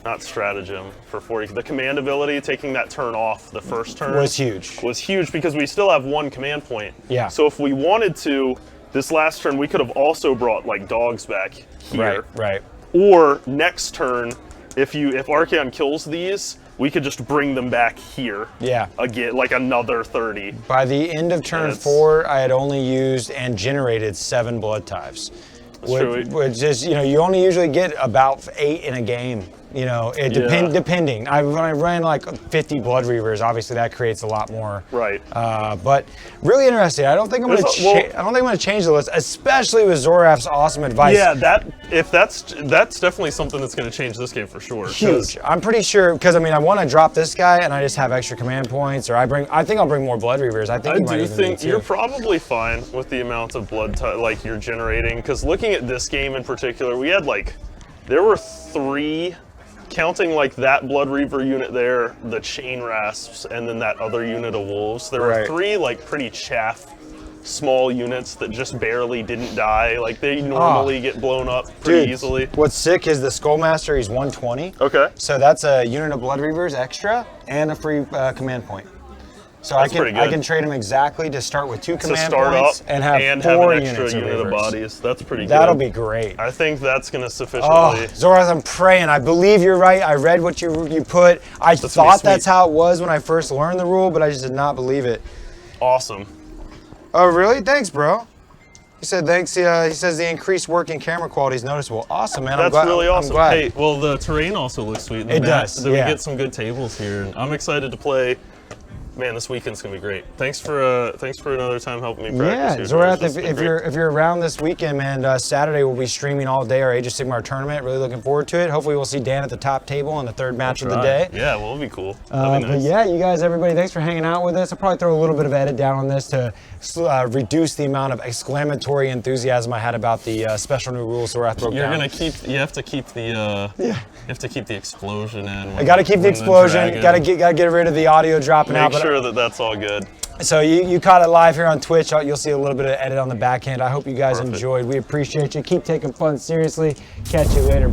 not stratagem for 40, the command ability, taking that turn off the first turn was huge. Was huge because we still have 1 command point. Yeah. So if we wanted to, this last turn we could have also brought like dogs back here. Right. Or next turn, if Archaon kills these, we could just bring them back here. Yeah. Again, like another 30. By the end of turn 4, I had only used and generated 7 Blood Tithes. Which is, you only usually get about 8 in a game. Depending. When I ran like 50 Blood Reavers, obviously that creates a lot more. Right. But really interesting. I don't think I'm going to change the list, especially with Zoraf's awesome advice. Yeah, that's definitely something that's going to change this game for sure. Huge. I'm pretty sure because I want to drop this guy and I just have extra command points, or I think I'll bring more Blood Reavers. I do think you're probably fine with the amount of blood like you're generating, because looking at this game in particular, we had there were 3. Counting like that Blood Reaver unit there, the Chain Rasps, and then that other unit of Wolves, there were 3 like pretty chaff small units that just barely didn't die. Like they normally get blown up pretty easily. What's sick is the Skullmaster, he's 120. Okay. So that's a unit of Blood Reavers extra and a free command point. So I can trade him exactly to start with 2 command points and have 4 an extra units unit of bodies. That's pretty good. That'll be great. I think that's going to sufficiently. Zoraz, I'm praying. I believe you're right. I read what you put. I thought that's how it was when I first learned the rule, but I just did not believe it. Awesome. Oh, really? Thanks, bro. He said thanks. He says the increased working camera quality is noticeable. Awesome, man. That's really awesome. I'm glad. Hey, well, the terrain also looks sweet. It does. So we get some good tables here, and I'm excited to play. Man, this weekend's gonna be great. Thanks for another time helping me practice. Yeah, Zorath, if you're around this weekend, man, Saturday we'll be streaming all day our Age of Sigmar tournament. Really looking forward to it. Hopefully we'll see Dan at the top table on the third match of the day. Yeah, well, it'll be cool. That'd be nice. But yeah, you guys, everybody, thanks for hanging out with us. I'll probably throw a little bit of edit down on this to reduce the amount of exclamatory enthusiasm I had about the special new rules Zorath broke down. You have to keep the you have to keep the explosion in. I gotta keep the explosion. Gotta get rid of the audio dropping out. Make sure that that's all good. So you caught it live here on Twitch. You'll see a little bit of edit on the back end. I hope you guys enjoyed. We appreciate you. Keep taking fun seriously. Catch you later.